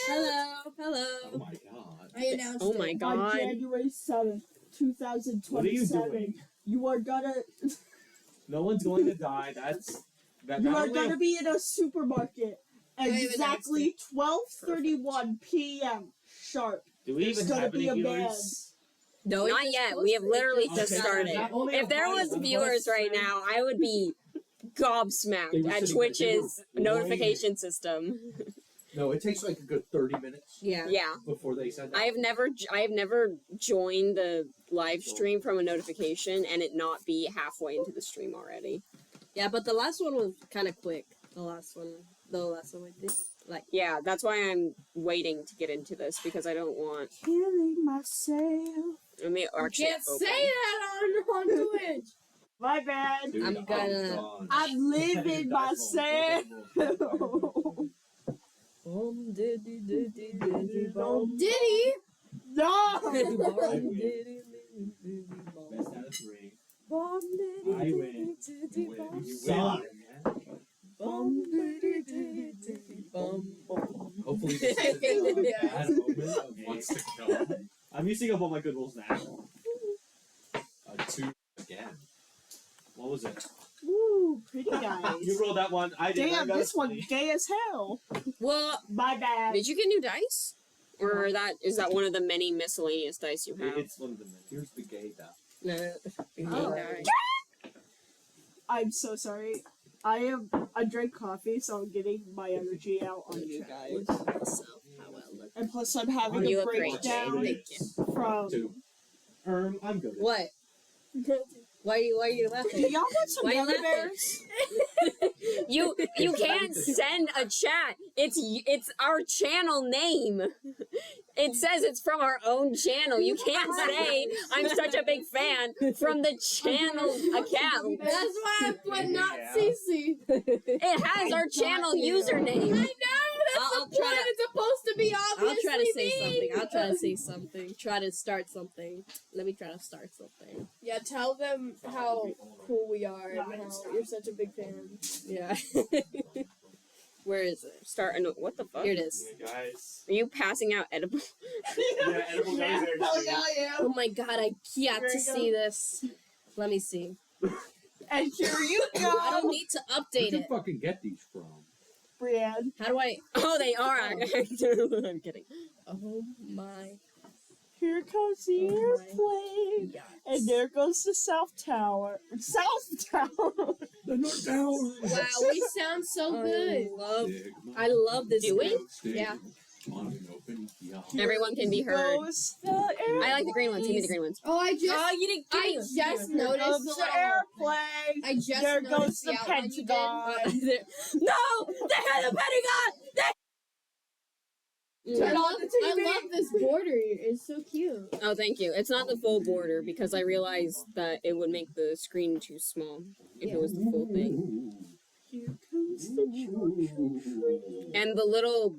Hello. Oh my god. I announced Oh my it. god. On January 7th, 2027. What are you doing? You are gonna... No one's going to die. That You not are only- gonna be in a supermarket at I exactly 12:31 p.m. sharp. Do we There's even gonna have be any a band. viewers? No, Not yet. We have literally Okay, just started. not only If there am I was one viewers person- right now, I would be They gobsmacked were at sitting there, Twitch's they were notification system. No, it takes like a good 30 minutes Yeah. Yeah. before they send out. I have never joined the live stream from a notification and it not be halfway into the stream already. Yeah, but the last one was kind of quick. The last one we did. Yeah, that's why I'm waiting to get into this because I don't want. Killing myself. I mean, actually, Can't say that on Twitch. My bad. Dude, I'm gonna- gone. I'm living myself. Diddy. Diddy. No. Best out of 3. I win. You win. You Suck. Hopefully this isn't a bad moment of what's to come. I'm using up all my good rolls now. 2 again. What was it? Woo, pretty guys. You rolled that one. I did. Damn, this one's gay as hell. Well, My bad. did you get new dice? Or is that one of the many miscellaneous dice you have? It's one of them. Here's the gay stuff. Oh. I'm so sorry. I drank coffee, so I'm getting my energy out on you guys. And plus, I'm having You a look great, breakdown Jade. Thank you. from. 2. I'm good. What? Why are you Do laughing? y'all want some Why you gummy laughing? bears? You can't send a chat. It's our channel name. It says it's from our own channel. You can't say I'm such a big fan from the channel account. That's why I put not Yeah. CC. It has our channel username. I know. That's I'll the try point. to- It's supposed to be obviously I'll try to say me. something. I'll try to say something. Try to start something. Let me try to start something. Yeah, tell them how cool we are and how you're such a big fan. Yeah. Where is it? Start. What the fuck? Here it is. Yeah, guys. Are you passing out edible? Yeah, edible Yeah, gummies hell are yeah, yeah. Oh my god, I got Here to you see this. Let me see. And here you I don't go, need to Where'd update you it. fucking get these from? Brienne. How do I? Oh, they are. I'm kidding. Oh my Here comes the Oh my airplane. god. And there goes the South Tower. South Tower. The North Tower. Wow, we sound so good. I love this. Do we? game. Yeah. Everyone can be heard. Goes the airplane. I like the green ones. Give me the green ones. Oh, I just Oh, you didn't. I give me just Here noticed comes the airplane. I just There noticed goes the outline you did. Pentagon. No, they had the Pentagon. Turn on the TV. I love this border. It's so cute. Oh, thank you. It's not the full border because I realized that it would make the screen too small if it was the full thing. Here comes the choo-choo. And the little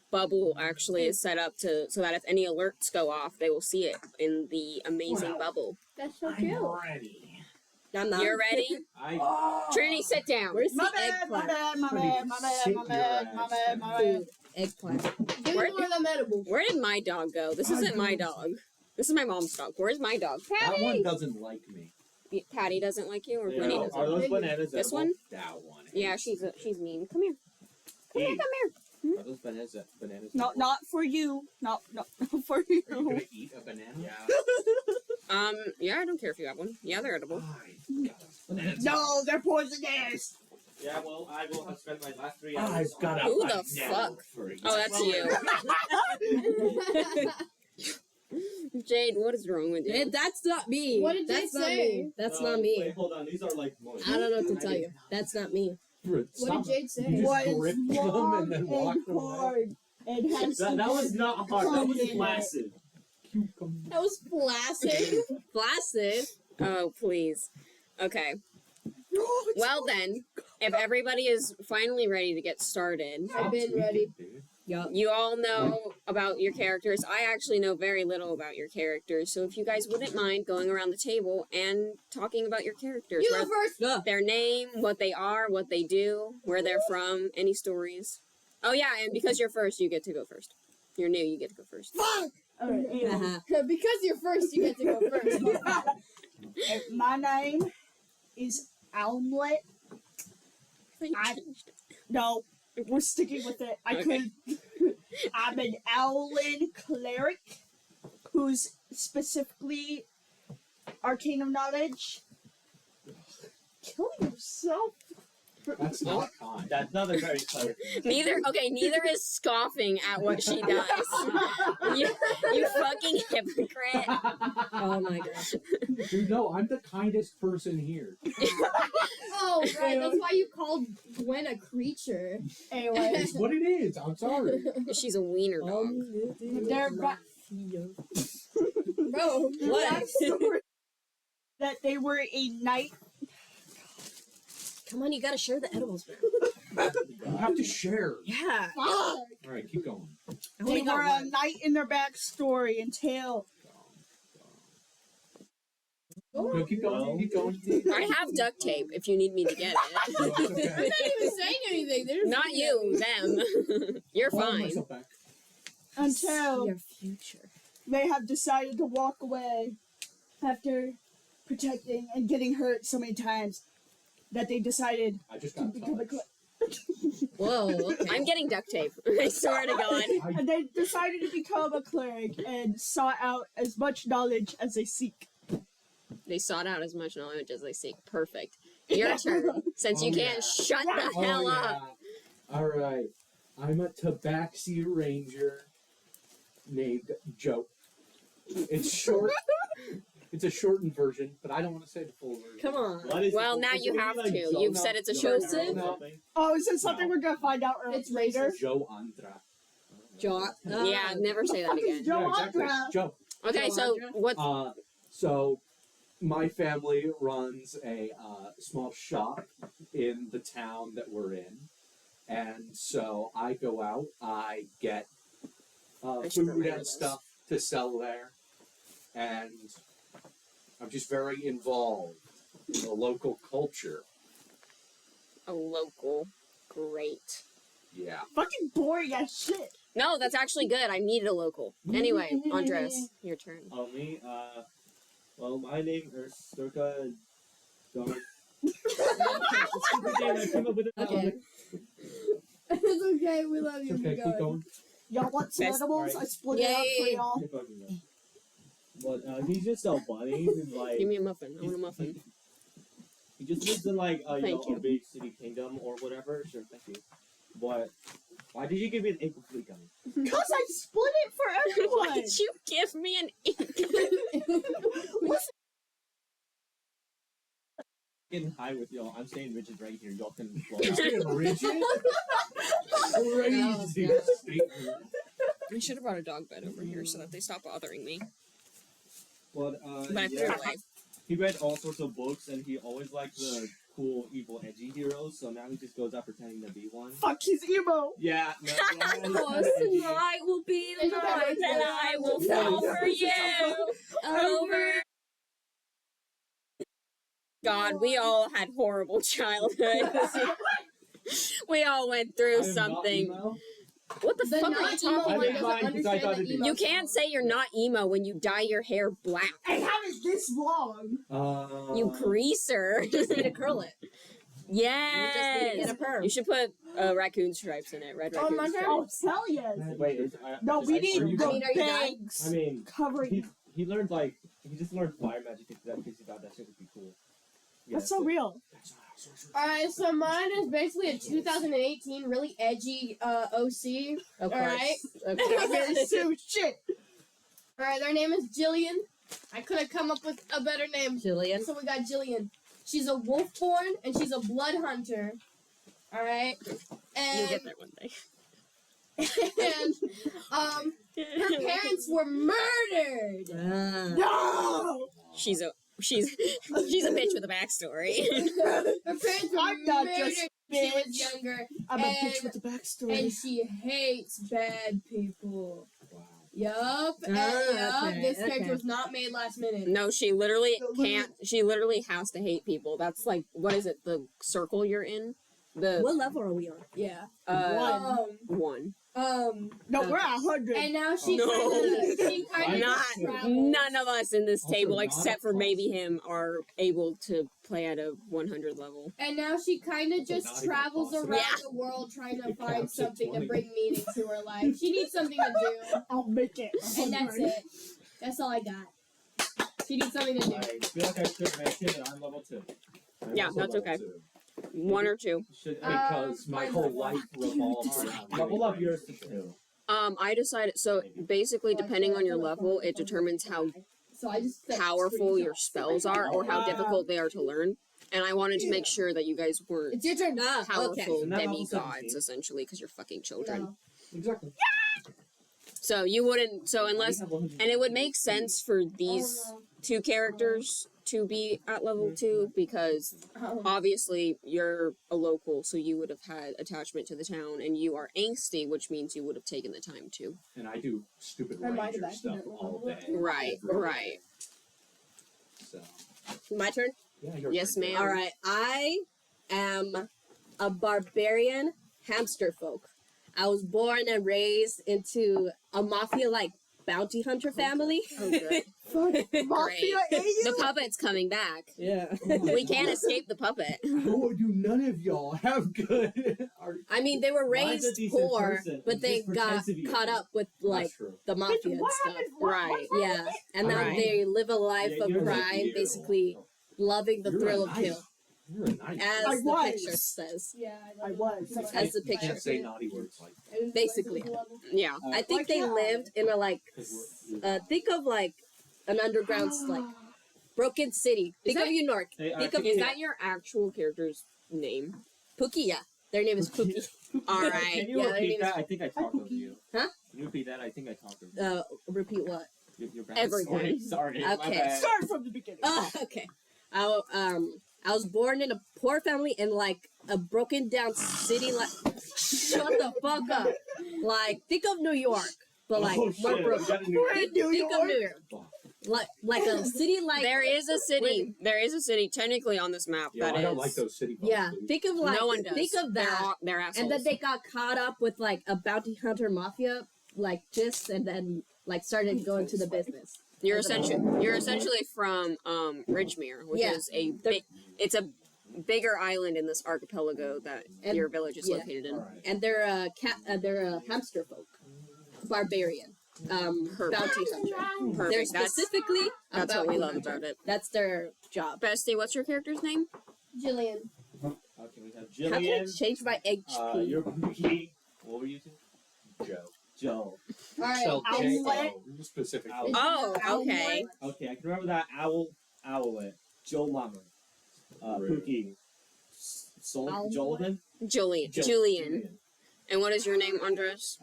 bubble actually is set up so that if any alerts go off, they will see it in the amazing bubble. That's so cute. ready. I'm not. You're ready? Trinity, sit down. Where's the My bad, my eggplant? bad, my bad, my bad, my bad, my bad, my bad. Food. Eggplant. Give me Where- more of them edibles. Where did my dog go? This isn't my dog. This is my mom's dog. Where's my dog? That one doesn't like me. Patty doesn't like you, or Yeah. Winnie Are doesn't? those bananas This edible? one? That one. Yeah, she's mean. Come here. Come here. Are those bananas? Not for you. Not for Are you you. gonna eat a banana? Yeah. Yeah, I don't care if you have one. Yeah, they're edible. Bananas. No, they're poisonous. Yeah, well, I will have spent my last 3 hours. I've got a Who the fuck? Oh, that's you. Jade, what is wrong with you? That's not me. What did That's Jade not say? me. That's not me. Wait, hold on. These are like moist. I don't know what to tell you. That's not me. What did Jade say? What is gripped them long and then and walked away. hard. It has That was not hard. That was Condiment. flaccid. That was flaccid. Flaccid. Oh, please. Okay. Well then, if everybody is finally ready to get started, I've been ready. Yup. you all know about your characters. I actually know very little about your characters, so if you guys wouldn't mind going around the table and talking about your characters. You go first. Their name, what they are, what they do, where they're from, any stories. Oh yeah, and because you're first, you get to go first. You're new, you get to go first. Fuck! Alright, anyway. Because you're first, you get to go first. My name is Owmlet. No, we're sticking with it. Okay. I'm an Owlin cleric who's specifically arcane of knowledge. Kill yourself. That's not kind. That's not a very clever thing. Neither is scoffing at what she does. you fucking hypocrite. Oh my gosh. Dude, no, I'm the kindest person here. Oh, right. That's why you called Gwen a creature. Anyway, It's what it is. I'm sorry. She's a wiener dog. they're Bro, What? that they were a knight. Come on, you gotta share the edibles, man. You have to share. Yeah. Alright, keep going. They were a knight in their backstory until No, keep going. Keep going. I have duct tape if you need me to get it. No, it's okay. they're not even saying anything. They're just Not you, them. You're I'll hold fine. myself back. until Your future. they have decided to walk away after protecting and getting hurt so many times that they decided I just to got become a touched. Whoa. Okay. I'm getting duct tape. I swear to God. and they decided to become a cleric and sought out as much knowledge as they seek. They sought out as much knowledge as they seek. Perfect. Your turn. Since you Oh, can't yeah. shut the hell up. Alright. I'm a Tabaxi Ranger named Joe. It's short. It's a shortened version, but I don't want to say the full version. Come on. What is Well, it? now Is you it have like to. Joe You've now? said it's a Joe short or version. something? Oh, is it something we're gonna find out It's later? Joe Andra. Yeah, never say that again. Joe Yeah, exactly. Andra. Joe. Okay, so what's So my family runs a small shop in the town that we're in, and so I go out, I get I should food remember and this. stuff to sell there, and I'm just very involved in the local culture. a local? Great. Yeah. Fucking boring as shit. No, that's actually good. I needed a local. Anyway, Andres, your turn. Oh, me? Well, my name is Circa Dark. I came up with it. Okay. It's okay. We love It's you. okay, keep going. Y'all want some Best edibles? part. I split it up for y'all. Keep fucking going. But he's just so funny. He's like, Give me a muffin. I want a muffin. he just lives in like Thank you. a big city kingdom or whatever. Sure, thank you. But why did you give me an incomplete gummy? Cause I split it for Why everyone. did you give me an Listen, Getting high with y'all. I'm staying rigid right here. Y'all can. Rigid? Crazy. We should have brought a dog bed over here so that they stop bothering me. But But I threw it away. he read all sorts of books and he always liked the cool, evil, edgy heroes. So now he just goes out pretending to be one. fuck his emo. Yeah. No, yeah, he's kinda edgy. Tonight will be the night that I will fall for you. Over. God, we all had horrible childhoods. We all went through something. What the The fuck are you not talking emo I one didn't doesn't mind 'cause I understand thought the it'd be- emo You can't say you're not emo when you dye your hair black. And how is this long? You greaser. You just need to curl it. You just need to Yes. get a perm. You should put raccoon stripes in it. Red Oh, raccoon my stripes. Oh, hell yes. Wait, No, we need are you- the I mean, are you done? bags I mean, covering. he learned like he just learned fire magic because he thought that shit would be cool. Yeah, That's so real. Alright, so mine is basically a 2018 really edgy OC. Of Alright. course. Very soon, shit. Alright, their name is Jillian. I couldn't come up with a better name. Jillian. So we got Jillian. She's a Wolfborn and she's a blood hunter. Alright? You And, get there one day. and her parents were murdered. No! She's a bitch with a backstory. Her parents were I'm not murdered just when she was bitch. younger. I'm a And- bitch with a backstory. And she hates bad people. Wow. Yup. And okay, this character okay. was not made last minute. No, she literally can't. She literally has to hate people. That's like, what is it? The circle you're in? The What level are we on? Yeah. one. No, we're at 100. And now she No. kind Not of travels. none of us in this Also table, not except for false. maybe him, are able to play at a 100 level. And now she kind of Also just not even travels possible. around Yeah. the world trying to It find caps at something to 20. bring meaning to her life. She needs something to do, I'll make it. and that's it. That's all I got. She needs something to do. I feel like I should mention that I'm level 2. I'm Yeah, also that's level okay. 2. 1 or 2. Should Because my mine's whole level life revolves around level up yours to 2. I decided, so basically depending on your level, it determines how So I just powerful your spells are or how Wow. difficult they are to learn. And I wanted to make sure that you guys weren't It's your turn. powerful Okay. So now level demigods, 17. essentially, because you're fucking children. No. Exactly. So you wouldn't, so unless, and it would make sense for these Oh, 2 characters to be at level 2 because no. obviously you're a local, so you would have had attachment to the town, and you are angsty, which means you would have taken the time to. And I do stupid I might have ranger acted stuff at all level day. Right, right. So, My turn? yeah, you're Yes, ma'am. All right. I am a barbarian hamster folk. I was born and raised into a mafia-like bounty hunter family. Oh, good. Mafia AU? The puppet's coming back. Yeah. We can't escape the puppet. Oh, do none of y'all have good? I mean, they were Mine's a raised decent poor, person. but He they just got pretends to be caught a- up with like That's true. the mafia and What stuff. happened? What- Right. Yeah, and now Alright. they live a life Yeah, of you're like crime, you. basically loving the You're thrill a of nice- kill, You're a nice. as I the was. picture says. Yeah, I was. As the You picture. can't say naughty words like Basically. Yeah. I think they lived in a like, think of like an underground like broken city. Think of New York. Hey, Think can of Is that your actual character's name? Pookie. Yeah, their name is Pookie. All Can right. you Yeah, their repeat name that? is- I think I talked over you. Huh? Can you repeat that? I think I talked over you. Repeat what? Your bad. Everyone. Sorry. My Okay. bad. Start from the beginning. Oh, okay. I was born in a poor family in like a broken down city. Like, shut the fuck up. Like, think of New York, but like Oh, more shit. broken. We got a new- Think, New think of York? New York, like a city like There is a city. There is a city technically on this map Yeah, that I is. don't like those city bumps, yeah. dude. Think of like No one does. think of that, They're assholes. and then they got caught up with like a bounty hunter mafia, like just and then like started going to the business. You're essentially from Ridgemere, which Yeah. is it's a bigger island in this archipelago that And- your village is yeah. located in. Alright. And they're a hamster folk, barbarian, Perfect. bounty hunter. They're Perfect. That's specifically a what we bounty love hunter. about it. That's their job. Bestie, what's your character's name? Jillian. Okay, we have How can I Jillian. change my HP? You're Pookie. What were you two? Joe. Joe. Alright. Spelled Owmlet. J-O, specifically. Owl. Oh, okay. Okay, I can remember that. Owlet. Joe Mama. Rude. Pookie. Owlet. Jolvin. Julian. And what is your name, Andres?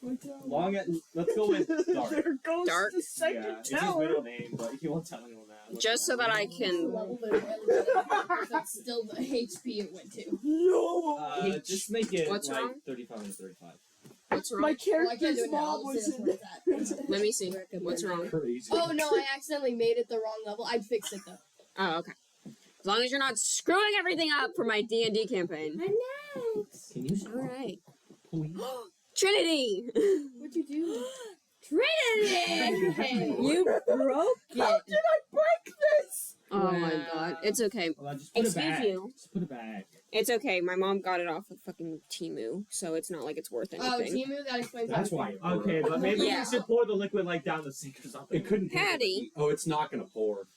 Let's go with Dark. There goes Dark? the second Yeah, it's his tower. middle name, but he won't tell anyone that. Just so that I can. Level of that's still the HP it went to. No. Just make it What's like wrong? 35 and 35. What's My wrong? Well, I can't do character's it now. mom I'll was say in that's where it's Let me see. What's wrong? Crazy. at. Oh no, I accidentally made it the wrong level. I'd fix it though. Oh, okay. As long as you're not screwing everything up for my D&D campaign. I'm next. Can you All right. please? Trinity. What'd you do? Trinity, you broke How it. did I break this? Oh my god. It's okay. Well, then just put Excuse it back. you. Just put it back. It's okay. My mom got it off of fucking Timu, so it's not like it's worth Oh, anything. Timu, that explains That's everything. why. Okay, but maybe Yeah. you should pour the liquid like down the sink or something. It couldn't. Patty. Oh, it's not gonna pour.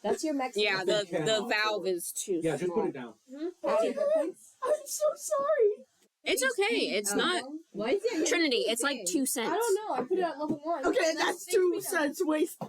That's your Mexican. Yeah, the valve is too Yeah, just small. put it down. Patty. I'm so sorry. It's okay. It's not Why is it Trinity. It's like 2 I cents. don't know. I put it at level 1. Okay, that's 2 cents wasted.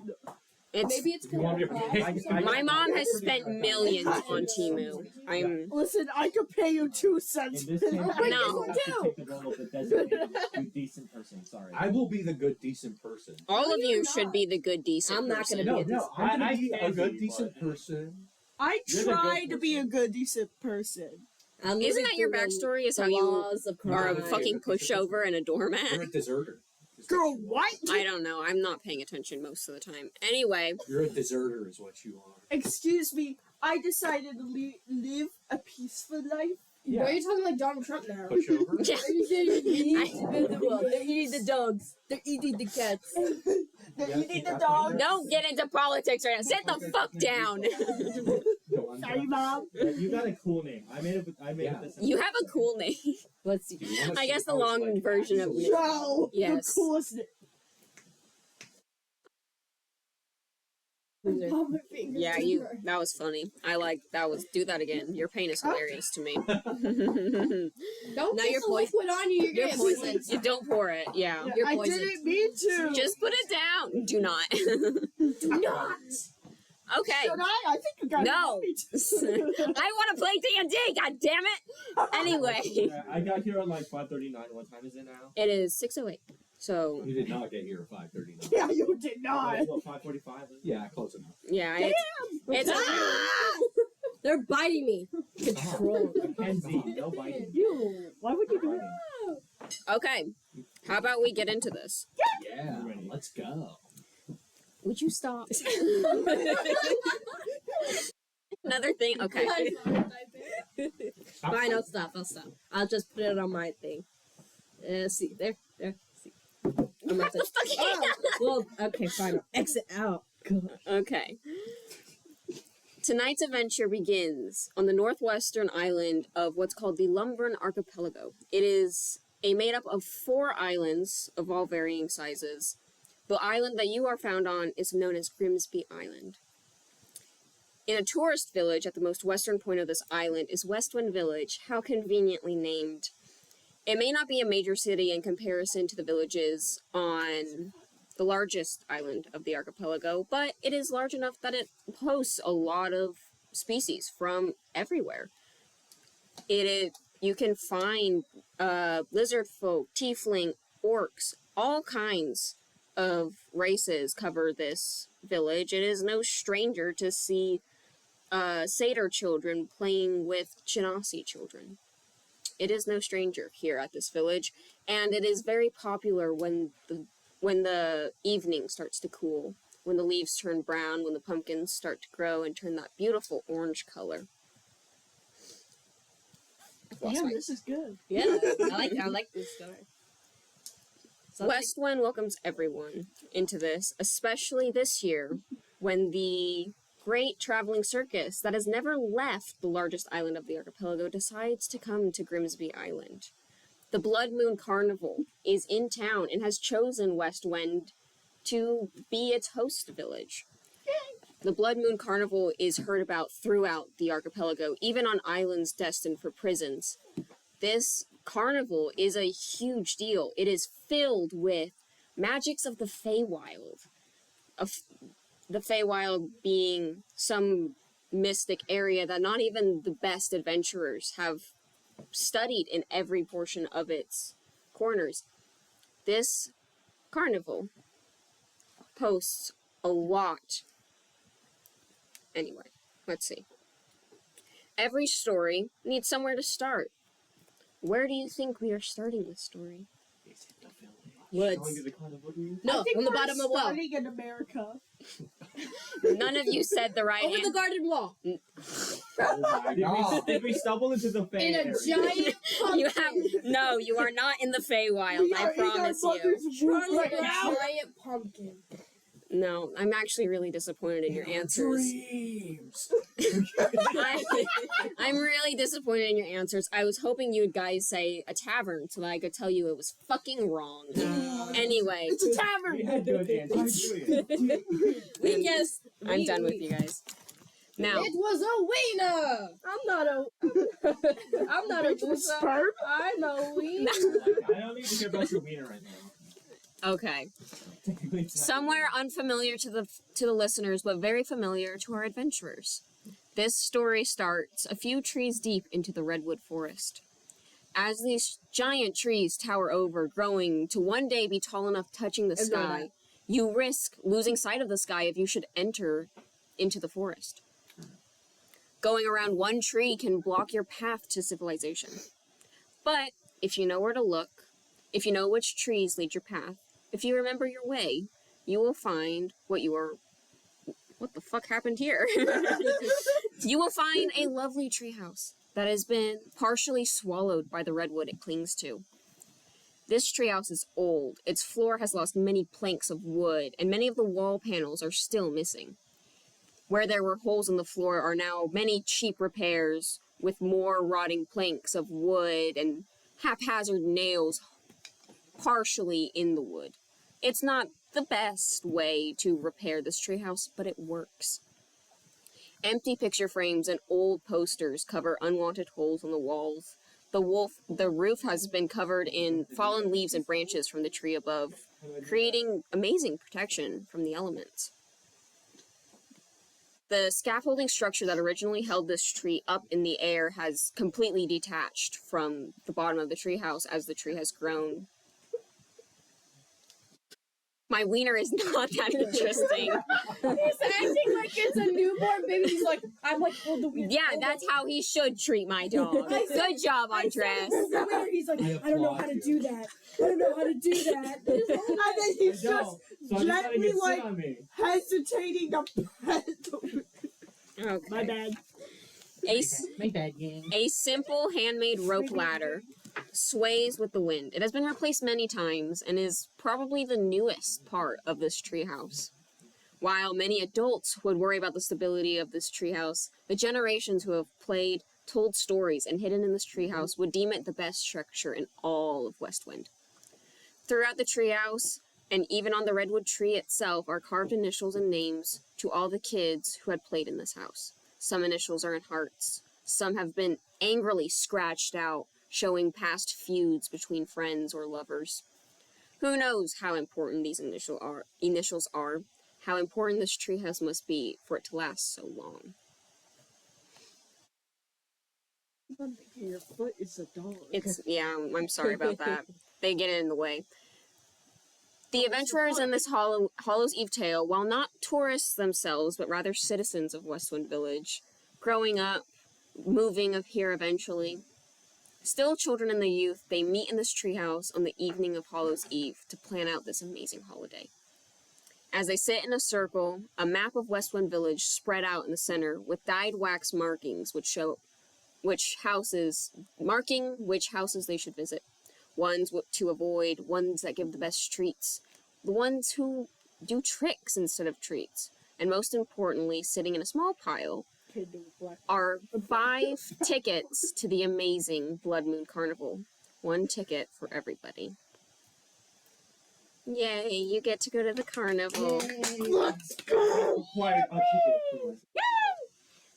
It's Maybe it's You want me to because pay? my mom has spent millions on Timu. I'm Listen, I could pay you 2 In cents. this case, wait, No. you have to take the role of the designated good, decent person. Sorry. I will be the good, decent person. all No, of you're you not. should be the good decent I'm not person. gonna No, be no, I'm gonna I be a can good, be, decent but- person. I You're the try good to be a person. good, decent person. I'm Isn't living that your through backstory? Is the how you laws of are a crime. fucking pushover and a You're doormat? a deserter. Is what Girl, you are. what? I don't know. I'm not paying attention most of the time. Anyway, You're a deserter, is what you are. Excuse me, I decided to live a peaceful life. Why are you talking like Donald Trump now? Push over. Yeah. They're eating the dogs. They're eating the cats. They're eating the dog. Don't get into politics right now. Sit the fuck down. No, I'm Sorry, done. Mom. You got a cool name. I made it this. You have a cool name. Let's see. Do you wanna I see guess the how it's long like version of actually- it. Joe. Yes. The coolest. Palm fingers Yeah, in you. her. That was funny. Do that again. Your pain is hilarious to me. Don't Now get you're the liquid on you. You're You're gonna poisoned. You don't pour it. Yeah. You're I poisoned. didn't mean to. Just put it down. Do not. Do not. Okay. Should I think you guys No. want me to. I want to play D&D. God damn it. Anyway, I got here at like 5:39. What time is it now? it is 6:08. So You did not get here at 5:39. Yeah, you did not. What, 5:45? Yeah, close enough. yeah, it's They're biting me. Control. Mackenzie, no biting. You. Why would you do that? okay. How about we get into this? Yeah, let's go. Would you stop? Another thing. Okay. Fine, I'll stop. I'll just put it on my thing. See, there. See. I'm not The fuck? well, okay, fine. I'll exit out. God. Okay. Tonight's adventure begins on the northwestern island of what's called the Wolfborn Archipelago. It is made up of 4 islands of all varying sizes. The island that you are found on is known as Grimsby Island. In a tourist village at the most western point of this island is Westwend Village, how conveniently named. It may not be a major city in comparison to the villages on the largest island of the archipelago, but it is large enough that it hosts a lot of species from everywhere. You can find lizard folk, tiefling, orcs, all kinds of races cover this village. It is no stranger to see satyr children playing with Genasi children. It is no stranger here at this village, and it is very popular when the evening starts to cool, when the leaves turn brown, when the pumpkins start to grow and turn that beautiful orange color. Damn, this is good. Yeah, I like this story. Westwend welcomes everyone into this, especially this year, when the great traveling circus that has never left the largest island of the archipelago decides to come to Grimsby Island. The Blood Moon Carnival is in town and has chosen Westwend to be its host village. The Blood Moon Carnival is heard about throughout the archipelago, even on islands destined for prisons. This carnival is a huge deal. It is filled with magics of the Feywild. The Feywild being some mystic area that not even the best adventurers have studied in every portion of its corners. This carnival posts a lot. Anyway, let's see. Every story needs somewhere to start. Where do you think we are starting this story? Woods. Going to the carnival, do you? No, I think on the we're bottom of the wall. starting in America. None of you said the right Over the answer. garden wall. Oh my god. Did we stumble into the Fey In a area? giant You have no. You are not in the Feywild. I promise you. Charlie, Right a now. giant pumpkin. No, I'm actually really disappointed in your answers. Dreams. I'm really disappointed in your answers. I was hoping you guys say a tavern so that I could tell you it was fucking wrong. Anyway, It's a tavern. We had good answers. We guessed. I'm done with you guys. Now, It was a wiener. I'm not a loser. Sperm? I'm a wiener. I don't need to hear about your wiener right now. okay. Technically, it's not- Somewhere unfamiliar to the listeners, but very familiar to our adventurers. This story starts a few trees deep into the redwood forest. As these giant trees tower over, growing to one day be tall enough touching the Ignore sky, that. you risk losing sight of the sky if you should enter into the forest. Going around one tree can block your path to civilization. But if you know where to look, if you know which trees lead your path, if you remember your way, you will find what the fuck happened here? You will find a lovely treehouse that has been partially swallowed by the redwood it clings to. This treehouse is old. Its floor has lost many planks of wood, and many of the wall panels are still missing. Where there were holes in the floor are now many cheap repairs with more rotting planks of wood and haphazard nails partially in the wood. It's not the best way to repair this treehouse, but it works. Empty picture frames and old posters cover unwanted holes on the walls. The roof has been covered in fallen leaves and branches from the tree above, creating amazing protection from the elements. The scaffolding structure that originally held this tree up in the air has completely detached from the bottom of the treehouse as the tree has grown. My wiener is not that interesting. He's acting like it's a newborn baby. He's like, I'm like, hold the wiener. Yeah, that's how he should treat my dog. Good job, Andres. He's like, I don't know how to do that. I don't know how to do that. And then he's just So I just gotta gently get like sit on me. hesitating to pet. Okay. My bad. My bad game. A simple handmade rope ladder sways with the wind. It has been replaced many times and is probably the newest part of this treehouse. While many adults would worry about the stability of this treehouse, the generations who have played, told stories, and hidden in this treehouse would deem it the best structure in all of Westwend. Throughout the treehouse, and even on the redwood tree itself, are carved initials and names to all the kids who had played in this house. Some initials are in hearts. Some have been angrily scratched out, showing past feuds between friends or lovers. Who knows how important these initials are, how important this treehouse must be for it to last so long. Your foot is a dog. I'm sorry about that. They get in the way. The adventurers in this Hallows Eve tale, while not tourists themselves, but rather citizens of Westwend Village, growing up, moving up here eventually, still children in the youth, they meet in this treehouse on the evening of Hallows Eve to plan out this amazing holiday. As they sit in a circle, a map of Westwend Village spread out in the center with dyed wax markings which show which houses they should visit. Ones to avoid, ones that give the best treats, the ones who do tricks instead of treats, and most importantly, sitting in a small pile, are 5 tickets to the amazing Blood Moon Carnival. 1 ticket for everybody. Yay, you get to go to the carnival. Let's go! Quiet, I'll keep it for myself.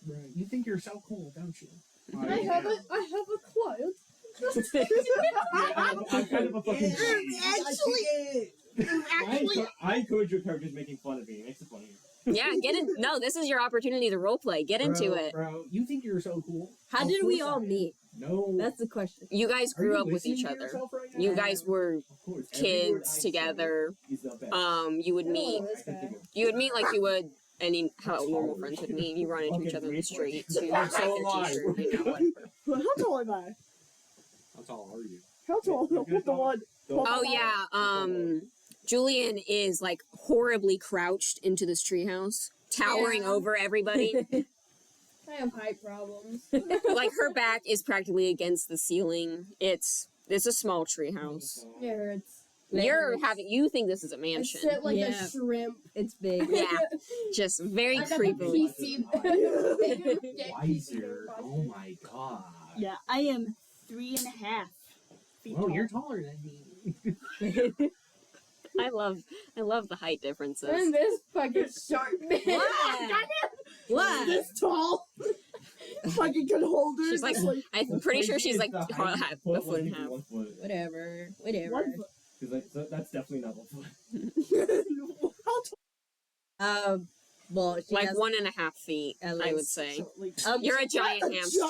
Right. You think you're so cool, don't you? I have a client. I'm kind of a fucking Actually, I encourage your characters making fun of me. It makes it funnier. Yeah, get in. No, this is your opportunity to roleplay. Get into it. Bro, you think you're so cool? How Of did we course all I am. meet? No. That's the question. You guys Are you grew up with listening each to other. yourself right now? You guys were Of course. Every word I kids say together. is the best. You would meet. I can think of You would meet like you would how normal friends would meet. You run into each other in the street. You I'm take so their alive. t-shirt, you know, whatever. how tall am I? How tall are you? How tall? You're The one. Oh yeah, Julian is like horribly crouched into this treehouse, towering Yeah. over everybody. I have height problems. Like her back is practically against the ceiling. It's a small treehouse. Yeah, You think this is a I mansion. sit like Yeah. a shrimp. It's big. Yeah, just very I got the creepily. PC. Wiser. Oh my god. Yeah, I am 3.5 feet Oh, tall. you're taller than me. I love the height differences. And this fucking short man. What? This tall. Fucking could hold her. She's like, just I'm pretty sure she's like a foot and a half. 1 foot. Whatever. 1 foot. Cause like, that's definitely not 1 foot. How tall? Well, she Like has 1.5 feet, at I would least. say. Like, You're a giant hamster.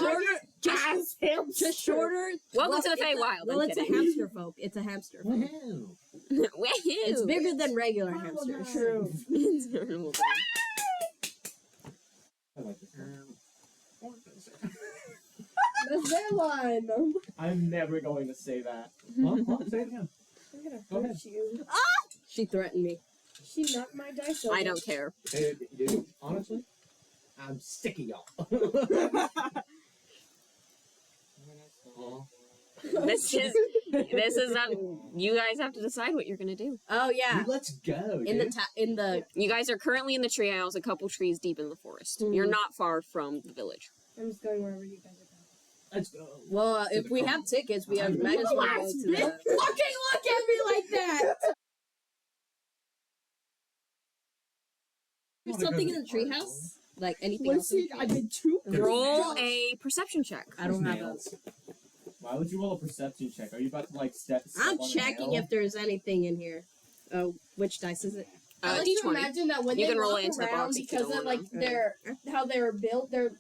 Ass hamster. just shorter. Welcome to the it's a- Feywild. Well, I'm it's a kidding. hamster folk. It's a hamster folk. Wow. Woohoo! It's bigger than regular hamsters. True. It's terrible. I like this one. That's their line. I'm never going to say that. Say it again. I'm gonna Go ahead. hurt you. She threatened me. She knocked my dice over. I don't care. Dude, honestly, I'm sick of y'all. This is you guys have to decide what you're gonna do. Oh yeah. Dude, let's go. In dude. the You guys are currently in the treehouse, a couple trees deep in the forest. Mhm. You're not far from the village. I'm just going wherever you guys are going. Let's go. well, if we have tickets, we might as well go to the. Fucking look at me like that! There's something in the treehouse, like anything Let's else. in see. the I treehouse? did 2. Roll a perception check. I don't have Nails. Why would you roll a perception check? Are you about to like step I'm on a checking nail? if there's anything in here. Oh, which dice is it? I like to D20. imagine that when You they can roll walk it into the around box if you because don't of like wanna. how they're built, they're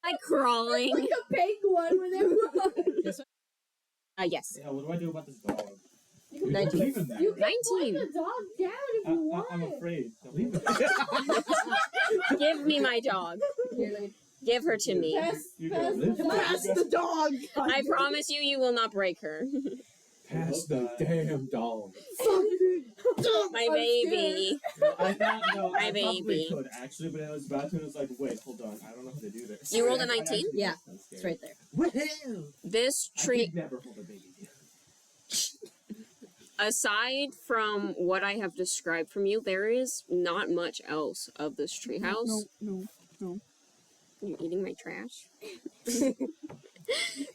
Like crawling. like a penguin when they walk. Yes. Yeah, what do I do about this dog? You Dude, can, believe in that. you can 19. put the dog down if you want. I'm afraid. Leave it. Give me my dog. Here, let me. Give her to me. Pass, You pass go. the Live dog. Pass the dog. I promise you will not break her. Pass the damn dog. My baby. I thought no, My I probably baby. could actually, but I was about to, and I was like, wait, hold on, I don't know how to do this. You rolled a I 19? actually- Yeah, that's It's scary. right there. Woohoo! This I tree, could never hold a baby. aside from what I have described from you, there is not much else of this treehouse. No. You're eating my trash.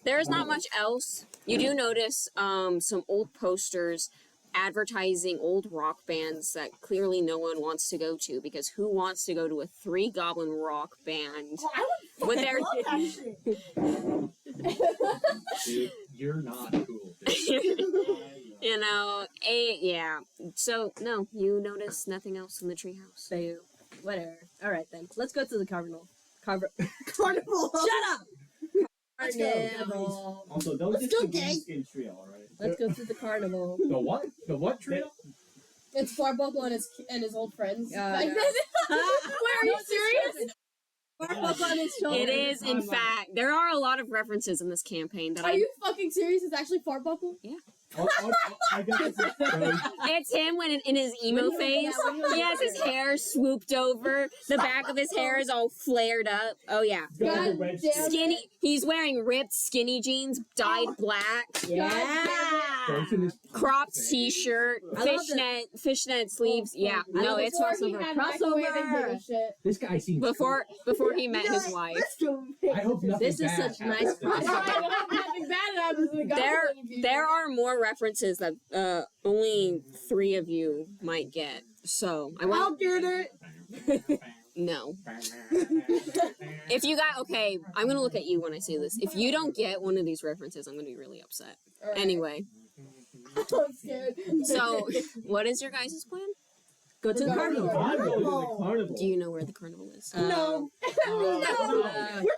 There is not much else. You do notice some old posters advertising old rock bands that clearly no one wants to go to, because who wants to go to a 3-goblin rock band Oh, I would with their love that shit. Dude, you're not cool. Dude. you know, yeah. So no, you notice nothing else in the treehouse. Boo. Whatever. All right then. Let's go to the carnival. Carnival. Shut up. Let's go. Carnival. Also, don't Let's just go, the gang. skin trio, alright? Let's go to the carnival. The what? The what trio? It's Farbubble and his old friends. Yeah. Wait, are you serious? Up on his shoulder. It is, in fact, there are a lot of references in this campaign that Are you fucking serious? It's actually Farbubble? I guess it's It's him when in his emo phase. He has his hair swooped over. The back of his hair is all flared up. Oh yeah. God damn. Skinny. He's wearing ripped skinny jeans, dyed black. Yeah. Both in his Cropped t-shirt, I love fishnet sleeves. Yeah, I no, love it's Before crossover. he had microwave and Crossover. did shit. This guy seems before he met his wife. Let's go. I hope nothing This is bad such nice happens to this I guy. hope nothing bad happens to the goblin people. There are more references that only 3 of you might get. So I I'll won't. get it. No. If you got okay, I'm gonna look at you when I say this. If you don't get one of these references, I'm gonna be really upset. Alright. Anyway, I'm scared. so what is your guys' plan? Go to the carnival. I'm going to the carnival. Do you know where the carnival is? No. Uh, We're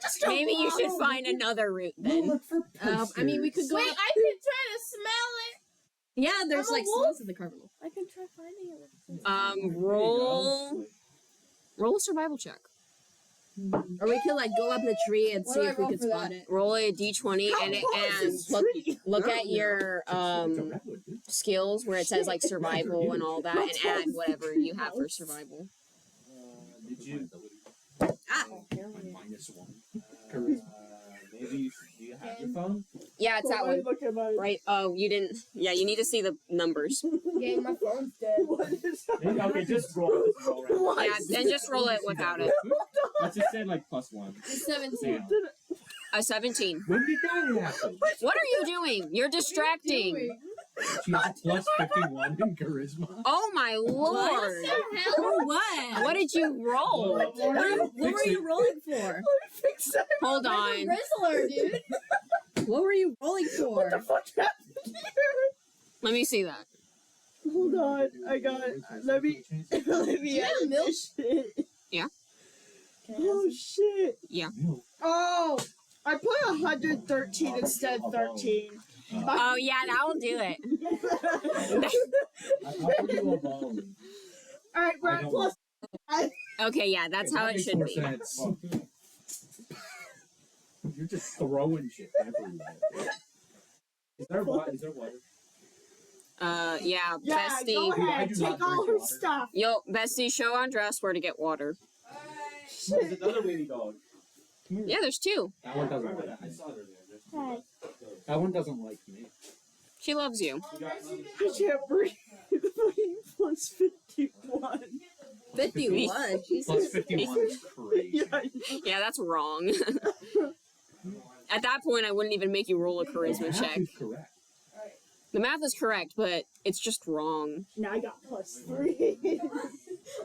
just gonna Maybe you walk should over. find another route We'll then. look for I mean, we could go. Wait, I can try to smell it. Yeah, there's I'm a like wolf. smells at the carnival. I can try finding it. Roll a survival check. Or we could like go up the tree and What see do I if we roll could for spot that? it. Roll a d20 How and tall is this look tree? at your It's a redwood, dude. skills where it says like survival and all that, and add whatever you have for survival. Did you? Ah. -1. Maybe do you have your phone? Yeah, it's that one. Look at my. Right. Oh, you didn't. Yeah, you need to see the numbers. Gang, my phone's dead. What is Maybe, okay, just roll. Just roll right. What? Yeah, and just roll it without it. Let's just say like +1. It's 17. Now. A 17. When did that happen? What are you doing? You're distracting. She has +51 in charisma. Oh my lord! For what? What did you roll? What were you rolling for? Fix that. Hold I'm a on. Rizzler, dude. What were you rolling What the for? fuck happened here? Let me see that. Hold on, I got it. Let me you have edit milk? this shit. Yeah. Can I have Oh shit. No. Oh, I put 113 instead of 13. Oh yeah, that will do it. I'll put you a ball. All right, we're I at don't plus. Okay, yeah, that's how it makes should more be. sense. You're just throwing shit everywhere. Is there water? Yeah, Yeah, Bestie. go I ahead. do not Take all drink her water. stuff. Yo, Bestie, show Andres where to get water. There's another wavy dog. Come here. Yeah, there's two. That one doesn't like I me. saw it earlier. Hi. That one doesn't like me. She loves you. I can't breathe. Plus 51. 51. Jesus. Plus 51 is crazy. Yeah. Yeah, that's wrong. At that point, I wouldn't even make you roll a charisma Math check. is correct. The math is correct, but it's just wrong. Now I got plus 3.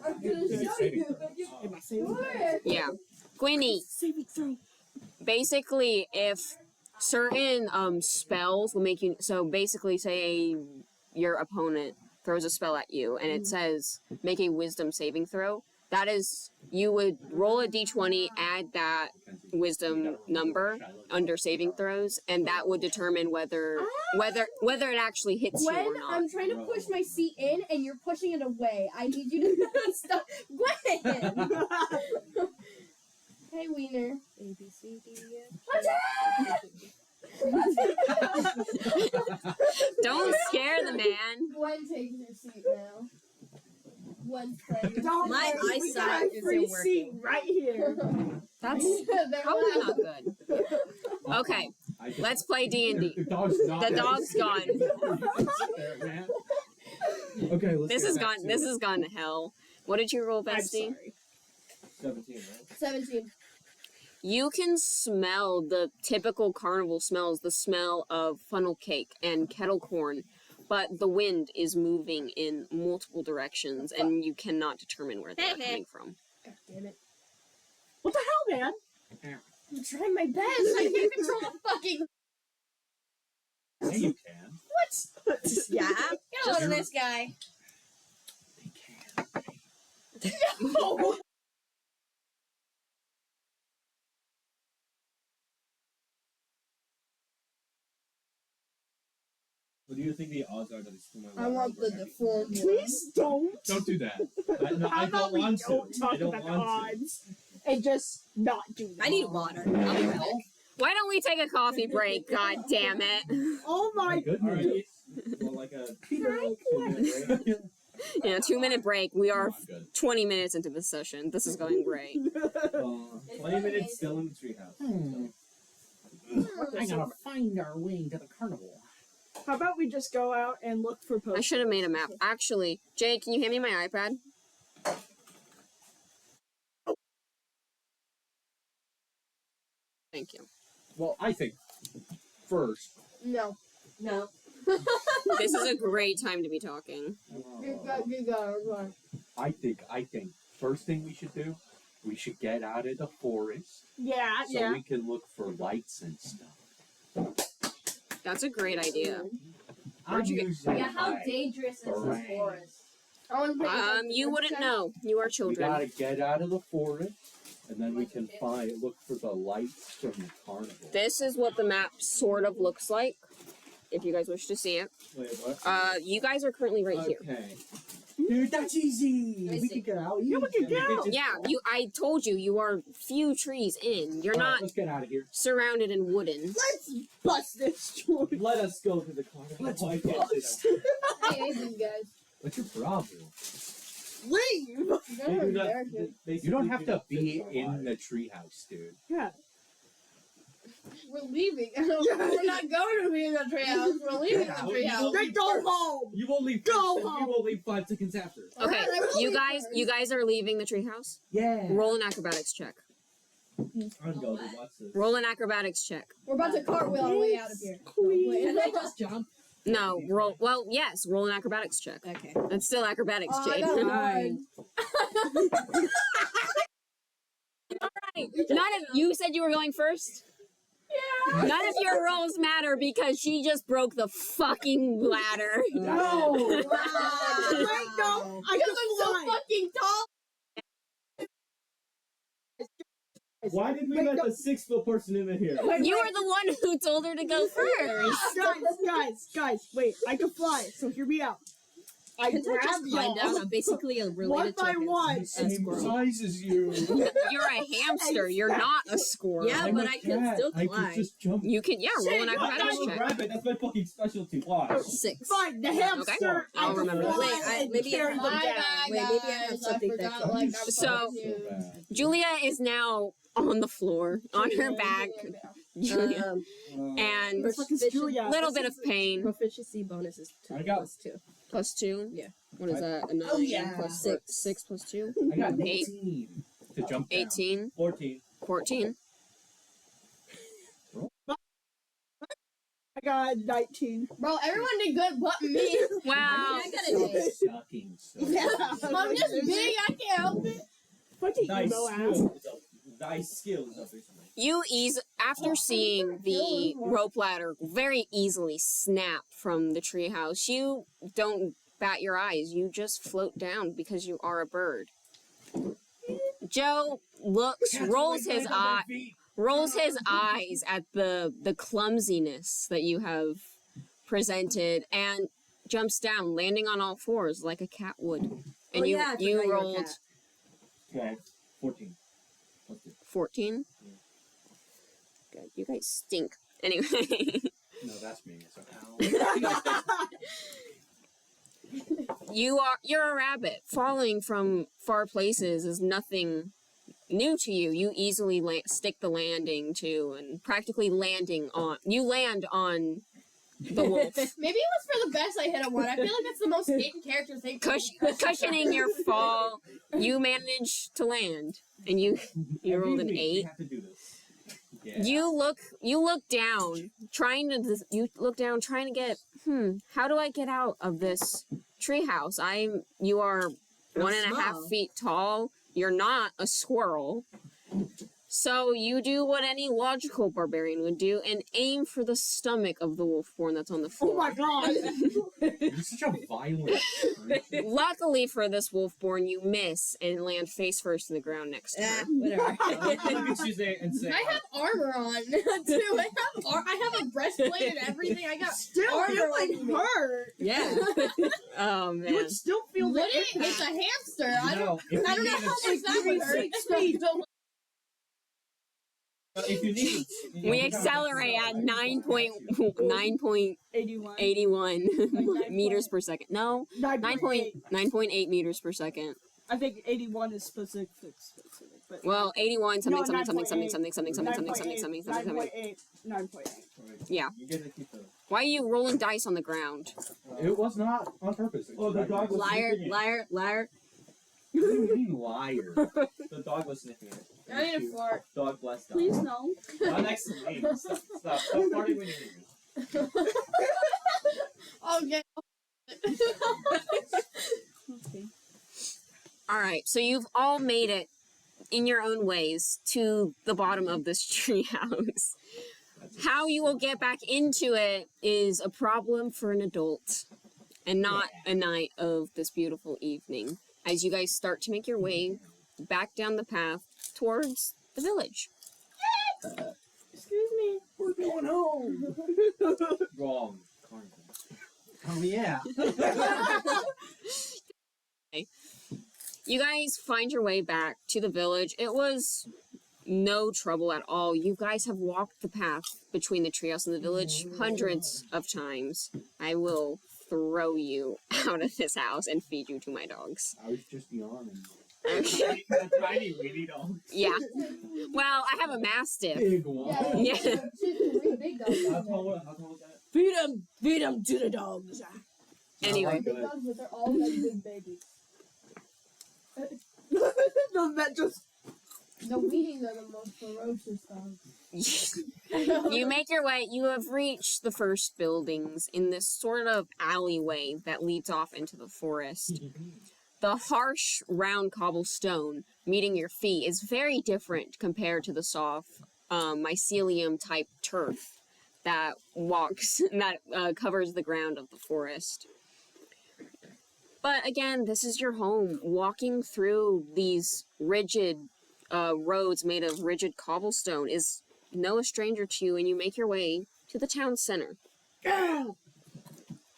I'm gonna show you. Am I saving? Yeah. Gwynny, Saving throw. basically, if certain spells will make you... So basically, say your opponent throws a spell at you, and it says, make a wisdom saving throw. That is, you would roll a d20, add that wisdom number under saving throws, and that would determine whether it actually hits you Gwen, or not. I'm trying to push my seat in and you're pushing it away. I need you to stop. Gwen! Hey, Wiener. A, B, C, D, E, F. Don't scare the man. Gwen takes her seat now. Gwen's playing. Don't My worry, we got eyesight a isn't free working. seat right here. That's They're probably allowed. not good. Okay, I just- let's play D&D. The dog's not The there. dog's gone. There, man. Okay, let's This get has back gone. to This it. has gone to hell. What did you roll, I'm Bestie? sorry. 17, right? 17. You can smell the typical carnival smells, the smell of funnel cake and kettle corn, but the wind is moving in multiple directions, and you cannot determine where they're coming from. God damn it. What the hell, man? I'm trying my best. I can't control the fucking. Yeah, you can. What? Yeah. Get a load of this guy. They can. No! What do you think the odds are that it's still my I want the deformed one. Please don't. Don't do that. No, How I about don't we want don't to. talk I don't about the want to. odds and just not do that? I need water. I'll be back. Why don't we take a coffee break? God damn it! Oh my Goodness. Alright. Well, like a god. 2-minute break. Yeah, 2-minute break. We are Come on, good. 20 minutes into this session. This is going great. 20 minutes still in the treehouse. I gotta find our way to the carnival. How about we just go out and look for I posters? should have made a map. Actually, Jade, can you hand me my iPad? Thank you. Well, I think first. No. No. This is a great time to be talking. You go. I think first thing we should do, we should get out of the forest Yeah, so yeah. we can look for lights and stuff. That's a great idea. Where'd you get? Yeah, how dangerous is this Right. forest? You wouldn't know. You are We children. gotta get out of the forest, and then we can look for the lights from the carnival. This is what the map sort of looks like, if you guys wish to see it. Wait, what? You guys are currently right here. Okay. Dude, that's easy. I We see. can get out. Yeah, we can get out. Yeah, I told you, you are few trees in. You're not Let's get out of here. surrounded in wooden. Let's bust this joint. Let us go to the carnival. Let's I can't say that. Hey, these guys. What's your problem? Leave. You They don't do have not- American. You don't have do to not be fit in alive. the treehouse, dude. Yeah. We're leaving. We're not going to be in the treehouse. We're leaving the Yeah, treehouse. Then go home. You will leave Go first, and home. we will leave 5 seconds after. Okay, Alright, I will you leave guys, first. you guys are leaving the treehouse. Yeah. Roll an acrobatics check. I'm going to watch this. Roll an acrobatics check. We're about to cartwheel our way out of here. Queen. Can I just jump? No, roll. Well, yes, roll an acrobatics check. Okay. That's still acrobatics, Oh, I Jade. got Fine. None of you said you were going first. Yeah. None of your rolls matter because she just broke the fucking ladder. No. Wow. Wait, no. I Because can I'm so fly. fucking tall. Why did we Wait, let no. the 6-foot person in here? You were the one who told her to go first. Guys, wait. I can fly, so hear me out. I Can't I grab just find y'all. out? I'm basically One related to by a one. Same squirrel. size as you. You're a hamster. You're not a squirrel. Yeah, I'm but a I can cat. still I climb. can just jump. You can, yeah, roll an Shit, What? acrobatics I will check. grab it. That's my fucking specialty. Watch. 6. Fine, the hamster. I'll I can remember fly that. Wait, and maybe I carry have- them My down. bad, Wait, maybe I have guys. something I that forgot, can- like, I'm So- confused. bad. Julia is now on the floor, on her back. Jillian. And Julia. little bit of pain. Proficiency bonus is 2 I got- plus 2. Plus 2? Yeah. What is that? A 9 Oh, yeah. plus 6? 6 plus 2? I got 8. 18 to jump down. 18. 14. 14. I got 19. Bro, everyone did good but me. Wow. I got an 8. Sucking so. I'm just big, I can't help it. Fucking Nice emo ass. skill. Nice skill is officially. After seeing the rope ladder very easily snap from the treehouse, you don't bat your eyes. You just float down because you are a bird. Joe rolls his eyes at the clumsiness that you have presented and jumps down, landing on all fours like a cat would. And Oh, you yeah, I you forgot you were a rolled cat. 12. 14. Plus 2. 14. Yeah. Good. You guys stink. Anyway. No, that's me. So. You're a rabbit. Falling from far places is nothing new to you. You easily stick the landing to and practically land on the wolf. Maybe it was for the best I hit a 1. I feel like that's the most hated character thing. Cushioning your fall, you manage to land, and you rolled an Every week 8. we have to do this. Yeah. You look down, trying to get. How do I get out of this treehouse? You are You're 1.5 small. feet tall. You're not a squirrel. So you do what any logical barbarian would do and aim for the stomach of the Wolfborn that's on the floor. Oh my god. You're such a violent creature. Luckily for this Wolfborn, you miss and land face first in the ground next to her. Whatever. I'm gonna say and say. I have armor on too. I have a breastplate and everything. I got Still armor feel on like me. hurt. Yeah. Oh You man. would still feel the Would it? impact. It's a hamster. I don't if know you how need much that would hurt. if you need We accelerate at 9.81 81. meters per second. No, 9.8. 9.8 meters per second. I think 81 is specific. But Well, 81 something No, something 9.8. something something something something something something something something something. 9.8. Yeah. You get to keep the. Why are you rolling dice on the ground? It was not on purpose. Oh, the dog was Liar, sniffing it. liar, liar. What do you mean liar? The dog was sniffing it. I need a fart. Dog bless dog. Please no. Not next to me. Stop farting when you're leaving. Okay. Okay. All right, so you've all made it in your own ways to the bottom of this treehouse. How you will get back into it is a problem for an adult and not a night of this beautiful evening as you guys start to make your way back down the path towards the village. Excuse me. We're going home. Wrong. Carnival. Oh yeah. You guys find your way back to the village. It was no trouble at all. You guys have walked the path between the treehouse and the village hundreds of times. I will throw you out of this house and feed you to my dogs. I was just yawning. Okay. A tiny weedy dog. Yeah. Well, I have a mastiff. Big one. Yeah. She's a really big dog. How tall was that? Feed them to the dogs. Anyway. Big dogs, but they're all like big babies. No, that just. The weenies are the most ferocious dogs. You make your way. You have reached the first buildings in this sort of alleyway that leads off into the forest. The harsh, round cobblestone meeting your feet is very different compared to the soft mycelium-type turf that covers the ground of the forest. But again, this is your home. Walking through these rigid roads made of rigid cobblestone is no stranger to you, and you make your way to the town center.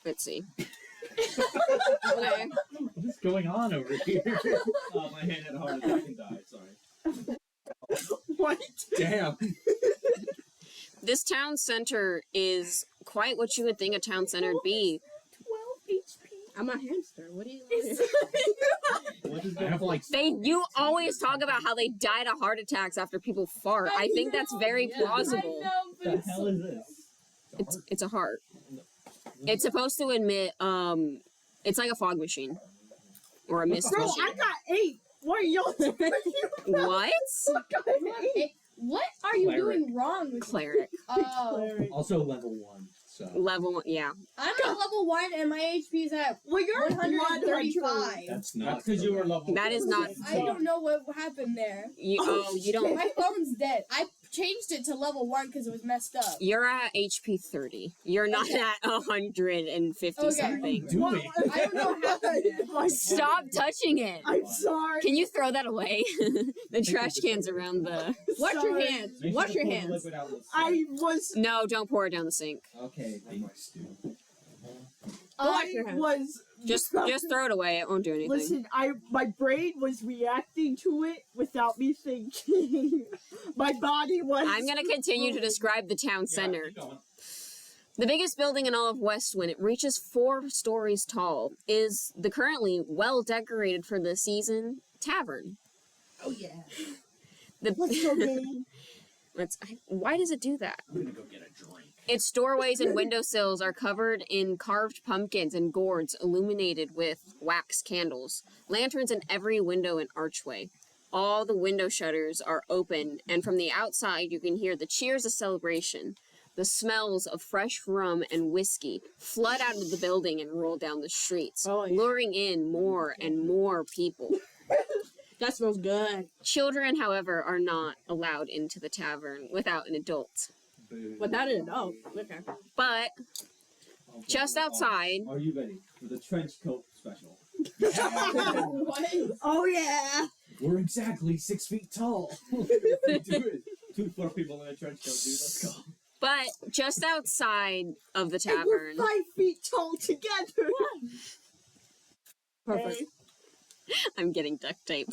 Let's see. Okay. What's going on over here? My hand had a heart attack and died. Sorry. What? Damn. This town center is quite what you would think a town center would be. 12 HP. I'm a hamster. What do you What is I have like You always talk about how they died of heart attacks after people fart. I think that's very plausible. the hell is this? It's a heart. It's supposed to emit it's like a fog machine. Or a mist Bro, machine. I got 8. What are y'all doing? What? What are you Cleric. doing wrong with Cleric. Oh. also level 1. So Level 1, yeah. I'm at level 1 and my HP is at Well, you're 135. that's not That's because you were level. That is not I don't know what happened there. you don't My phone's dead. I changed it to level 1 because it was messed up. you're at HP 30. You're not at 150 Okay. something. doing. I don't know what happened there. Stop touching it. I'm sorry. Can you throw that away? The trash cans around the Wash your Sorry. hands. Make Wash sure your to pour the hands. liquid out with I was. No, don't pour it down the sink. Okay. Wash your hands. was. Just throw it away. It won't do anything. Listen, my brain was reacting to it without me thinking. My body was. I'm gonna continue to describe the town center. The biggest building in all of Westwend, it reaches 4 stories tall, is the currently well-decorated for the season tavern. Oh yeah. Let's go, man. Why does it do that? I'm gonna go get a drink. Its doorways and windowsills are covered in carved pumpkins and gourds illuminated with wax candles. Lanterns in every window and archway. All the window shutters are open, and from the outside you can hear the cheers of celebration. The smells of fresh rum and whiskey flood out of the building and roll down the streets, Oh, yeah. luring in more and more people. That smells good. Children, however, are not allowed into the tavern without an adult. Without an adult. Okay. But just outside, Are you ready for the trench coat special? What? Oh yeah. We're exactly 6 feet tall. Do it. 2 4 people in a trench coat, dude. Let's go. but just outside of the And we're tavern, 5 feet tall together. Perfect. I'm getting duct tape.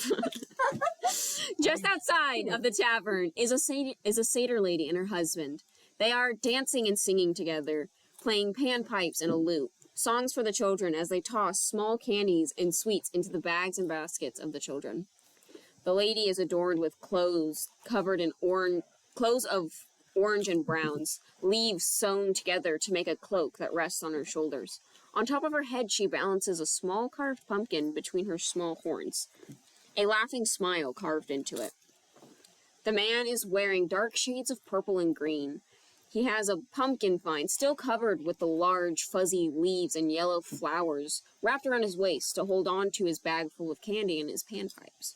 Just outside of the tavern is a satyr lady and her husband. They are dancing and singing together, playing panpipes and a lute. Songs for the children as they toss small candies and sweets into the bags and baskets of the children. The lady is adorned with clothes covered in clothes of orange and browns, leaves sewn together to make a cloak that rests on her shoulders. On top of her head, she balances a small carved pumpkin between her small horns, a laughing smile carved into it. The man is wearing dark shades of purple and green. He has a pumpkin vine still covered with the large, fuzzy leaves and yellow flowers wrapped around his waist to hold on to his bag full of candy and his panpipes.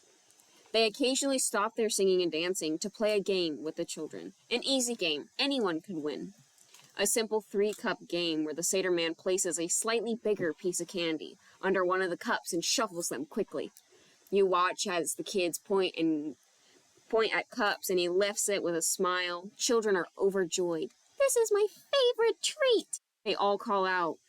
They occasionally stop their singing and dancing to play a game with the children. An easy game. Anyone could win. A simple 3-cup game where the satyr man places a slightly bigger piece of candy under one of the cups and shuffles them quickly. You watch as the kids point at cups and he lifts it with a smile. Children are overjoyed. This is my favorite treat. They all call out.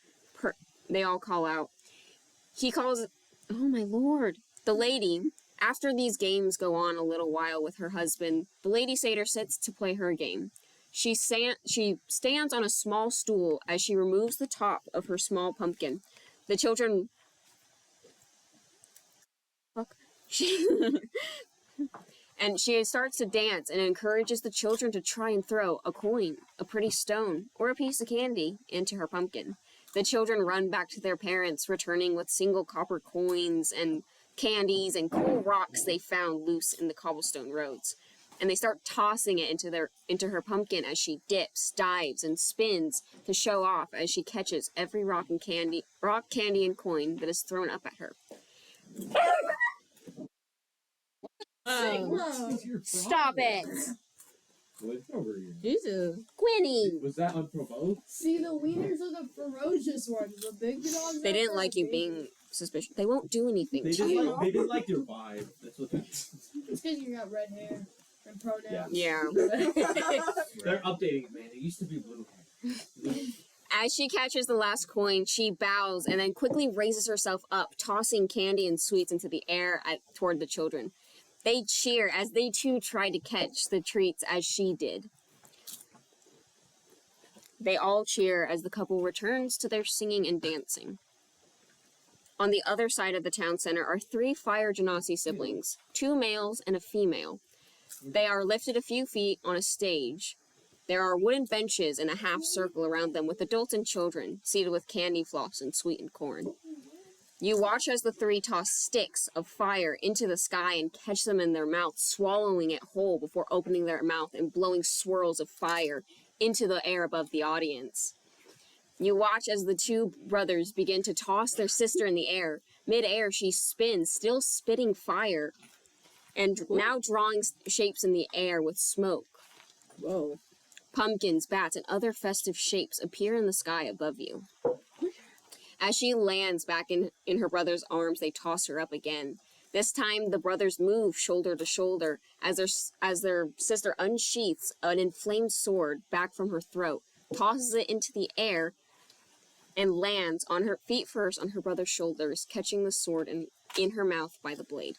He calls, oh my lord. The lady, after these games go on a little while with her husband, the lady satyr sits to play her game. She stands on a small stool as she removes the top of her small pumpkin. The children... Fuck. And she starts to dance and encourages the children to try and throw a coin, a pretty stone, or a piece of candy into her pumpkin. The children run back to their parents, returning with single copper coins and candies and cool rocks they found loose in the cobblestone roads. And they start tossing it into her pumpkin as she dips, dives, and spins to show off as she catches every rock, candy, and coin that is thrown up at her. Stop it! What's over here? Jesus. Quinny! Was that unprovoked? See, the wieners are the ferocious ones. The big dogs. They didn't like you being suspicious. They won't do anything They to didn't you. like, they didn't like your vibe. That's what that's. It's because you got red hair and pronouns. Yeah. They're updating it, man. It used to be blue hair. As she catches the last coin, she bows and then quickly raises herself up, tossing candy and sweets into the air toward the children. They cheer as they too try to catch the treats as she did. They all cheer as the couple returns to their singing and dancing. On the other side of the town center are 3 Fire Genasi siblings, 2 males and a female. They are lifted a few feet on a stage. There are wooden benches in a half circle around them with adults and children, seated with candy floss and sweetened corn. You watch as the 3 toss sticks of fire into the sky and catch them in their mouth, swallowing it whole before opening their mouth and blowing swirls of fire into the air above the audience. You watch as the 2 brothers begin to toss their sister in the air. Mid-air, she spins, still spitting fire, and now drawing shapes in the air with smoke. Whoa. Pumpkins, bats, and other festive shapes appear in the sky above you. As she lands back in her brother's arms, they toss her up again. This time, the brothers move shoulder to shoulder as their sister unsheaths an inflamed sword back from her throat, tosses it into the air, and lands on her feet first on her brother's shoulders, catching the sword in her mouth by the blade.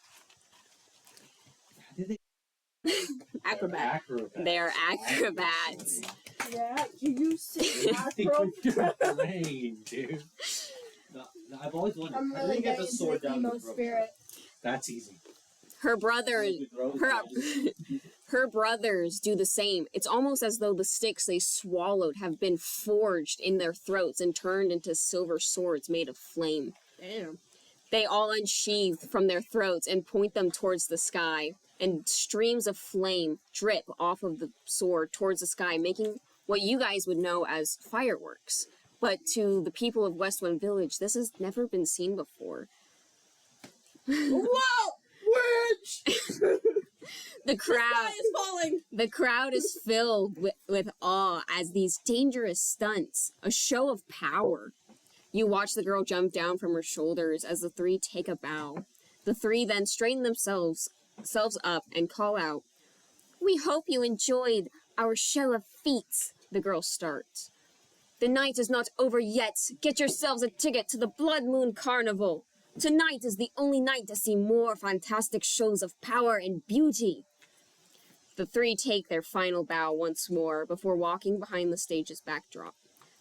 Acrobat. They are acrobats. Yeah, can you say Think acro? with your brain, dude. No, I've always wondered. I'm How do really they get getting the into sword the down emo the throat? spirit. That's easy. Her brother, You throw it her, down. her brothers do the same. It's almost as though the sticks they swallowed have been forged in their throats and turned into silver swords made of flame. Damn. They all unsheathe from their throats and point them towards the sky, and streams of flame drip off of the sword towards the sky, making what you guys would know as fireworks. But to the people of Westwend Village, this has never been seen before. Whoa! Witch! The crowd is falling! The crowd is filled with awe as these dangerous stunts, a show of power. You watch the girl jump down from her shoulders as the 3 take a bow. The 3 then straighten themselves up and call out, "We hope you enjoyed our show of feats," the girl starts. "The night is not over yet. Get yourselves a ticket to the Blood Moon Carnival. Tonight is the only night to see more fantastic shows of power and beauty." The 3 take their final bow once more before walking behind the stage's backdrop.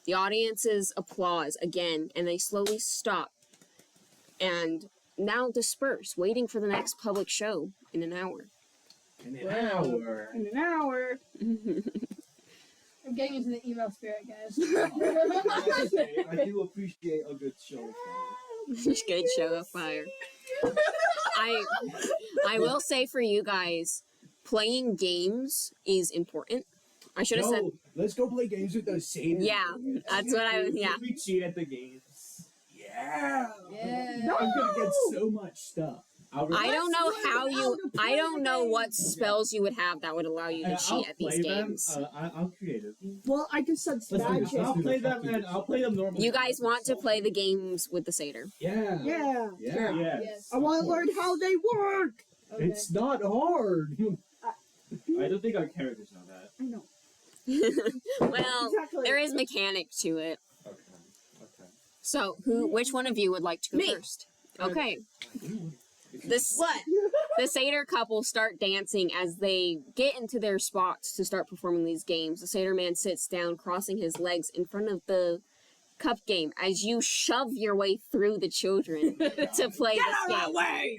The audience's applause again, and they slowly stop and now disperse, waiting for the next public show in an hour. In an hour. In an hour. I'm getting into the emo spirit, guys. I do appreciate a good show. Good show of fire. I will say for you guys, playing games is important. I should have said, let's go play games with those satyrs. yeah, that's what yeah. We cheat at the games. Yeah. Yeah. I'm gonna get so much stuff. I don't know how you, I don't know what spells you would have that would allow you to I'll cheat at these play them. games. I'm creative. Well, I can sense Let's do magic. this. I'll play them and I'll play them normally. You guys want to play the games with the satyr. Yeah. Yeah. Yeah. Yes. Yes. I want to learn how they work. Okay. It's not hard. I don't think our characters know that. I know. Well, Exactly. there is mechanic to it. Okay. So, which one of you would like to go Me. first? Okay. Okay. What? The satyr couple start dancing as they get into their spots to start performing these games. The satyr man sits down, crossing his legs in front of the cup game as you shove your way through the children to play this game. way!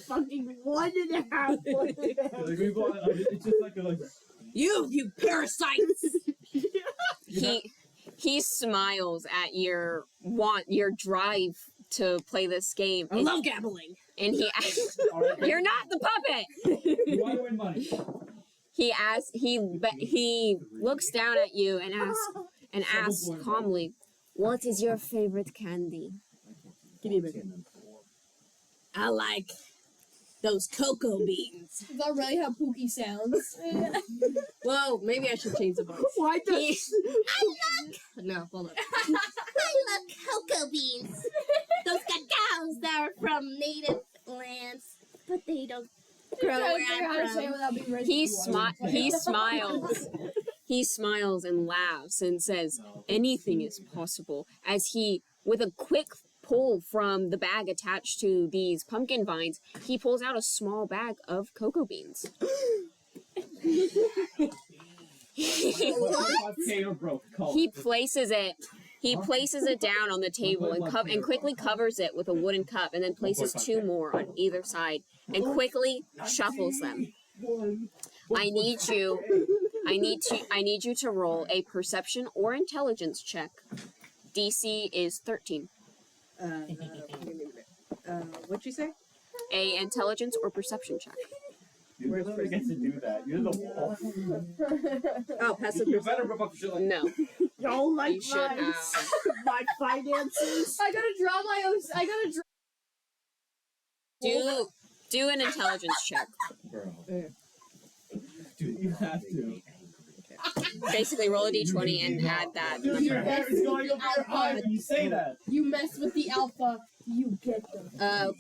Fucking 1.5. Like, it's just like a You parasites! He smiles at your drive to play this game. I love gambling! And he asks, "You're not the puppet." You want to win money. He looks down at you and asks calmly, "What is your favorite candy?" I like those cocoa beans. Is that really how Pookie sounds? Well, maybe I should change the voice. Why does... No, hold on. I love cocoa beans. Those cacaos that are from native lands, but they don't grow Trying to where figure out how to I'm say it from. without being racist. He smiles. He smiles and laughs and says, "Anything is possible," as he, with a quick pull from the bag attached to these pumpkin vines, he pulls out a small bag of cocoa beans. He places it He places it down on the table and quickly covers it with a wooden cup, and then places 2 more on either side and quickly shuffles them. I need you to roll a perception or intelligence check. DC is 13. What'd you say? A intelligence or perception check. You never get to do that. You're the wolf. Oh, passive. You better rip up shit like No. Y'all like You should have. my finances. I gotta draw my own. I gotta draw. Do an intelligence check. Bro. Dude, you have to. Basically, roll a d20 and add that. Dude, your hair is going over your eyes when you say that. You mess with the alpha, you get them.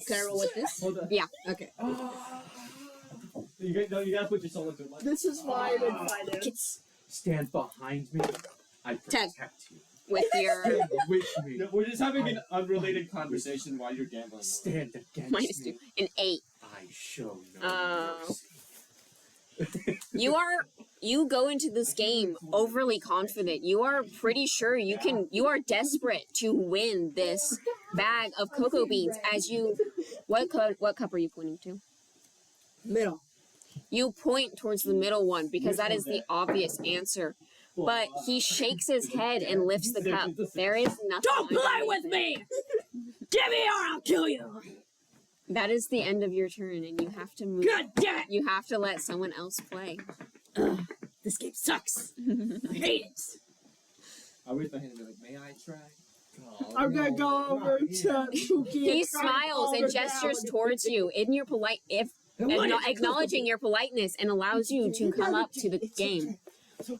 Can I roll with this? Hold on. Yeah. Okay. You gotta put your soul into it. This is why I'm in finance. Stand behind me. I protect you. With your Stand with me. No, we're just having an unrelated conversation while you're gambling. Stand against minus me. 2, an 8. I show no mercy. You go into this game overly confident. You are pretty sure you are desperate to win this bag of cocoa beans as you what cup are you pointing to? Middle. You point towards the middle one because that is the obvious answer. But he shakes his head and lifts the cup. There is nothing. Don't play with me! Give me or I'll kill you! That is the end of your turn, and you have to move. God damn it! You have to let someone else play. This game sucks. I hate it. I raise my hand and be like, may I try? I'm gonna go over to Pookie. He smiles and gestures towards you in your acknowledging your politeness and allows you to come up to the game.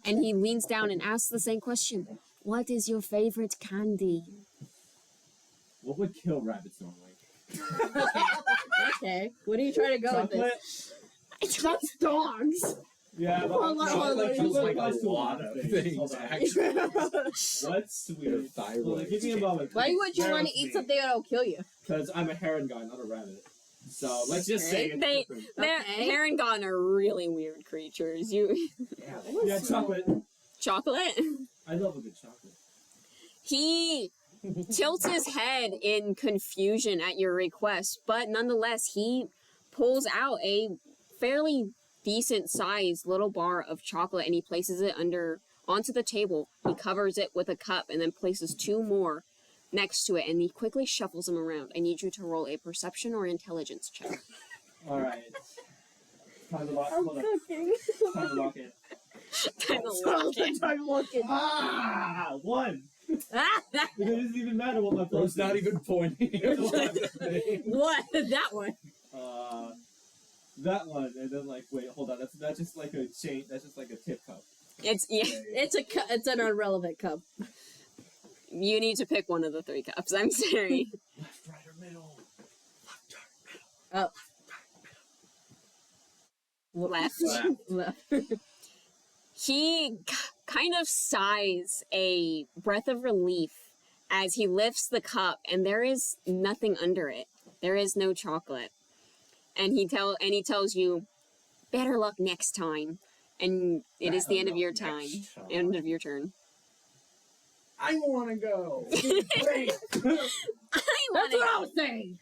And he leans down and asks the same question. What is your favorite candy? What would kill rabbits normally? Okay. What are you trying to go with Chocolate? this? That's dogs. Yeah, but Chocolate feels like a to lot of things, actually. What's sweet? Your thyroid. Give me a moment. Why would you want to eat something that'll kill you? Because I'm a Harengon, not a rabbit. So let's just say it's They- different. Okay. Harengon are really weird creatures. You Yeah, chocolate. chocolate? I love a good chocolate. He tilts his head in confusion at your request, but nonetheless, he pulls out a fairly decent sized little bar of chocolate and he places it onto the table. He covers it with a cup and then places 2 more next to it and he quickly shuffles them around. I need you to roll a perception or intelligence check. Alright. Time to lock I'm hold up. cooking. Time to lock it. Time to lock it. I'm looking. Ah! 1! It doesn't even matter what my plus Bro's not is. even pointing. What? That one. That one, and then wait, hold on, that's just like a chain, that's just like a tip cup. It's It's an irrelevant cup. you need to pick one of the 3 cups. I'm sorry. Left, right, or middle. Left, right, middle. Left. Left. He kind of sighs a breath of relief as he lifts the cup and there is nothing under it. There is no chocolate. And he tells you, better luck next time. And it is the end of your time. End of your turn. I want to go. I want That's what I to. was saying.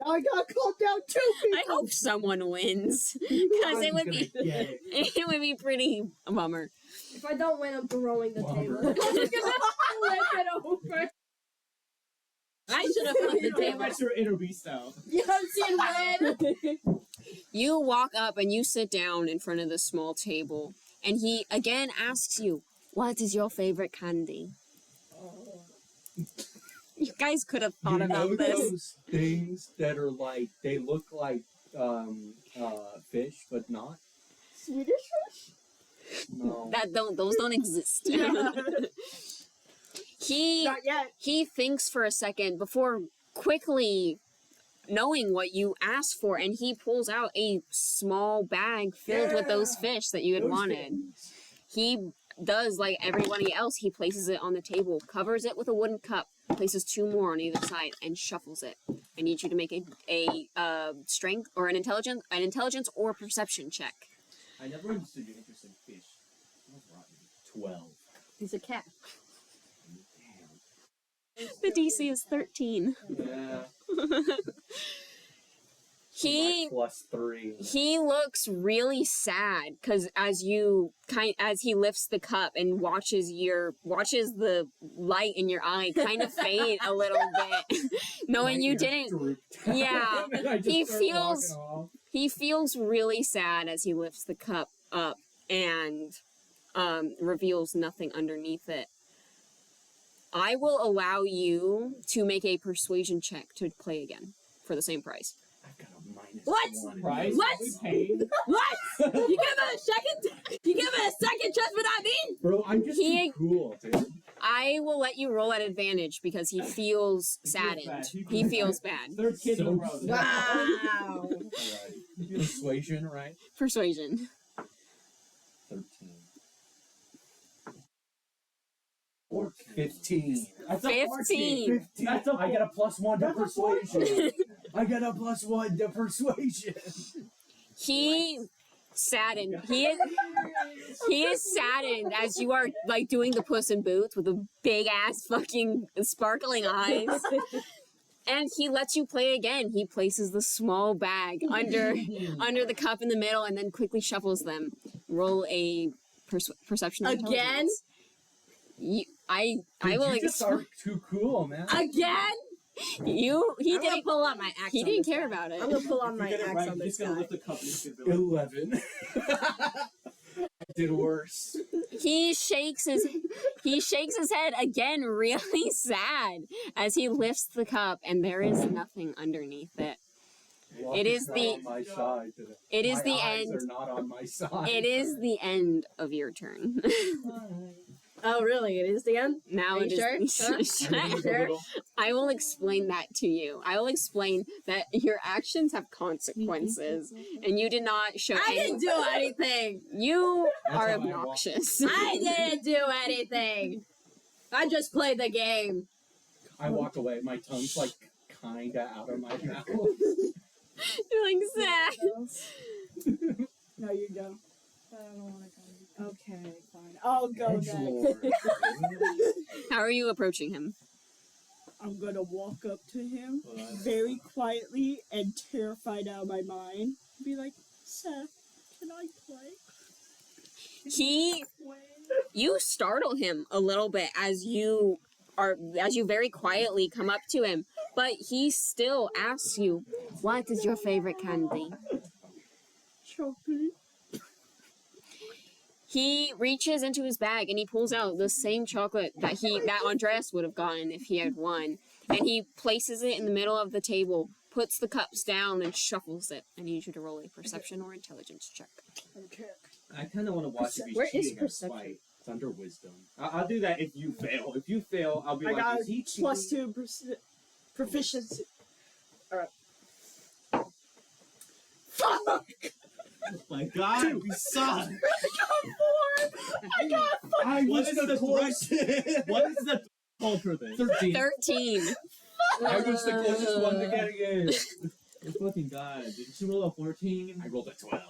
I got called down 2 people. I hope someone wins because it would be it would be pretty a bummer. If I don't win, I'm throwing the Bummer. table. I'm just gonna flip it over. I should have flipped the Damn, table. that's your inner beast out. You haven't seen win. You walk up and you sit down in front of the small table, and he again asks you, "What is your favorite candy?" You guys could have thought You know about this. those things that are like, they look like fish, but not? Swedish fish? No. Those don't exist. He Not yet. he thinks for a second before quickly knowing what you asked for, and he pulls out a small bag filled with those fish that you had Those wanted. things. He does like everybody else. He places it on the table, covers it with a wooden cup, places 2 more on either side, and shuffles it. I need you to make a strength or an intelligence or perception check. I never understood your interest in fish. That was rotten. 12. He's a cat. The DC is 13. Yeah. He +3. he looks really sad because as he lifts the cup and watches the light in your eye kind of fade a little bit, knowing you didn't. Yeah, he feels really sad as he lifts the cup up and reveals nothing underneath it. I will allow you to make a persuasion check to play again for the same price. I've got a What? -1. Price? What? Paid? What? You give it a second? You give it a second just for that mean? Bro, I'm just too cool, dude. I will let you roll at advantage because he feels saddened. He feels bad. Third kid in a So row. Wow. Alright. Persuasion, right? Persuasion. 13. Or 15. That's a 15. 15. That's a I get a +1 to That's a persuasion. I get a +1 to persuasion. He saddened. He is saddened as you are like doing the Puss in Boots with the big ass fucking sparkling eyes. And he lets you play again. He places the small bag under the cup in the middle and then quickly shuffles them. Roll a perception or Again? intelligence. I Dude, will you just are too cool, man. Again? he I'm gonna didn't pull out my axe. he on didn't this care guy. about it. I'm gonna pull out If you my get it axe right, on you're this just gonna guy. lift the cup and just be like, 11. I did worse. He shakes his head again really sad as he lifts the cup and there is nothing underneath it. Luck It is not the- on my side today. It is My the eyes end. are not on my side. It is the end of your turn. Oh, really? It is the end? Now Are it you is. sure? Sure. I will explain that to you. I will explain that your actions have consequences, and you did not show. I didn't do anything. You That's are how I walk. obnoxious. I didn't do anything. I just played the game. I walk away. My tongue's like kinda out of my mouth. You're like sad. No, you go. I don't want to go. Okay, fine. I'll go next. Edgelord. How are you approaching him? I'm gonna walk up to him very quietly and terrified out of my mind. Be like, Seth, can I play? You startle him a little bit as you very quietly come up to him, but he still asks you, "What is your favorite candy?" Chocolate. He reaches into his bag and he pulls out the same chocolate that Andreas would have gotten if he had won. And he places it in the middle of the table, puts the cups down, and shuffles it. I need you to roll a perception or intelligence check. Okay. I kind of want to watch if he's Where is cheating at perception? spite. It's under wisdom. I'll do that if you fail. If you fail, I'll be I like, got is he cheating? +2 proficiency. Oh my god, we suck! I What was is the the closest. What is the toll for this? 13. 13. I was the closest one to getting it. Oh fucking god, did you roll a 14? I rolled a 12.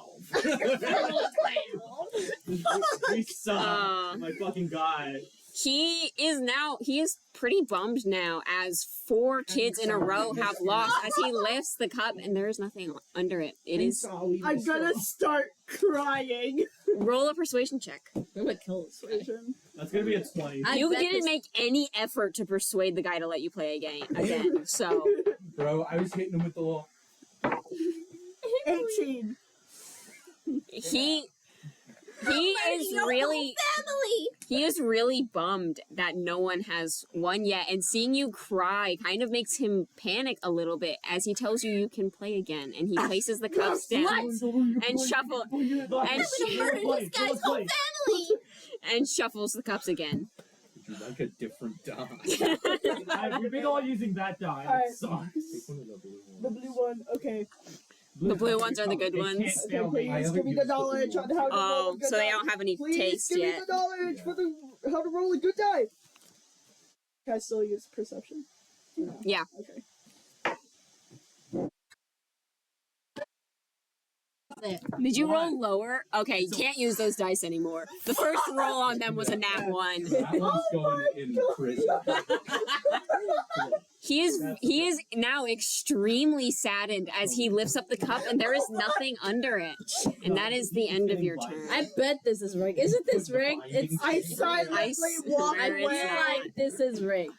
We suck. Oh my fucking god. He is pretty bummed now as 4 kids in a row have lost as he lifts the cup and there is nothing under it. It is. I'm gonna start crying. Roll a persuasion check. I'm gonna kill this guy. That's gonna be a 20. You bet didn't this- make any effort to persuade the guy to let you play again. So Bro, I was hitting him with the little. 18. He is really bummed that no one has won yet, and seeing you cry kind of makes him panic a little bit as he tells you can play again, and he places the cups down and and shuffles the cups again. Would you like a different die? We've been all using that die. Alright. It sucks. Take one of the blue The ones. blue one. Okay. The blue ones are the good They ones. can't Okay, fail me. I please haven't give me the used the blue knowledge on ones. how to roll Oh, a good so they die. don't have any Please taste give yet. me the knowledge for the how to roll a good die. Can I still use perception? No. Yeah. Okay. it. Did you Why? roll lower? Okay, you can't use those dice anymore. The first roll on them was a nat 1. That one's going in prison. He is now extremely saddened as he lifts up the cup and there is nothing under it. And that is the end of your turn. I bet this is rigged. Isn't this rigged? It's. I silently walk swear I it's away. feel not. like this is rigged.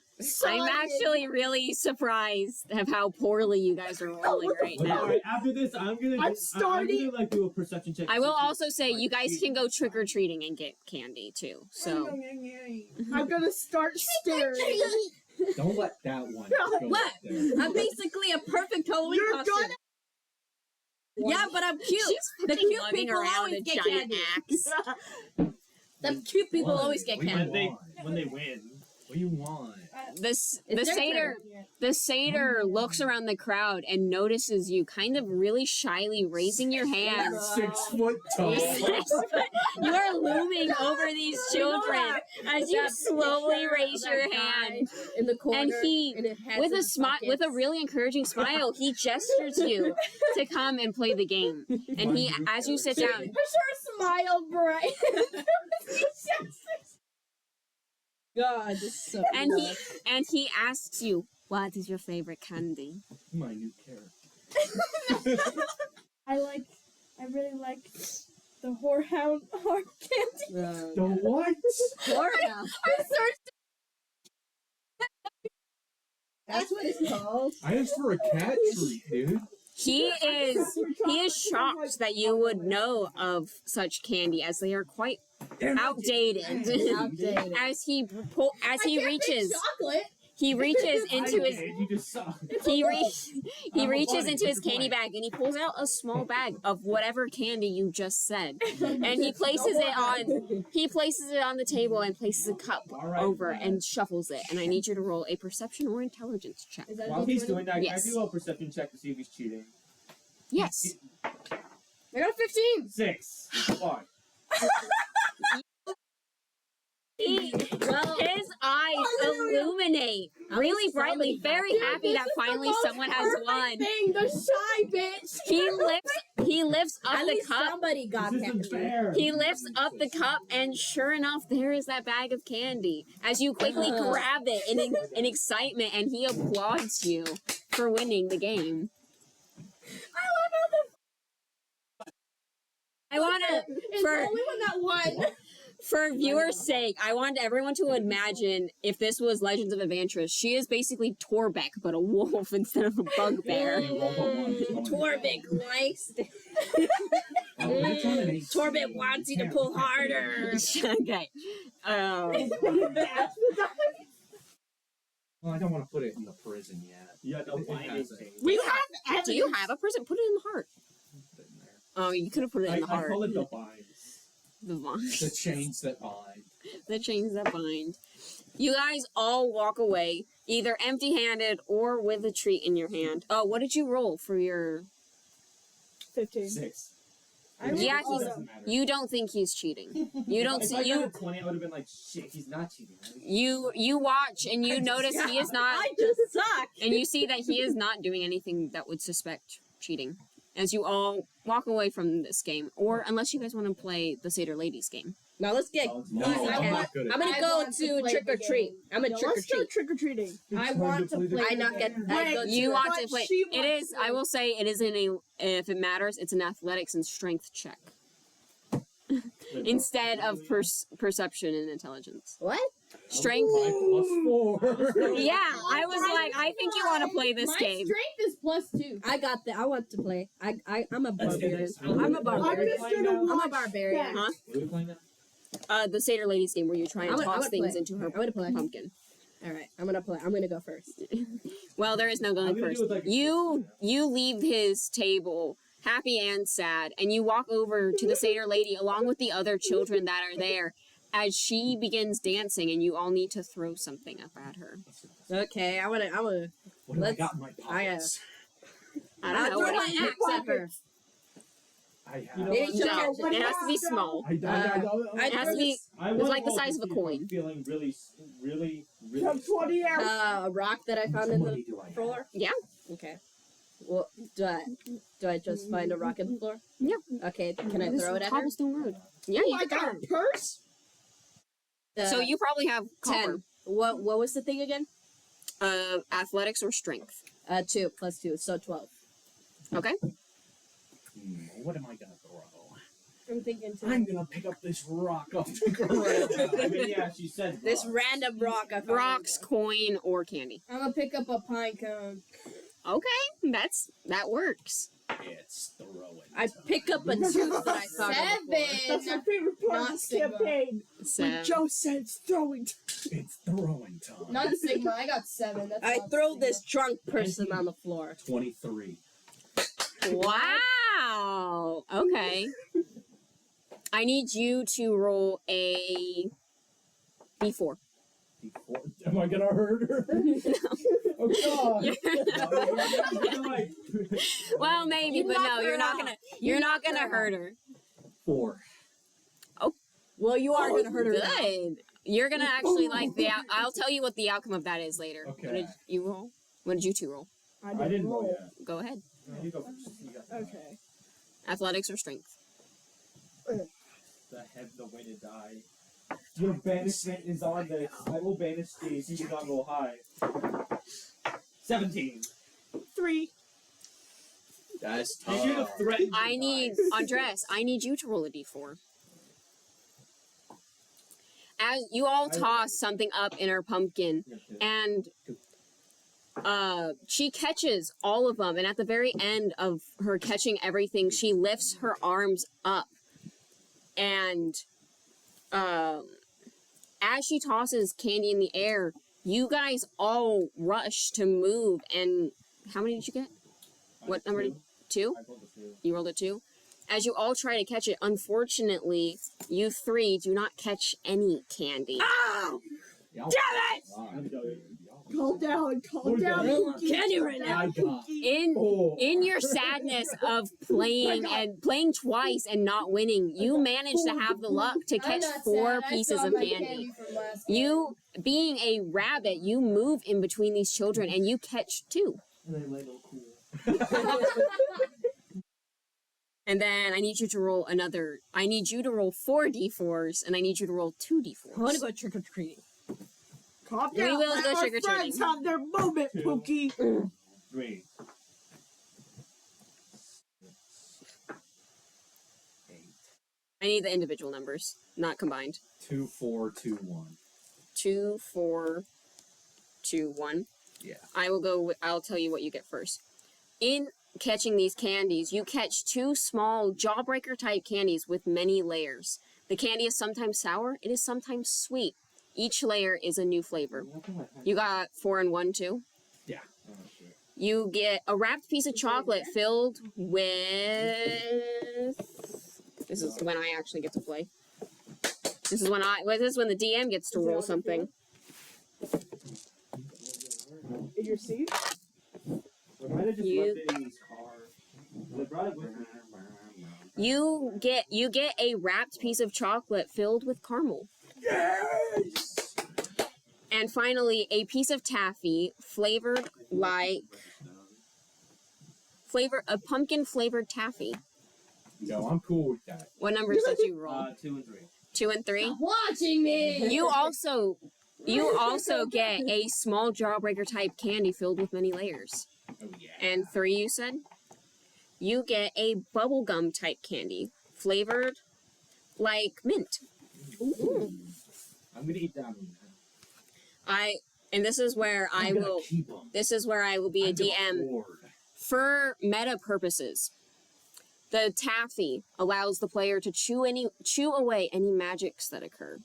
I'm actually really surprised of how poorly you guys are rolling right now. Alright, after this, I'm gonna starting- like do a perception check. I will also say you guys can go trick or treating and get candy too. So I'm gonna start staring. Don't let that one go What? up there. I'm basically a perfect Halloween You're costume. gonna- Yeah, but I'm cute. she's The fucking cute lugging people around always a get giant candy. axe. The cute people always get We candy. when they win. What do you want? The It's satyr their the satyr looks around the crowd and notices you kind of really shyly raising your hand. 6 foot tall. You are looming over these children as you slowly raise your hand. in the corner, And he, and it has with a his smile, with a pockets. really encouraging smile, he gestures you to come and play the game. And he, as you sit down, Her smile bright. God, this is so. and he asks you, "What is your favorite candy?" My new character. I really like the whorehound hard candy. The what? Florida. I searched That's what it's called. I asked for a cat treat, dude. He is shocked that you would know of such candy, as they are quite outdated. Outdated. As he reaches chocolate. He reaches into his You just saw. he reaches into his candy bag and he pulls out a small bag of whatever candy you just said, and he places it on the table and places a cup over and shuffles it. And I need you to roll a perception or intelligence check. Is that While he's doing that, Yes. can I do a perception check to see if he's cheating? Yes. I got a 15. 6. Fuck. His eyes illuminate really brightly, very happy that finally someone has won. Thing, the shy bitch. He lifts up At the least cup. somebody got This is a candy. bear. He lifts up the cup, and sure enough, there is that bag of candy. As you quickly grab it in excitement, and he applauds you for winning the game. I want to, It's the only one that won. for viewers' sake, I want everyone to imagine if this was Legends of Adventurous. She is basically Torbeck, but a wolf instead of a bugbear. Torbeck likes. Torbeck wants you to pull harder. Okay. Well, I don't want to put it in the prison yet. Yeah, no It binding has thing. We have Do you have a person? Put it in the heart. Put it in there. Oh, you could have put it in I the heart. call it the binds. The vine. The chains that bind. The chains that bind. You guys all walk away, either empty-handed or with a treat in your hand. Oh, what did you roll for your... 15. 6. Yeah, It doesn't matter. You don't think he's cheating. You don't If see... I got a You 20, I would have been like, shit, he's not cheating. Right? you watch and you notice he is not... I just suck. And you see that he is not doing anything that would suspect cheating. As you all walk away from this game. Or unless you guys want to play the Satyr Ladies game. Now let's get. No, easy. I'm not good at I'm gonna I go want to to play trick or the treat. game. I'm a trick or Let's go treat. trick or treating. I want to play. I not get. I go to You it. want But to play... she It is... I will say it is in a... If it matters, it's an athletics and strength check. Instead of perception and intelligence. What? Strength. 5 + 4. Yeah, I was like, I think you want to play this My game. strength is +2. I got that. I want to play. I'm a Let's do barbarian. this. I'm a I'm barbarian. just gonna I'm a watch barbarian. that. Huh? What are we playing now? The Satyr Ladies game where you try and I would toss things play. into her I'm gonna play. pumpkin. All right, I'm gonna play. I'm gonna go first. Well, there is no I'm going gonna first. do it like a You leave his table happy and sad, and you walk over to the Satyr Lady along with the other children that are there as she begins dancing, and you all need to throw something up at her. Okay, I wanna. What do I Let's- got in my pockets? I don't know. throw What my axe at her. I You have. know Maybe what? she'll No, catch it. it has to be small. I It has to be. I It's wanna like the roll size of a to see if I'm coin. Feeling really. Come 20 out. A rock that I found in the 20 do I have? floor. Yeah. Okay. Well, do I just find a rock in the floor? Yeah. Okay, can I This throw it is at her? cobblestone road. Yeah, Oh, you I can throw got it. a purse. So you probably have copper. 10. What was the thing again? Athletics or strength. 2 plus 2, so 12. Okay. What am I gonna throw? I'm thinking too. I'm gonna pick up this rock off the ground. I mean, yeah, she said This rock. random rock I found. Rocks, coin, or candy. I'm gonna pick up a pine cone. Okay, that works. It's throwing. I pick up a tooth that I found on the floor. That's my 7. favorite part of Not this Sigma. campaign. So, When Joe said it's throwing. It's throwing time. Not Sigma. I got 7. That's I not throw Sigma. this drunk person on the floor. 23. wow. Okay. I need you to roll a d4. D4. Am I gonna hurt her? Oh God. Well, maybe, but no, you're not gonna hurt her. 4. Well, you are gonna hurt her. now. Good. You're gonna actually like the. I'll tell you what the outcome of that is later. Okay. What did you roll? What did you two roll? I didn't roll yet. Go ahead. You go first. You got Okay. Athletics or strength? the head, the way to die. Your banishment is on this. I will banish these. You do not roll high. 17. 3. That's Did you threaten? I need Andres. I need you to roll a d4. As you all toss something up in her pumpkin, and she catches all of them. And at the very end of her catching everything, she lifts her arms up, and as she tosses candy in the air, you guys all rush to move. And how many did you get? What number did 2? I rolled a 2. You rolled a 2. As you all try to catch it, unfortunately, you 3 do not catch any candy. Oh! Damn it! Calm down, calm down. Pookie. Candy right now. I got In your sadness of playing and playing twice and not winning, you managed to have the luck to I'm catch not 4 sad. I pieces saw of my candy. from last game. You, being a rabbit, you move in between these children and you catch 2. And I lay little cool. And then I need you to roll 4 d4s, and I need you to roll 2 d4s. I want to go trick or treating. Calm We down. will Let go our trick-or-treating. friends have their moment, 2. Pookie. 3. 8. I need the individual numbers, not combined. 2, 4, 2, 1. 2, 4, 2, 1. Yeah. I'll tell you what you get first. In catching these candies, you catch 2 small jawbreaker type candies with many layers. The candy is sometimes sour, it is sometimes sweet. Each layer is a new flavor. You got 4 and 1 too? Yeah. Oh, shit. You get a wrapped piece of chocolate filled with... This is when I actually get to play. This is when the DM gets to roll something. In your seat? We might have just You- left it in his car. They brought it with me. You get a wrapped piece of chocolate filled with caramel. Yes! And finally, a piece of taffy flavored a pumpkin flavored taffy. Yo, I'm cool with that. What numbers did you roll? 2 and 3. 2 and 3? Stop watching me. You also get a small jawbreaker type candy filled with many layers. Oh, yeah. And 3, you said? You get a bubblegum type candy flavored like mint. Ooh. I'm gonna eat that one. This is where I will be a DM. For meta purposes. The taffy allows the player to chew away any magics that occur.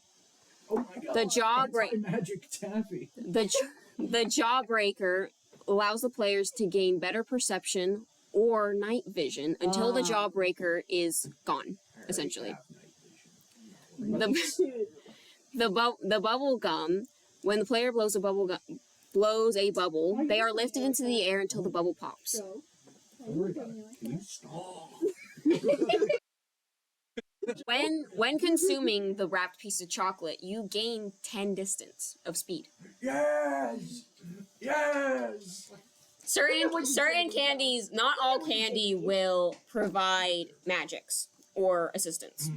Oh my god. The jawbreak- Magic taffy. The jawbreaker allows the players to gain better perception or night vision until the jawbreaker is gone, essentially. The bubble gum, when the player blows a bubble, they are lifted into the air until the bubble pops. Can you stop? When consuming the wrapped piece of chocolate, you gain 10 distance of speed. Yes! Yes! certain candies, not all candy will provide magics or assistance.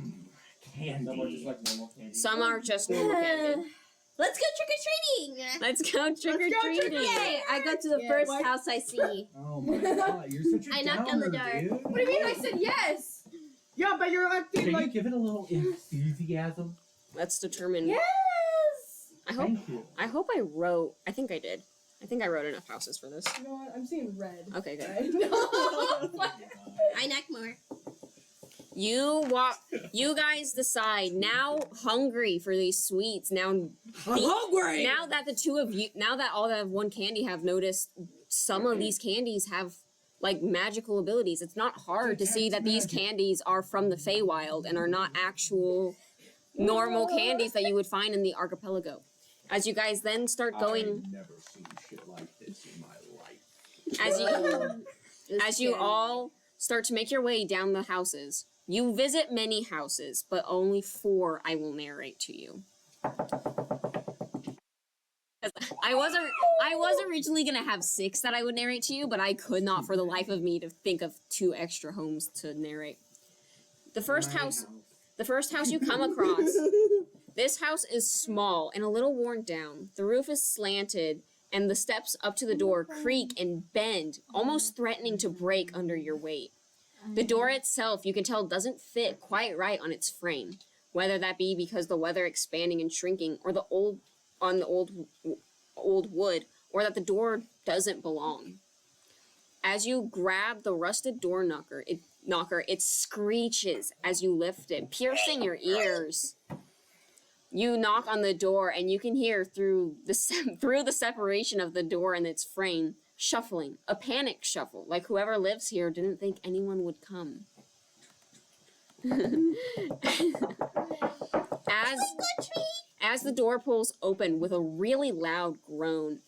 Some are just like normal candy. Some are just normal candy. Let's go trick or treating. Let's go trick or treating. Yay! I go to the first house I see. Oh my god, you're such a I knocked on the door. dude. What do you mean? I said yes. Yeah, but you're acting Can you like. give it a little enthusiasm? Let's determine. Yes. Thank you. I hope I wrote. I think I did. I think I wrote enough houses for this. You know what? I'm seeing red. Okay, good. I knock more. You guys decide. Now hungry for these sweets. Now hungry. Now that the two of you, now that all that one candy have noticed, some of these candies have like magical abilities. It's not hard to see that these candies are from the Feywild and are not actual normal candies that you would find in the archipelago. As you guys then start going, I've never seen shit like this in my life. as you all start to make your way down the houses, you visit many houses, but only 4 I will narrate to you. I was originally gonna have 6 that I would narrate to you, but I could not for the life of me to think of 2 extra homes to narrate. The first house you come across. This house is small and a little worn down. The roof is slanted, and the steps up to the door creak and bend, almost threatening to break under your weight. The door itself, you can tell, doesn't fit quite right on its frame, whether that be because the weather expanding and shrinking, or the old wood, or that the door doesn't belong. As you grab the rusted door knocker, it screeches as you lift it, piercing your ears. You knock on the door, and you can hear through the separation of the door and its frame, shuffling, a panic shuffle, like whoever lives here didn't think anyone would come. As the door pulls open with a really loud groan,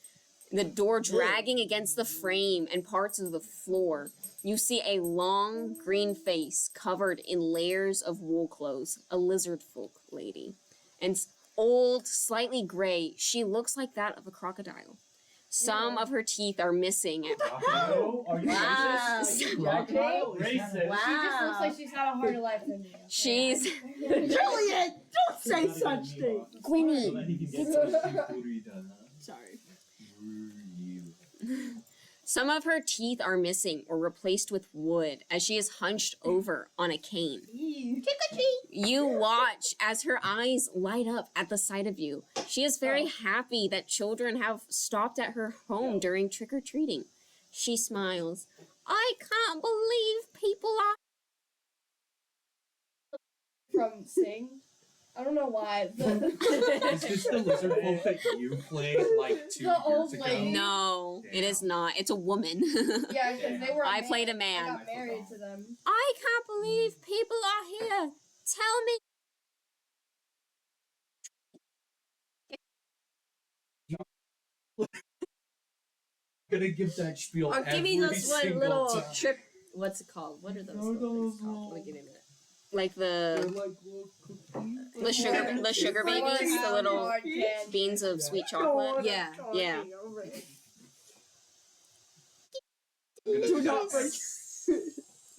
the door dragging against the frame and parts of the floor, you see a long green face covered in layers of wool clothes, a lizard folk lady. And old, slightly gray, she looks like that of a crocodile. Some of her teeth are missing. Crocodile? Are you racist? Crocodile? Racist. She just looks like she's had a harder life than me. She's Jillian, don't say such things. Gwynny. Sorry. Some of her teeth are missing or replaced with wood as she is hunched over on a cane. Trick or treat. You watch as her eyes light up at the sight of you. She is very happy that children have stopped at her home during trick-or-treating. She smiles. I can't believe people are... From Sing. I don't know why. Is this the lizard folk that you played like 2 The old years ago? lady. No, it is not. It's a woman. Yeah, because they were. I played a I man. got married to them. I can't believe people are here. Tell me. Gonna give that spiel Or give me every those one single little time. trip. What's it called? What are those little things called? Let me give you a minute. Like They're the like little cookies. the sugar babies, the little beans of sweet chocolate. Yeah. Yeah. Do not break.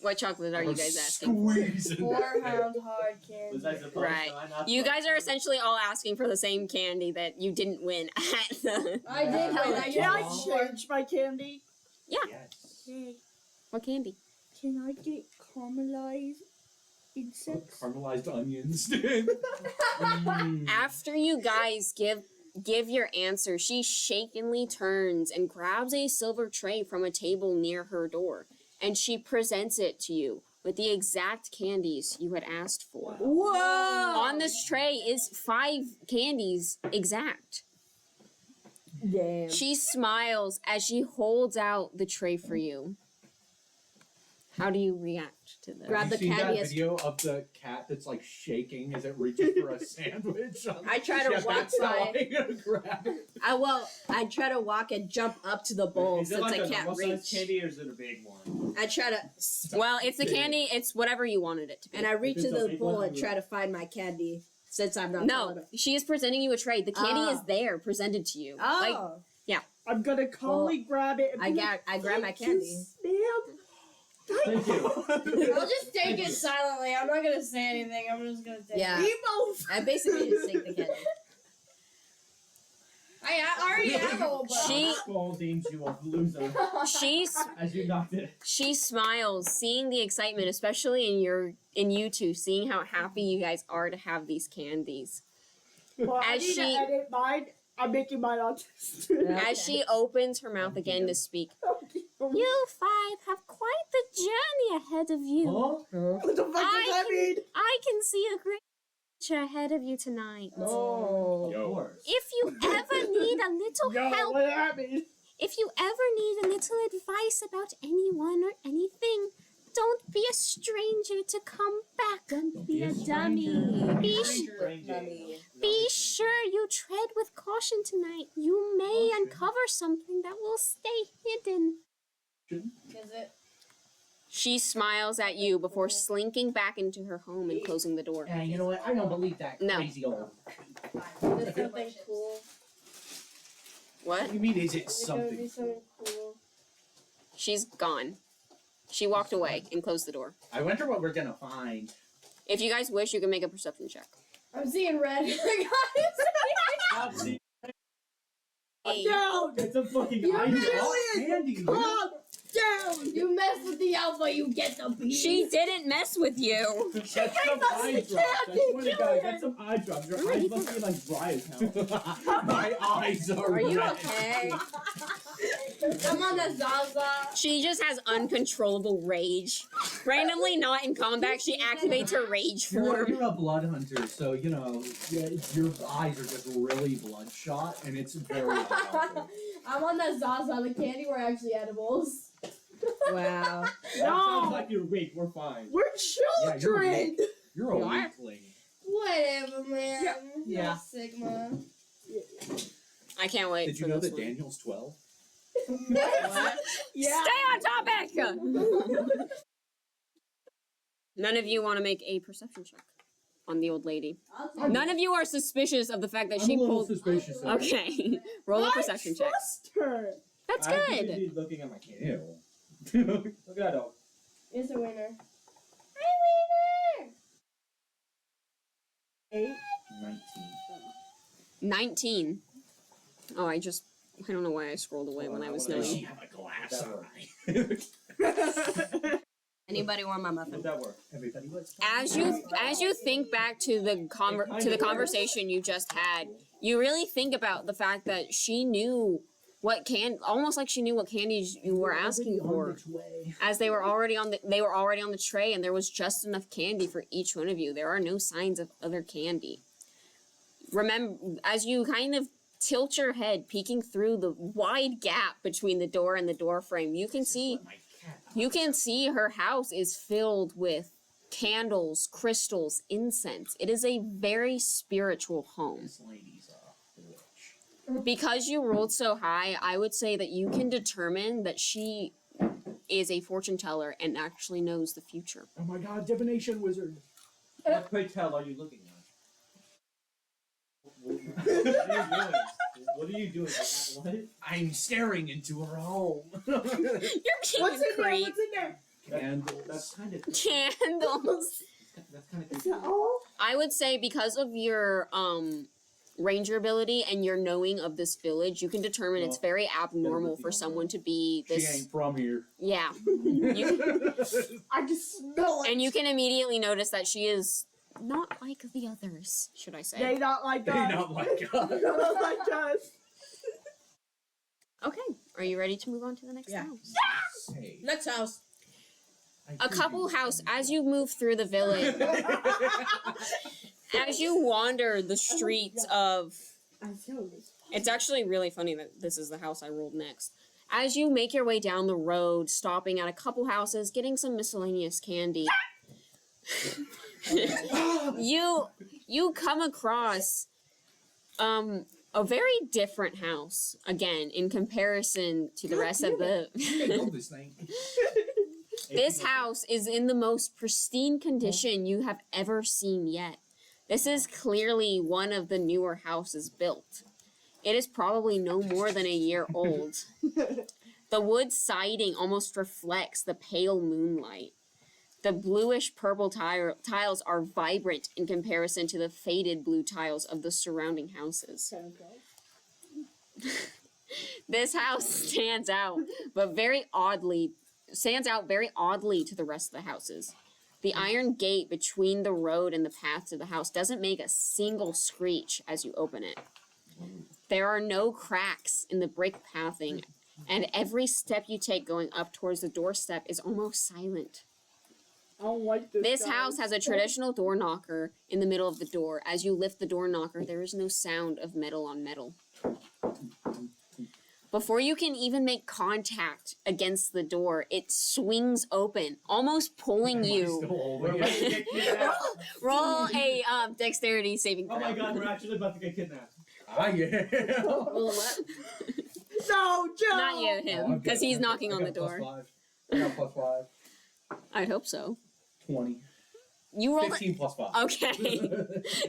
What chocolate are you guys asking? Squeezing Four that pound hard candy. Was I supposed Right. to? I'm not You supposed guys are to. essentially all asking for the same candy that you didn't win at the... I did win. I Can I used change my candy? Yeah. Yes. Hey, What candy? can I get caramelized insects? caramelized onions, dude. After you guys give your answer, she shakenly turns and grabs a silver tray from a table near her door, and she presents it to you with the exact candies you had asked for. Whoa! On this tray is 5 candies exact. Damn. She smiles as she holds out the tray for you. How do you react to this? Grab Have the you seen candy that as- video of the cat that's like shaking as it reaches for a sandwich? I try to Yeah, walk that's how by. I'm gonna grab it. I try to walk and jump up to the bowl Is it since like I a can't normal size reach. candy or is it a big one? I try to, Well, it's the candy. It's whatever you wanted it to be. and I reach If in it's a the big bowl one, and I try to find my candy since I'm not tall No, enough. she is presenting you a tray. The candy Oh. is there, presented to you. Oh. yeah. I'm gonna calmly grab it. And I grab my candy. Thank you. I'll just take it silently. I'm not gonna say anything. I'm just gonna take Yeah. it. I basically just take the candy. I already have a whole bunch. She Skull deems you a loser as you knocked it. she smiles, seeing the excitement, especially in you two, seeing how happy you guys are to have these candies. Well, I As need she- to edit mine. I'm making mine autistic. As she opens her mouth again to speak, you five have quite the journey ahead of you. Huh? What the fuck does that mean? I can see a great future ahead of you tonight. Oh. Of course. If you ever need a little Yo, help, what does that mean? if you ever need a little advice about anyone or anything, don't be a stranger to come back. Don't be a dummy. Be sure you tread with caution tonight. You may uncover something that will stay hidden. Is it? She smiles at you before slinking back into her home and closing the door. And you know what? I don't believe that No. crazy old. Is it something cool? What? What do you mean, is it Is it gonna be something? something cool? She's gone. She walked away and closed the door. I wonder what we're gonna find. If you guys wish, you can make a perception check. I'm seeing red. Stop seeing Hey. Down! it's a fucking You're ice Jillian! candy. Calm down! You mess with the alpha, you get the beat. She didn't mess with you. That's some eye drops. I swear to God, that's some eye drops. Your eyes must be like dry as hell. My eyes are Are you red. okay? I'm on the Zaza. She just has uncontrollable rage. Randomly not in combat, she activates her rage form. You're a blood hunter, so you know your eyes are just really bloodshot, and it's very unhealthy. I'm on the Zaza. The candy were actually edibles. Wow. That sounds No! like you're weak. We're fine. We're Yeah, you're children! You're a You are? weakling. Whatever, man. Yeah. Sigma. I can't wait Did for you know this that one. Daniel's 12? Yeah. Stay on topic! None of you want to make a perception check on the old lady. None of you are suspicious of the fact that I'm she a little pulled. suspicious. of it. Okay, roll a perception check. Trust her. That's I could good. be looking at my candy. Ew. Look at that dog. It's a winner. 8. 19. Oh, I don't know why I scrolled away when I was Does she knowing. have a glass That eye? Anybody want my muffin? How'd that work? Everybody was. As you think back to the conversation you just had, you really think about the fact that she knew almost like she knew what candies you were asking for, as they were already on the tray, and there was just enough candy for each one of you. There are no signs of other candy. Remember, as you kind of tilt your head, peeking through the wide gap between the door and the door frame, you can see her house is filled with candles, crystals, incense. It is a very spiritual home. This lady's a witch. Because you rolled so high, I would say that you can determine that she is a fortune teller and actually knows the future. Oh my god, divination wizard. What pray tell are you looking at? What are you doing? What? I'm staring into her home. You're What's being in there? great. What's in there? Candles. That's kind of. Candles. That's kind of. Is that all? I would say because of your ranger ability and your knowing of this village, you can determine it's very abnormal for someone to be She this. ain't from here. Yeah. You, I can smell it. and you can immediately notice that she is not like the others, should I say. They not like They us. not like us. They not like us. Okay. Are you ready to move on to the next Yeah. house? Hey, Next house. I A do couple do house, as you move through the village, as you wander the streets of... I feel this. It's actually really funny that this is the house I rolled next. As you make your way down the road, stopping at a couple houses, getting some miscellaneous candy, you come across a very different house, again, in comparison to the rest of the... I know this thing. This house is in the most pristine condition you have ever seen yet. This is clearly one of the newer houses built. It is probably no more than a year old. The wood siding almost reflects the pale moonlight. The bluish-purple tiles are vibrant in comparison to the faded blue tiles of the surrounding houses. This house stands out very oddly to the rest of the houses. The iron gate between the road and the path to the house doesn't make a single screech as you open it. There are no cracks in the brick pathing, and every step you take going up towards the doorstep is almost silent. I don't like this. This house has a traditional door knocker in the middle of the door. As you lift the door knocker, there is no sound of metal on metal. Before you can even make contact against the door, it swings open, almost pulling you. We're about to get kidnapped. Roll a dexterity saving throw. Oh my god, we're actually about to get kidnapped. Yeah. Roll a what? No, Joe! Not you, him, because he's knocking on the door. I got +5. I'd hope so. 20. You rolled 15 +5. Okay.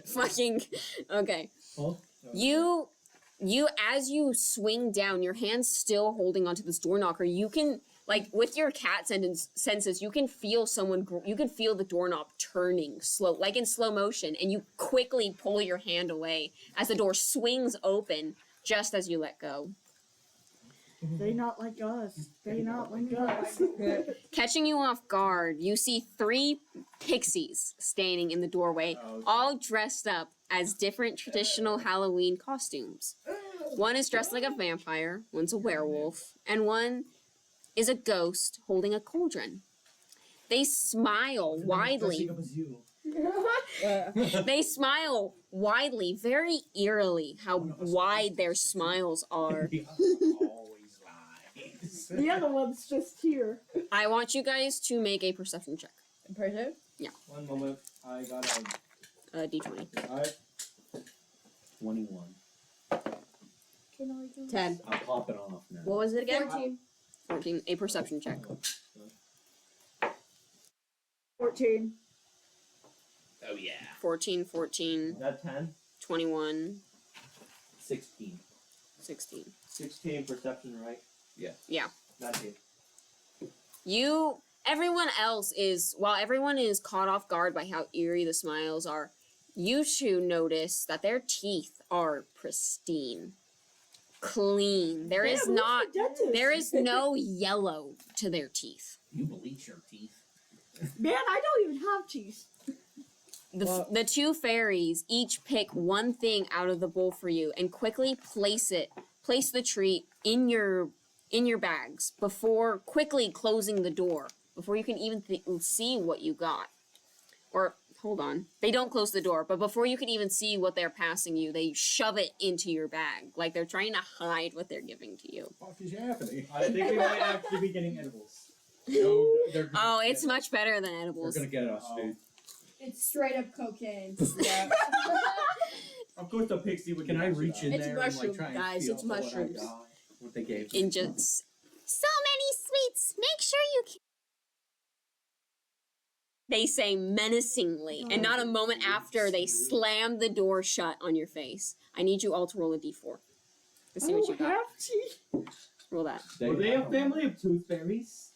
Fucking. Okay. Huh? You, as you swing down, your hand's still holding onto this door knocker. You can, like, with your cat senses, you can feel you can feel the doorknob turning like in slow motion, and you quickly pull your hand away as the door swings open just as you let go. They not like us. They not like us. Catching you off guard, you see 3 pixies standing in the doorway, all dressed up as different traditional Halloween costumes. One is dressed like a vampire, one's a werewolf, and one is a ghost holding a cauldron. They smile widely. They smile widely, very eerily, how wide their smiles are. The other one's just here. I want you guys to make a perception check. In person? One moment. I got A d20. Alright. 21. 10. I'm popping off now. What was it again? 14. A perception check. 14. Oh yeah. 14, 14, Is that 10? 21, 16. 16. 16 perception, right? Yeah. That's it. Everyone else is, while everyone is caught off guard by how eerie the smiles are, you two notice that their teeth are pristine. Clean. There is no yellow to their teeth. You bleach your teeth. Man, I don't even have teeth. The 2 fairies each pick one thing out of the bowl for you and quickly place the treat in your bags before quickly closing the door, before you can even see what you got. Or, hold on. They don't close the door, but before you can even see what they're passing you, they shove it into your bag, like they're trying to hide what they're giving to you. What is happening? I think we might actually be getting edibles. No, they're Oh, it's much better than We're edibles. gonna get us, dude. It's straight up cocaine. Of course the pixie would Can get I us reach that. in It's there mushroom, and like try and guys, feel it's for what I mushrooms. got? What they gave In me? just So many sweets. Make sure you they say menacingly, and not a moment after they slam the door shut on your face. I need you all to roll a d4. Let's see what you got. have teeth. Roll that. Were they a family of tooth fairies?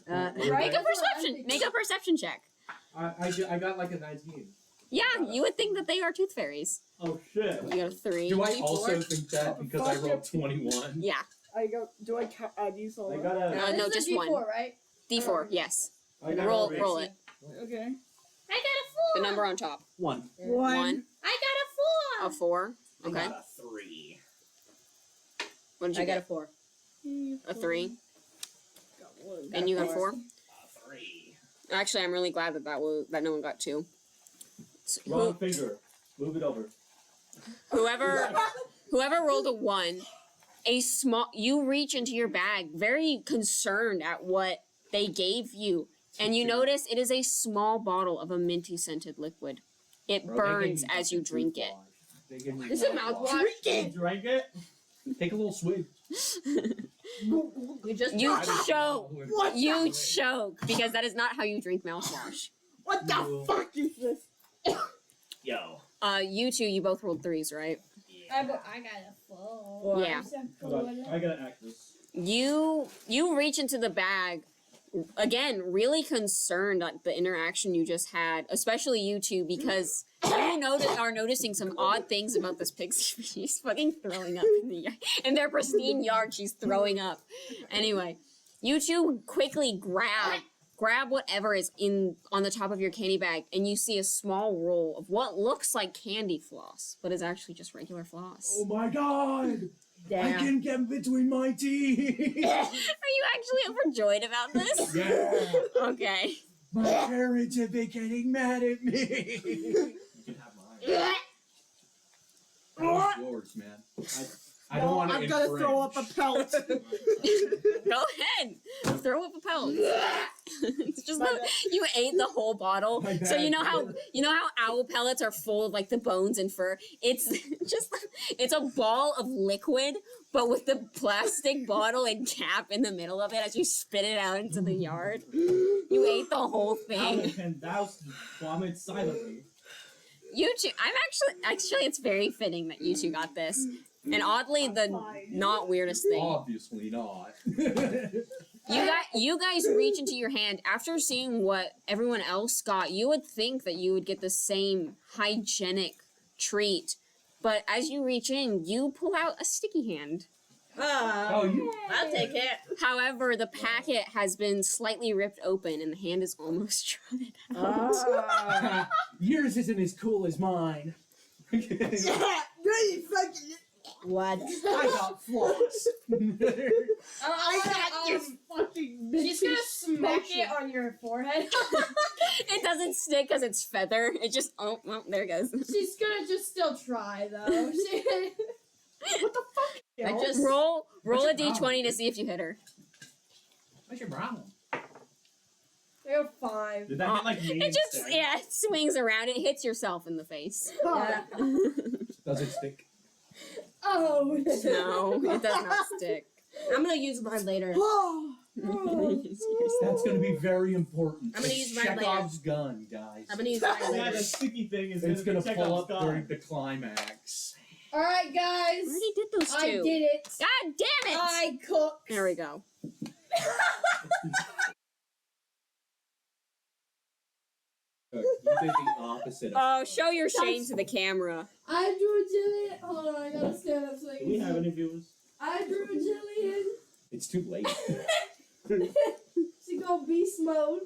Make a perception check. I got like a 19. Yeah, you would think that they are tooth fairies. Oh shit. You got a 3. Do I D4? also think that because I rolled 21? Yeah. Do I add these all I up? got a. No, This is just a one. D4, right? D4, yes. I got Roll a it. Okay. I got The a 4. number on top. 1. 1. I got a 4. A 4. I Okay. got a 3. What did you I got a get? 4. A 3. Got one. And you got 4. A 3. Actually, I'm really glad that that no one got 2. Wrong finger. Move it over. Whoever rolled a 1, you reach into your bag, very concerned at what they gave you, and you notice it is a small bottle of a minty scented liquid. It burns as you drink it. Is it mouthwash? You drank it? Take a little swig. You just You I don't choke. know. What You the? choke because that is not how you drink mouthwash. What the No. fuck is this? Yo. You two, you both rolled 3s, right? I got a full. Or- Yeah. I gotta act this. You reach into the bag, again, really concerned at the interaction you just had, especially you two, because you are noticing some odd things about this pixie. She's fucking throwing up in their pristine yard. She's throwing up. Anyway, you two quickly grab whatever is on the top of your candy bag, and you see a small roll of what looks like candy floss, but is actually just regular floss. Oh my god! I Damn. can get between my teeth! Are you actually overjoyed about this? Yeah! Okay. My parents have been getting mad at me! You can have mine. That was yours, man. I don't want to I'm gonna throw up a pelt. Go ahead. Throw up a pelt. It's just you ate the whole bottle. My So bad. you know how owl pellets are full of like the bones and fur? It's just it's a ball of liquid, but with the plastic bottle and cap in the middle of it as you spit it out into the yard. You ate the whole How thing. can thou vomit silently? You two I'm actually it's very fitting that you two got this. And oddly the not weirdest thing. Obviously not. You guys reach into your hand after seeing what everyone else got. You would think that you would get the same hygienic treat, but as you reach in, you pull out a sticky hand. Oh, you. I'll take it. However, the packet has been slightly ripped open, and the hand is almost shredded out. Ah. Yours isn't as cool as mine. What? I got floss. I got this fucking She's gonna smack it on your forehead. It doesn't stick because it's feather. It just well, there it goes. She's gonna just still try though. I just Roll What's a your d20 to see if you hit her. What's your problem? You're 5. Did that get like me? It just it swings around. It hits yourself in the face. yeah. Does it stick? Oh No, it does not stick. I'm gonna use mine later. That's going to be very important. I'm gonna It's use mine later. Chekhov's gun, guys. I'm gonna use mine Yeah, the later. sticky thing is It's going be to pull Chekhov's up gun. during the climax. Alright, I guys. already did those two. I did it. God damn it! I cooked. There we go. You did the opposite of Oh, show your shame to the camera. I drew Jillian. Hold on, I gotta stand up so I Do can we have see. any viewers? I drew Jillian. It's too late. She go beast mode.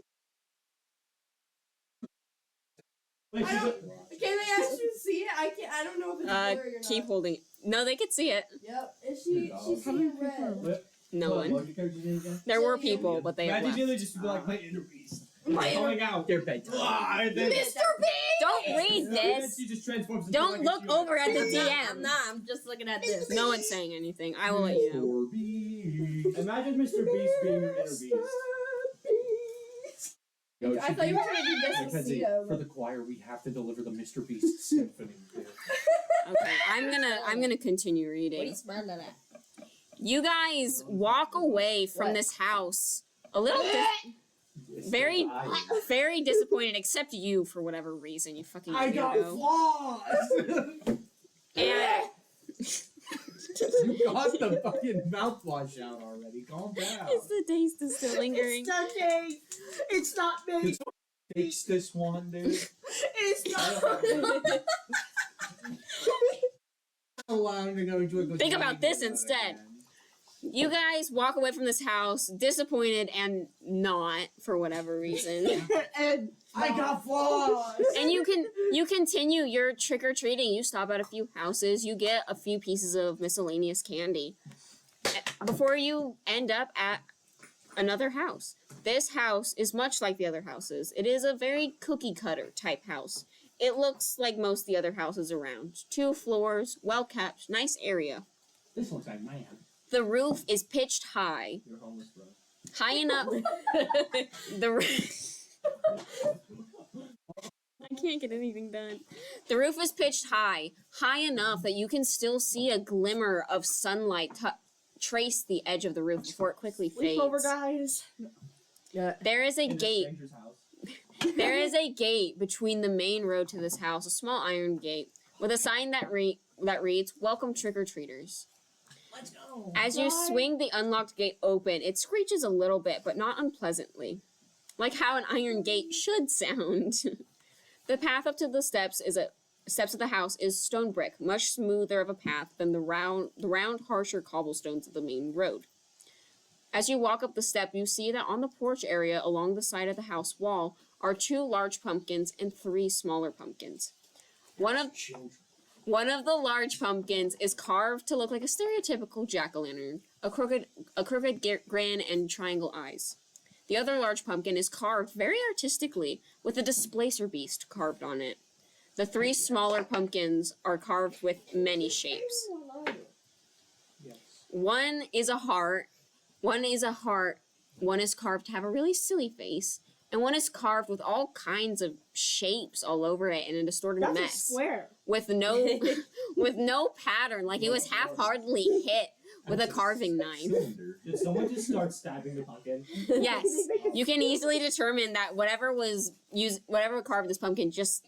Wait, I she's don't- Can they actually see it? I don't know if it's blurry or not. Keep holding it. No, they could see it. Yep. Is she? She's seeing red. No What one. your character's name again? There were Jillian. people, but they have Imagine left. Jillian just be like, my inner beast. My inner- Going out. Their bedtime. And then, Mr. B. Don't read and then this. she just transforms into Don't like a look human. over at the I'm DM. not. I'm just looking at this. No one's saying anything. I will let you know. Mr. Beast. Imagine Mr. Beast being your inner beast. Yo, I thought you were gonna do Mackezie, Despacito. for the choir, we have to deliver the Mr. Beast symphony. Okay, I'm gonna continue What are you reading. smiling at? You guys walk away from What? this house a little very I very disappointed, except you for whatever reason. You fucking got weirdo. floss! And You got the fucking mouthwash out already. Calm down. is the taste is still lingering? It's okay. It's not me. Fix this one, dude. It's not. Oh, I'm gonna go enjoy the Think about this instead. You guys walk away from this house disappointed and not for whatever reason. And I got floss! And you continue your trick or treating. You stop at a few houses. You get a few pieces of miscellaneous candy before you end up at another house. This house is much like the other houses. It is a very cookie cutter type house. It looks like most of the other houses around. 2 floors, well kept, nice area. This looks like man. The roof is pitched high, You're homeless, bro. high enough. I can't get anything done. The roof is pitched high enough that you can still see a glimmer of sunlight trace the edge of the roof before it quickly fades. sleepover, guys. There is a In a gate. stranger's house. There is a gate between the main road to this house, a small iron gate with a sign that that reads, "Welcome trick-or-treaters." Let's go. As you swing the unlocked gate open, it screeches a little bit, but not unpleasantly. Like how an iron gate should sound. The path up to the steps of the house is stone brick, much smoother of a path than the round, harsher cobblestones of the main road. As you walk up the step, you see that on the porch area along the side of the house wall are 2 large pumpkins and 3 smaller pumpkins. One of the large pumpkins is carved to look like a stereotypical jack-o'-lantern, a crooked grin and triangle eyes. The other large pumpkin is carved very artistically with a displacer beast carved on it. The 3 smaller pumpkins are carved with many shapes. One is a heart, one is carved to have a really silly face, and one is carved with all kinds of shapes all over it in a distorted That's mess. a square. With no pattern, like it was half-heartedly hit with a carving knife. Did someone just start stabbing the pumpkin? Yes, you can easily determine that whatever carved this pumpkin just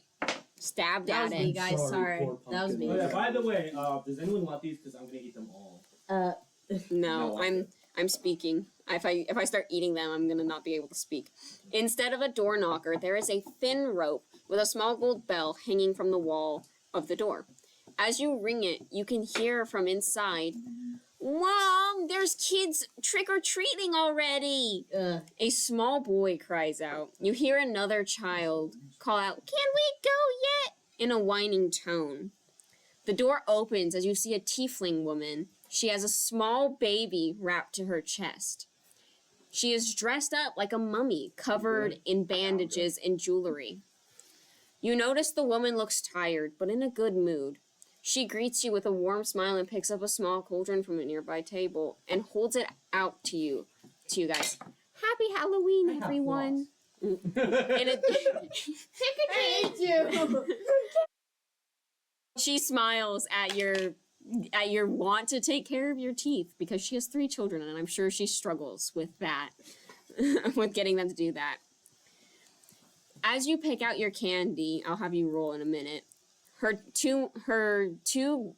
stabbed That at was it. me, guys. Sorry. That was me. Oh, yeah, by the way, does anyone want these? Because I'm gonna eat them all. No, I'm speaking. If I start eating them, I'm gonna not be able to speak. Instead of a door knocker, there is a thin rope with a small gold bell hanging from the wall of the door. As you ring it, you can hear from inside, "Mom, there's kids trick-or-treating already!" A small boy cries out. You hear another child call out, "Can we go yet?" in a whining tone. The door opens as you see a tiefling woman. She has a small baby wrapped to her chest. She is dressed up like a mummy, covered in bandages and jewelry. You notice the woman looks tired, but in a good mood. She greets you with a warm smile and picks up a small cauldron from a nearby table and holds it out to you guys. Happy Halloween, everyone. I hate you. She smiles at your want to take care of your teeth because she has 3 children and I'm sure she struggles with that, with getting them to do that. As you pick out your candy, I'll have you roll in a minute. Her two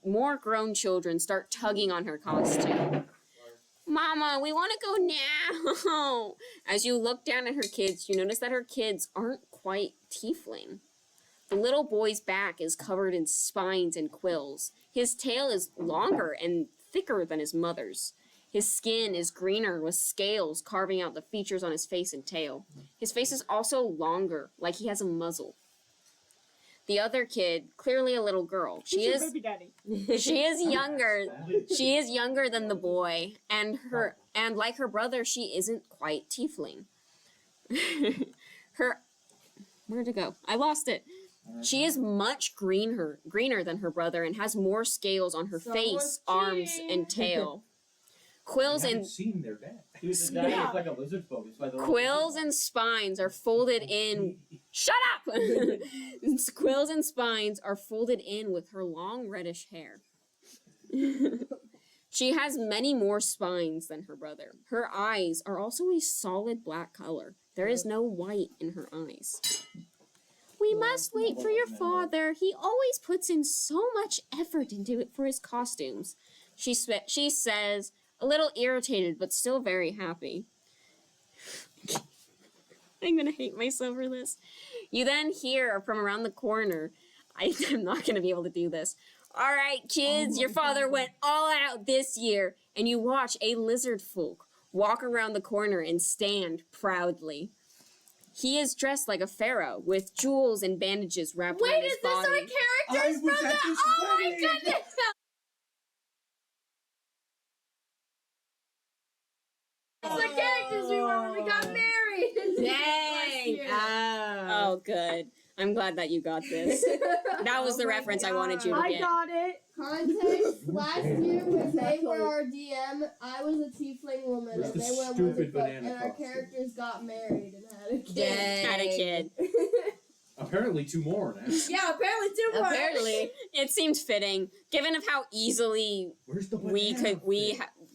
more grown children start tugging on her costume. "Mama, we want to go now." As you look down at her kids, you notice that her kids aren't quite tiefling. The little boy's back is covered in spines and quills. His tail is longer and thicker than his mother's. His skin is greener with scales carving out the features on his face and tail. His face is also longer, like he has a muzzle. The other kid, clearly a little girl. She is baby daddy. She is younger. She is younger than the boy, and like her brother, she isn't quite tiefling. Where'd it go? I lost it. She is much greener than her brother and has more scales on her face, arms, and tail. Quills and seen their dad. Dude, the dad is like a lizard focus. By the way. quills and spines are folded in. Shut up! Quills and spines are folded in with her long reddish hair. She has many more spines than her brother. Her eyes are also a solid black color. There is no white in her eyes. "We must wait for your father. He always puts in so much effort into it for his costumes," she says, a little irritated but still very happy. I'm gonna hate myself for this. You then hear from around the corner, I'm not gonna be able to do this. "All right, kids, your father went all out this year," and you watch a lizard folk walk around the corner and stand proudly. He is dressed like a pharaoh with jewels and bandages wrapped around his body. Wait, is this our characters from the? Oh my goodness! It's the characters we were when we got married. Dang! Oh, good. I'm glad that you got this. That was the reference I wanted you to I get. got it. Context: last year when they were our DM, I was a tiefling woman Where's and the they were a stupid wizard folk, banana and our costume? characters got married and had a kid. Dang. Had a kid. Apparently 2 more now. Yeah, apparently 2 more. Apparently. It seemed fitting, given of how easily Where's the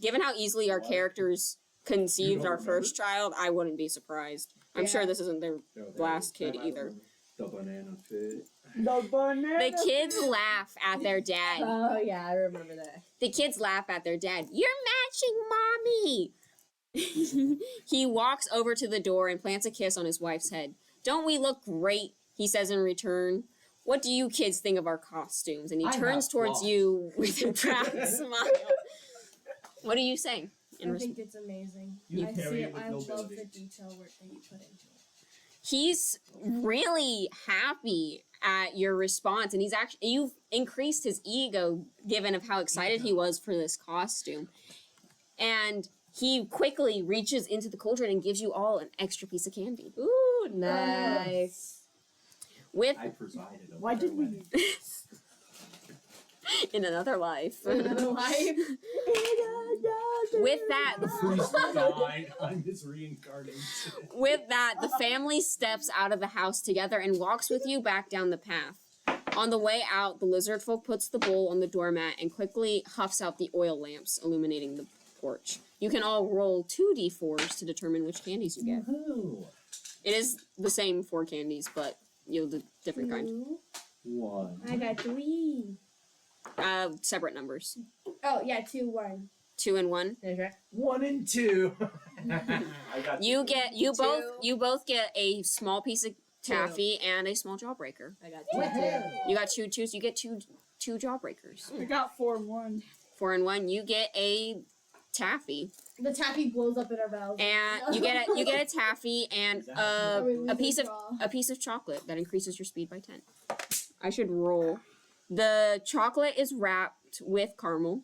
given how easily our characters conceived don't our remember? first child. I wouldn't be surprised. I'm sure this isn't their last kid either. The banana fit. The banana. The kids laugh at their dad. Oh yeah, I remember that. The kids laugh at their dad. You're matching mommy! He walks over to the door and plants a kiss on his wife's head. Don't we look great? He says in return. What do you kids think of our costumes? And he I turns have towards flaws. you with a proud smile. What do you say? In I res- think it's amazing. You I carry see it it. with I love nobility. the detail work that you put into it. He's really happy at your response, and he's actually you've increased his ego given of how excited he was for this costume. And he quickly reaches into the cauldron and gives you all an extra piece of candy. Ooh, nice. With I presided over Why their did we? wedding. in another life. Another life. With that, The priest died. I'm his reincarnation. With that, the family steps out of the house together and walks with you back down the path. On the way out, the lizard folk puts the bowl on the doormat and quickly huffs out the oil lamps illuminating the porch. You can all roll 2d4s to determine which candies you get. Woohoo. It is the same 4 candies, but you'll do different kind. One. I got 3. Separate numbers. Oh yeah, 2, 1. 2 and 1. That's right. 1 and 2. I got You Two. both get a small piece of taffy and a small jawbreaker. I got 2 too. You got two, so you get two jawbreakers. I got 4-1. 4 and 1, you get a taffy, The taffy blows up in our mouths. and you get a taffy and Or we lose a piece our of jaw. a piece of chocolate that increases your speed by 10. I should roll. The chocolate is wrapped with caramel.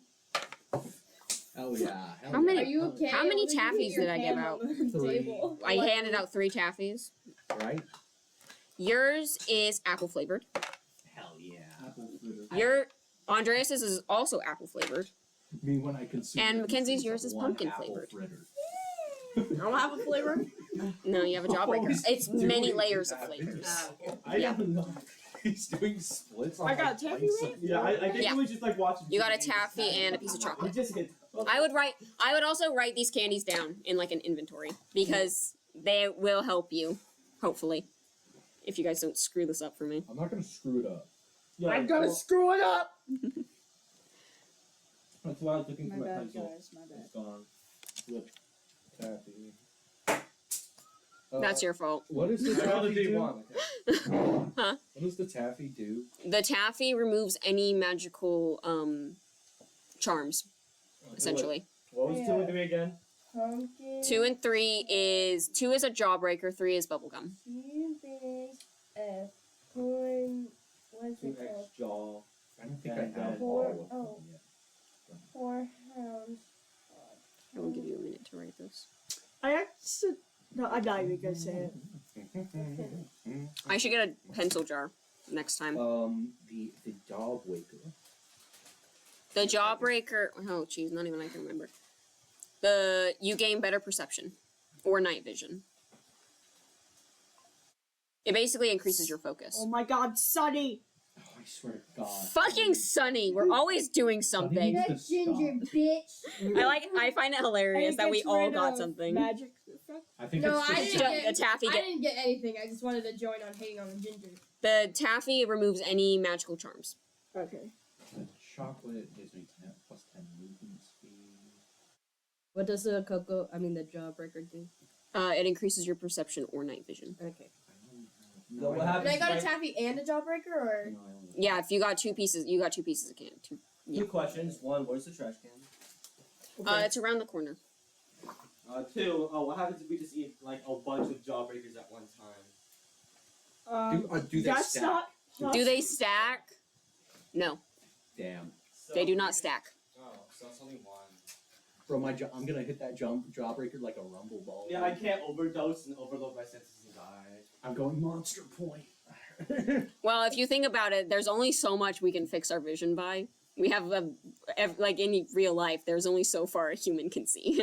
Oh yeah. How many- Are you okay? How many What did you taffies hit your did I give hand out? on the 3. table? I handed out 3 taffies. Right? Yours is apple flavored. Hell yeah. apple fritter. Your Andreas's is also apple flavored. Me when I consume. And it, Mackenzie's it's yours is one pumpkin apple flavored. fritter. I don't have a flavor. No, you have a jawbreaker. he's It's many doing layers of taffies. flavors. I Yeah. don't know. He's doing splits. On I got like taffy, plates right? of- Yeah, I think Yeah. it was just like watching. You got a TV. taffy and a piece of chocolate. It just hit. I would also write these candies down in like an inventory because they will help you, hopefully. If you guys don't screw this up for me. I'm not gonna screw it up. Yeah, I'm gonna well, screw it up. that's why I was looking for My my bad, pencil. guys. My bad. It's gone. Look, taffy. That's your fault. What is the I rather taffy do do? one. Huh? What does the taffy do? The taffy removes any magical charms, essentially. What was 2 and 3 again? Pumpkin. 2 and 3 is 2 is a jawbreaker, 3 is bubblegum. Cubic, corn. What's 2 it called? X jaw. I don't think Yeah, I have four- all of them oh. yet. 4 hounds. I will give you a minute to write this. I actually. No, I'm not even gonna say it. I should get a pencil jar next time. The dog waker. The jawbreaker. Oh, jeez, not even I can remember. You gain better perception or night vision. It basically increases your focus. Oh my God, Sunny! Oh, I swear to God. Fucking Sunny, we're always doing something. That ginger bitch. I find it hilarious that we Gets all rid got of something. Magic effect. I think No, it's I the didn't Ju- get. the taffy I get didn't get anything. I just wanted to join on hating on the ginger. the taffy removes any magical charms. Okay. The chocolate gives me 10 plus 10 movement speed. What does the jawbreaker do? It increases your perception or night vision. Okay. No, what Did happens I got a if taffy and a jawbreaker, or? No, I only- Yeah, if you got 2 pieces, you got 2 pieces of can. Yeah. 2 questions. 1, where's the trash can? It's around the corner. 2, what happens if we just eat like a bunch of jawbreakers at one time? Do they That's stack? not. Do they stack? No, Damn. they do not stack. Oh, so that's only 1. Bro, I'm gonna hit that jawbreaker like a rumble ball. Yeah, I can't overdose and overload my senses and die. I'm going monster point. Well, if you think about it, there's only so much we can fix our vision by. We have, like in real life, there's only so far a human can see.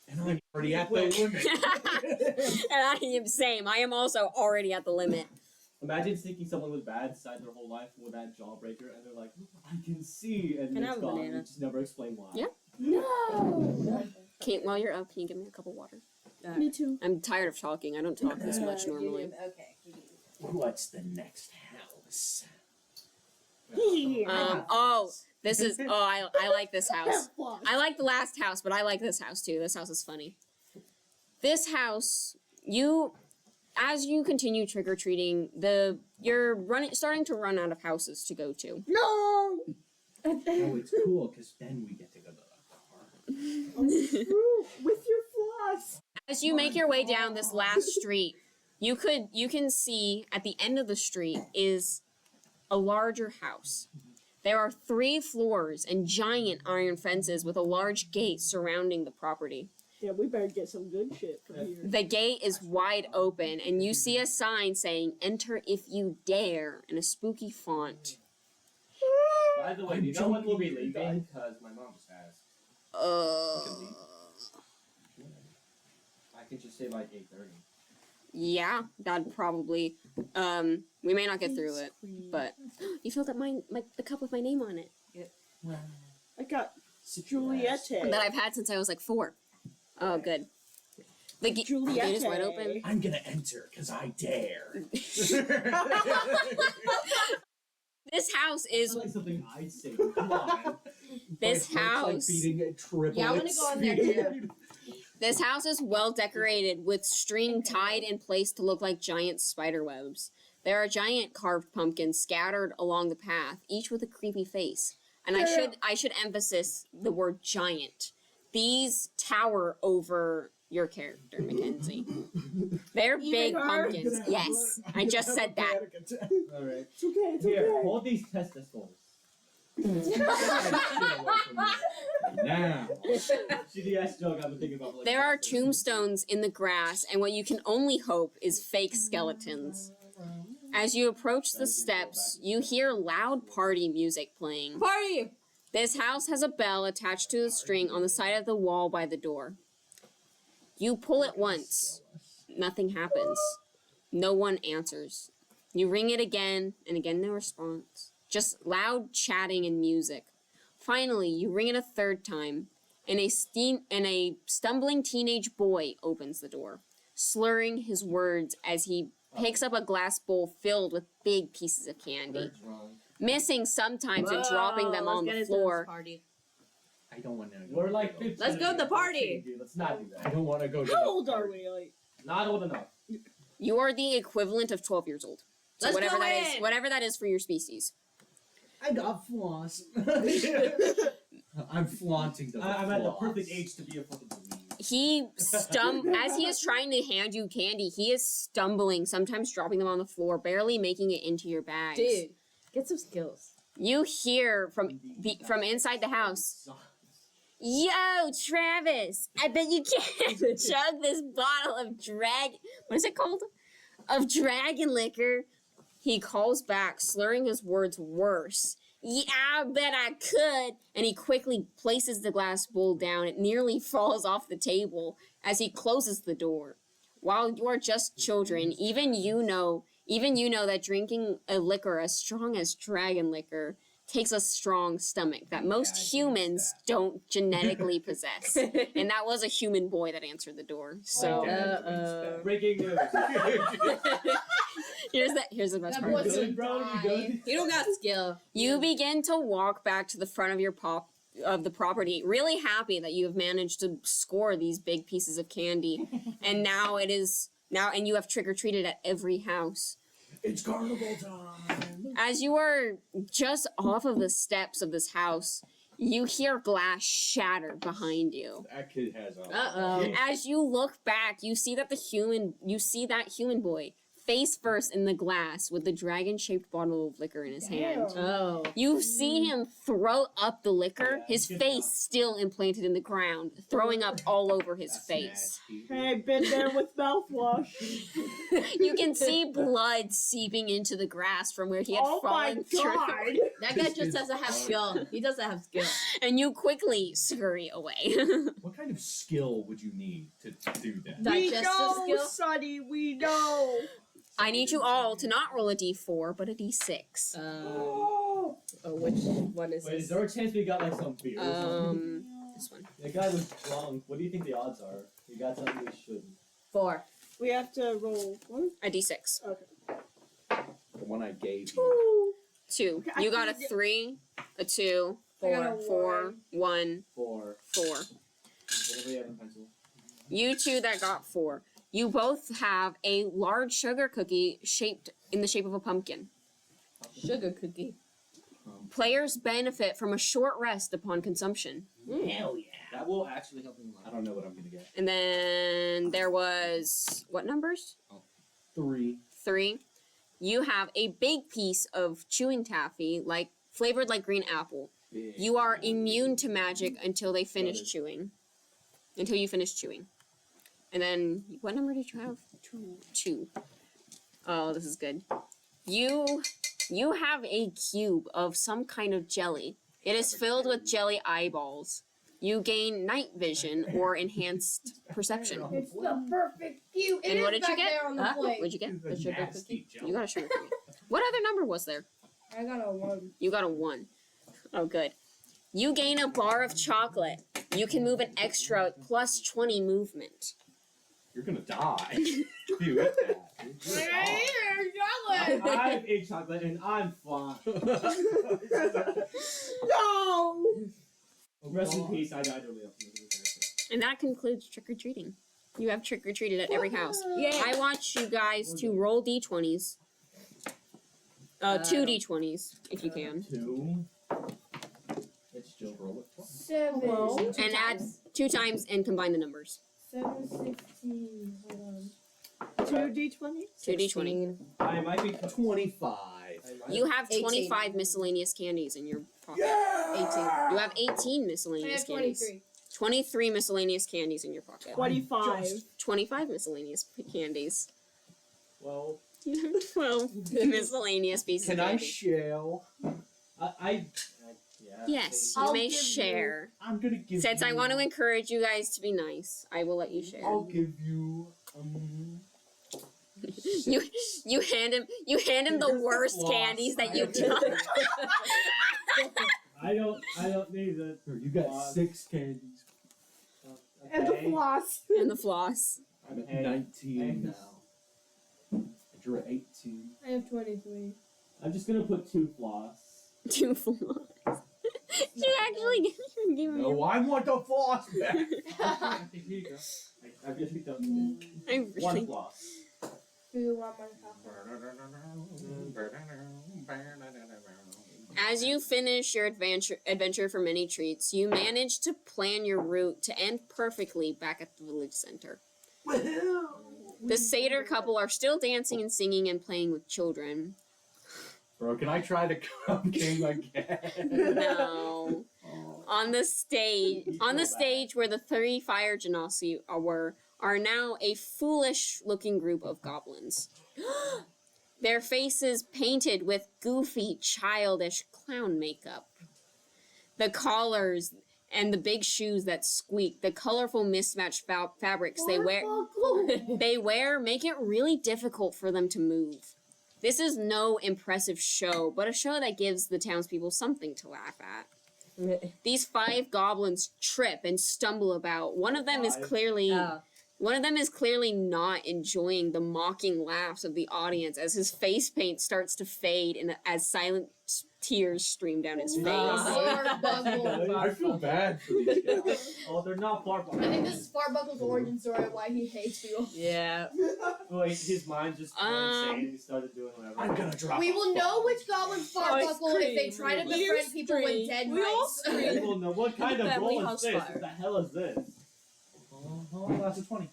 And I'm already at the limit. And I am same. I am also already at the limit. Imagine thinking someone was bad inside their whole life with that jawbreaker, and they're like, I can see, and Can I it's have a gone. banana? You just never explain why. Yeah. No. While you're up, can you give me a cup of water? Me too. I'm tired of talking. I don't talk this much normally. Okay. What's the next house? This is. I like this house. I like the last house, but I like this house too. This house is funny. This house, as you continue trick or treating, you're starting to run out of houses to go to. No! Oh, it's cool because then we get to go to the car. With your floss. As you make your way down this last street, you can see at the end of the street is a larger house. There are 3 floors and giant iron fences with a large gate surrounding the property. Yeah, we better get some good shit from here. The gate is wide open, and you see a sign saying, "Enter if you dare," in a spooky font. By the way, do you know when we'll be leaving? Because my mom just asked. I can just say like 8:30. Yeah, that'd probably. We may not get through it, but you filled up the cup with my name on it I got Juliette. that I've had since I was like 4. Oh, good. The gate is wide open. I'm gonna enter because I dare. This house is. That's like something I'd say. Come on. This house. Like beating a triple. Yeah, I want to go on there too. This house is well decorated with string tied in place to look like giant spider webs. There are giant carved pumpkins scattered along the path, each with a creepy face. And I should emphasize the word giant. These tower over your character, Mackenzie. They're big pumpkins. Yes, I just said that. Alright. It's okay, it's Here, okay. hold these testicles. Now. CDS joke I've been thinking about. There are tombstones in the grass, and what you can only hope is fake skeletons. As you approach the steps, you hear loud party music playing. Party! This house has a bell attached to the string on the side of the wall by the door. You pull it once. Nothing happens. No one answers. You ring it again, and again no response. Just loud chatting and music. Finally, you ring it a 3rd time, and a stumbling teenage boy opens the door, slurring his words as he picks up a glass bowl filled with big pieces of candy, missing sometimes and dropping them on the floor. I don't want to. We're like 15. Let's go to the party. Dude, let's not do I that. don't want to go. To How old are we? Like, Not old enough. You are the equivalent of 12 years old. So Let's whatever go that is, in. whatever that is for your species. I got floss. I'm flaunting the I'm at the floss. perfect age to be a fucking believer. As he is trying to hand you candy, he is stumbling, sometimes dropping them on the floor, barely making it into your bags. Dude, get some skills. You hear from inside the house, "Yo, Travis, I bet you can't chug this bottle of what is it called? Of dragon liquor." He calls back, slurring his words worse. "Yeah, I bet I could." And he quickly places the glass bowl down. It nearly falls off the table as he closes the door. While you are just children, even you know that drinking a liquor as strong as dragon liquor takes a strong stomach that most humans don't genetically possess. And that was a human boy that answered the door. So Breaking news. here's the best That part. boy's Good, bro. You good? You don't got skill. You begin to walk back to the front of the property, really happy that you have managed to score these big pieces of candy, and now you have trick or treated at every house. It's carnival time. As you are just off of the steps of this house, you hear glass shatter behind you. That kid has a. Uh-oh. As you look back, you see that human boy face first in the glass with the dragon-shaped bottle of liquor in his hand. Oh. You see him throw up the liquor, his face still implanted in the ground, throwing up all over his face. hey, been there with mouthwash. You can see blood seeping into the grass from where he had Oh my fallen through. god! That guy just doesn't have skill. He doesn't have skill. And you quickly scurry away. What kind of skill would you need to do that? We Digestive know, skill? Sonny, we know. I need you all to not roll a d4, but a d6. Oh, which one is Wait, is this? there a chance we got like some beer or something? This one. The guy was drunk. What do you think the odds are? We got something we shouldn't. 4. We have to roll one. A d6. Okay. one I gave you. 2. Okay, I You got a think- 3, a 2, I got a 4, 1, 4. 4. Whatever you have in pencil. You two that got 4. You both have a large sugar cookie shaped in the shape of a pumpkin. Sugar cookie. Players benefit from a short rest upon consumption. Hell yeah. That will actually help me a lot. I don't know what I'm gonna get. And then there was, what numbers? 3. 3. You have a big piece of chewing taffy, like flavored like green apple. You are immune to magic until they finish chewing. Until you finish chewing. And then, what number did you have? 2. Oh, this is good. You have a cube of some kind of jelly. It is filled with jelly eyeballs. You gain night vision or enhanced perception. It's the perfect cube. It And is what did you back get? there on the Huh? plate. What'd you get? The sugar cookie. You got a sugar cookie. What other number was there? I got a 1. You got a 1. Oh, good. You gain a bar of chocolate. You can move an extra plus 20 movement. You're gonna die. If you get that. Chocolate. I've ate chocolate and I'm fine. No! Rest in peace, I died early. And that concludes trick-or-treating. You have trick-or-treated at every house. Yay. I want you guys to roll d20s. 2 d20s, if you can. 2. Let's just roll it twice. 7. Well, And add 2 times and combine the numbers. 7, 16. Hold on. 2 d20s? 2 d20. I might be 25. You have 18. 25 miscellaneous candies in your pocket. 18. You have 18 I miscellaneous have candies. 23. 23 miscellaneous candies in your pocket. 25. 25 miscellaneous candies. Well, You have 12 miscellaneous pieces Can of I candy. shell? yeah. Yes, you I'll may give you- share. I'm gonna give Since you... I want to encourage you guys to be nice, I will let you share. I'll give you... You hand him the worst Floss. candies that you've done. I don't need it. Here, you got Floss. 6 candies. And the floss. And the floss. I'm at Hey. 19 Hey. now. And you're at 18. I have 23. I'm just gonna put 2 floss. 2 floss. You actually give me No, I want the floss back. Here you go. I really don't need it. I 1 really floss. 2 on my cup. As you finish your adventure for many treats, you manage to plan your route to end perfectly back at the village center. The satyr couple are still dancing and singing and playing with children. Bro, can I try to come king again? No. Oh. On the stage where the 3 fire genasi are now a foolish-looking group of goblins. Their faces painted with goofy, childish clown makeup. The collars and the big shoes that squeak, the colorful mismatched fabrics they wear make it really difficult for them to move. This is no impressive show, but a show that gives the townspeople something to laugh at. These 5 goblins trip and stumble about. One of them is clearly not enjoying the mocking laughs of the audience as his face paint starts to fade and as silent tears stream down his face. I feel bad for these guys. Oh, they're not far I think this is Farbuckle's origin story of why he hates you. Yeah. Wait, his mind just went insane and he started doing whatever. I'm gonna drop We a will know which goblin's Farbuckle if they try to befriend people with dead mice. People know what kind of Family roll is house this? fire. What the hell is this? Oh, that's a 20.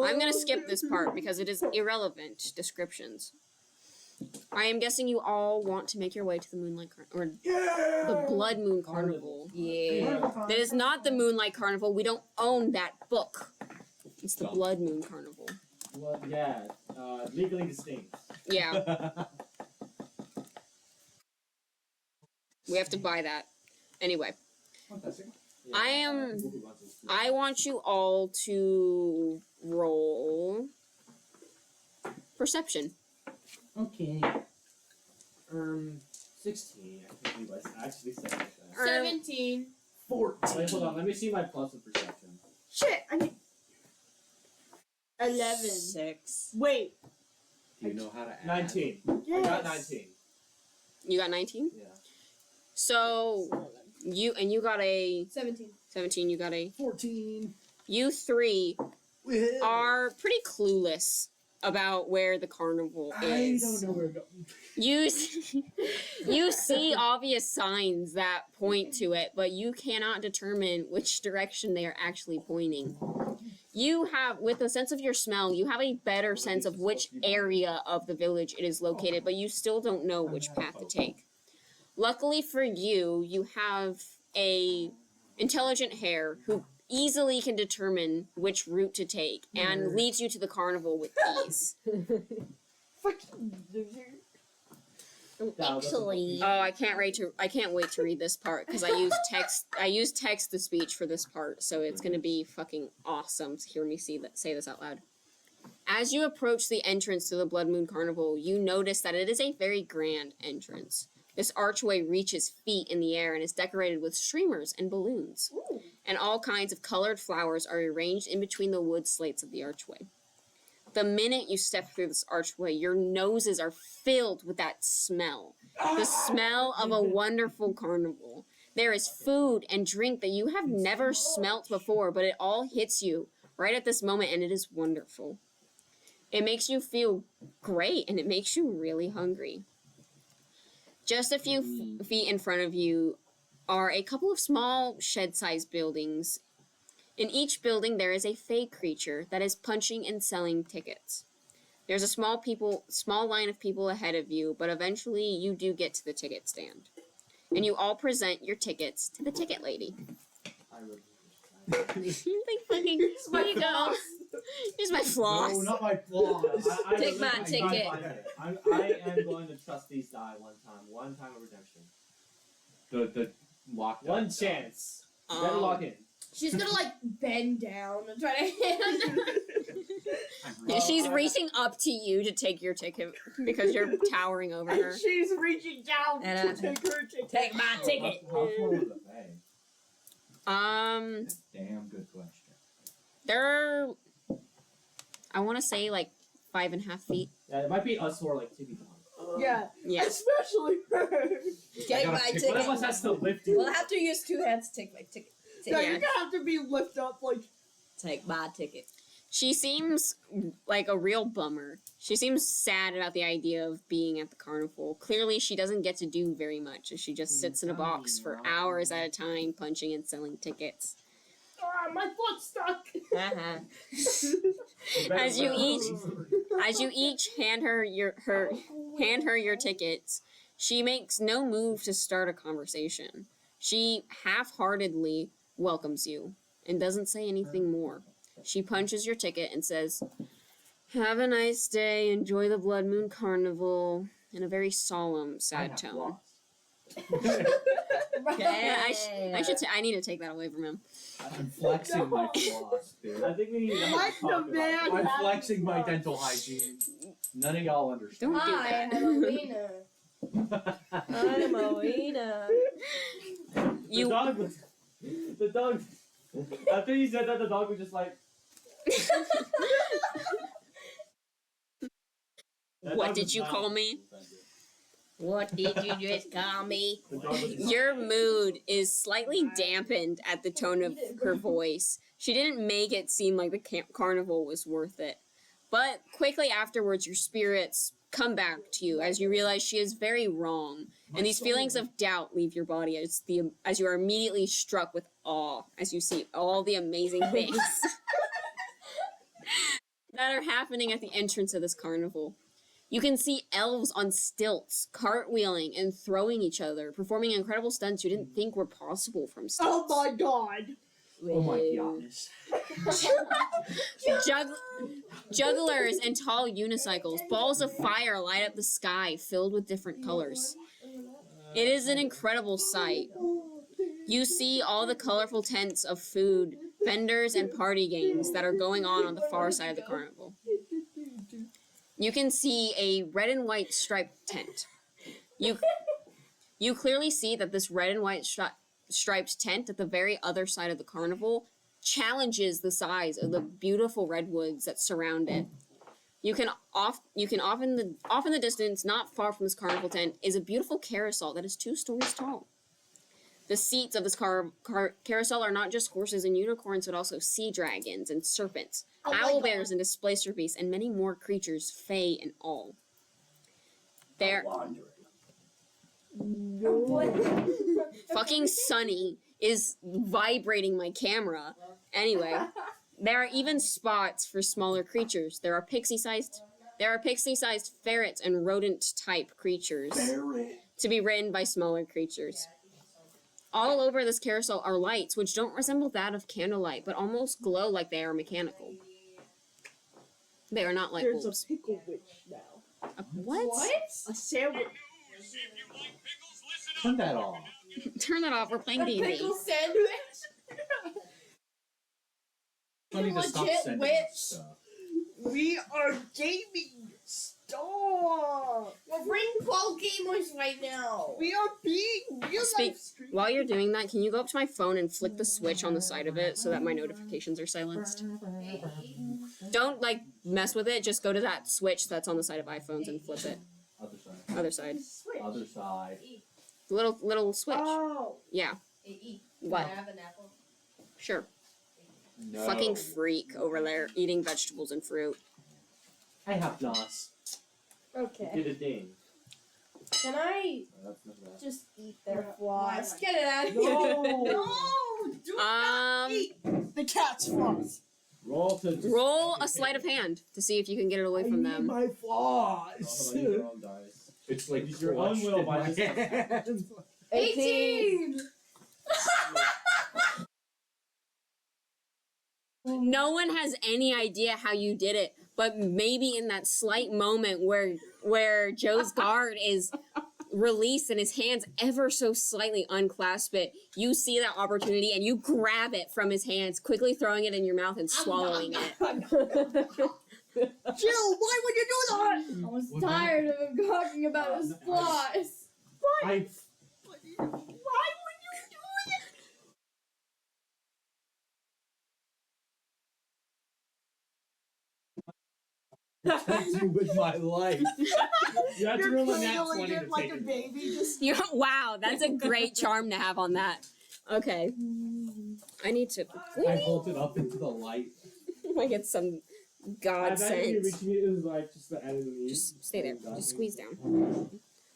I'm gonna skip this part because it is irrelevant descriptions. I am guessing you all want to make your way to the Moonlight Carnival, or the Blood Moon Carnival. Yeah. That is not the Moonlight Carnival. We don't own that book. It's the Blood Moon Carnival. Well, yeah, legally distinct. Yeah, we have to buy that. Anyway, I want you all to roll perception. Okay. 16. I think we actually said that. 17. 14. Wait, hold on. Let me see my plus of perception. Shit, I need... 11. 6. Wait. Do you know how to add? 19. I got 19. You got 19? Yeah. So, you got a 17. 17, you got a... 14. You three are pretty clueless about where the carnival is. I don't know where to go. You see obvious signs that point to it, but you cannot determine which direction they are actually pointing. You have, with a sense of your smell, you have a better sense of which area of the village it is located, but you still don't know which path to take. Luckily for you, you have a intelligent hare who easily can determine which route to take and leads you to the carnival with ease. Actually, Oh, I can't wait to read this part because I use text to speech for this part, so it's gonna be fucking awesome to hear me say this out loud. As you approach the entrance to the Blood Moon Carnival, you notice that it is a very grand entrance. This archway reaches feet in the air and is decorated with streamers and balloons. Ooh. And all kinds of colored flowers are arranged in between the wood slates of the archway. The minute you step through this archway, your noses are filled with that smell. The smell of a wonderful carnival. There is food and drink that you have never smelt before, but it all hits you right at this moment, and it is wonderful. It makes you feel great, and it makes you really hungry. Just a few feet in front of you are a couple of small shed-sized buildings. In each building, there is a fey creature that is punching and selling tickets. There's a small line of people ahead of you, but eventually you do get to the ticket stand. And you all present your tickets to the ticket lady. Here you go. Here's my floss. No, not my floss. Take my ticket. I am going to trust these die one time of redemption. The lock. One chance. Better lock in. She's gonna like bend down and try to hand. Yeah, she's reaching up to you to take your ticket because you're towering over her. She's reaching down And, to take her ticket. Take my ticket. How far was the bay? Damn good question. They're, I want to say like 5.5 feet. Yeah, it might be us who are like tippy down. Yeah. Yeah. Especially her. Take gotta my pick ticket. One of us has to lift you. We'll have to use 2 hands to take my ticket. Yeah, Yeah. you're gonna have to be lifted up like. Take my ticket. She seems like a real bummer. She seems sad about the idea of being at the carnival. Clearly, she doesn't get to do very much as she just sits in a box for hours at a time, punching and selling tickets. Ah, my foot's stuck. As you each hand her your tickets, she makes no move to start a conversation. She half-heartedly welcomes you and doesn't say anything more. She punches your ticket and says, "Have a nice day, enjoy the Blood Moon Carnival," in a very solemn, sad tone. Yeah, I need to take that away from him. I'm flexing my floss, dude. I think we need to Like talk the about man. it. I'm flexing my dental hygiene. None of y'all understand. Don't do Hi, that. I'm Alina. I'm a wiener. You The dog. After you said that, the dog was just like. What did you call me? What did you just call me? Your mood is slightly dampened at the tone of her voice. She didn't make it seem like the carnival was worth it. But quickly afterwards, your spirits come back to you as you realize she is very wrong. And these feelings of doubt leave your body as you are immediately struck with awe as you see all the amazing things that are happening at the entrance of this carnival. You can see elves on stilts, cartwheeling and throwing each other, performing incredible stunts you didn't think were possible from Oh stilts. my god. Oh my goodness. Jugglers and tall unicycles, balls of fire light up the sky filled with different colors. It is an incredible sight. You see all the colorful tents of food, vendors, and party games that are going on the far side of the carnival. You can see a red and white striped tent. You clearly see that this red and white striped tent at the very other side of the carnival challenges the size of the beautiful redwoods that surround it. You can off in the distance, not far from this carnival tent, is a beautiful carousel that is 2 stories tall. The seats of this carousel are not just horses and unicorns, but also sea dragons and serpents, owl bears and displacer beasts, and many more creatures, fae and all. There. Fucking Sunny is vibrating my camera. Anyway, there are even spots for smaller creatures. There are pixie-sized ferrets and rodent-type creatures to be ridden by smaller creatures. All over this carousel are lights, which don't resemble that of candlelight, but almost glow like they are mechanical. They are not like There's bulbs. a pickle witch now. What? A sandwich. Turn that off. Turn that off. We're playing D&D. Pickle sandwich. I need to stop Legit sending witch. stuff. We are gaming. Stop. We're bringing 12 gamers right now. We are being real life streaming. While you're doing that, can you go up to my phone and flick the switch on the side of it so that my notifications are silenced? Don't, like, mess with it. Just go to that switch that's on the side of iPhones and flip it. Other side. Other side. Other side. The little switch. Oh. Yeah. What? Have an apple. Sure. No. Fucking freak over there eating vegetables and fruit. I have NOS. Okay. Did a ding. Can I That's not bad. just eat their floss? Get it out of No. here. No. Do not eat the cat's floss. Roll a sleight of hand to see if you can get it away from them. my floss. Use your own dice. It's like Use your own crushed will in by my this time. hand. 18. No one has any idea how you did it, but maybe in that slight moment where Joe's guard is released and his hands ever so slightly unclasp it, you see that opportunity and you grab it from his hands, quickly throwing it in your mouth and swallowing it. Jill, why would you do that? I was tired of him talking about his floss. I Why would you do that? protect you with my life. You have to You're roll a nat cradling 20 it to like take a it. baby. Just Wow, that's a great charm to have on that. Okay. I need to. I hold it up into the light. I get some god sense. reaching it is like just the end of the meat. Just stay there. Just squeeze down.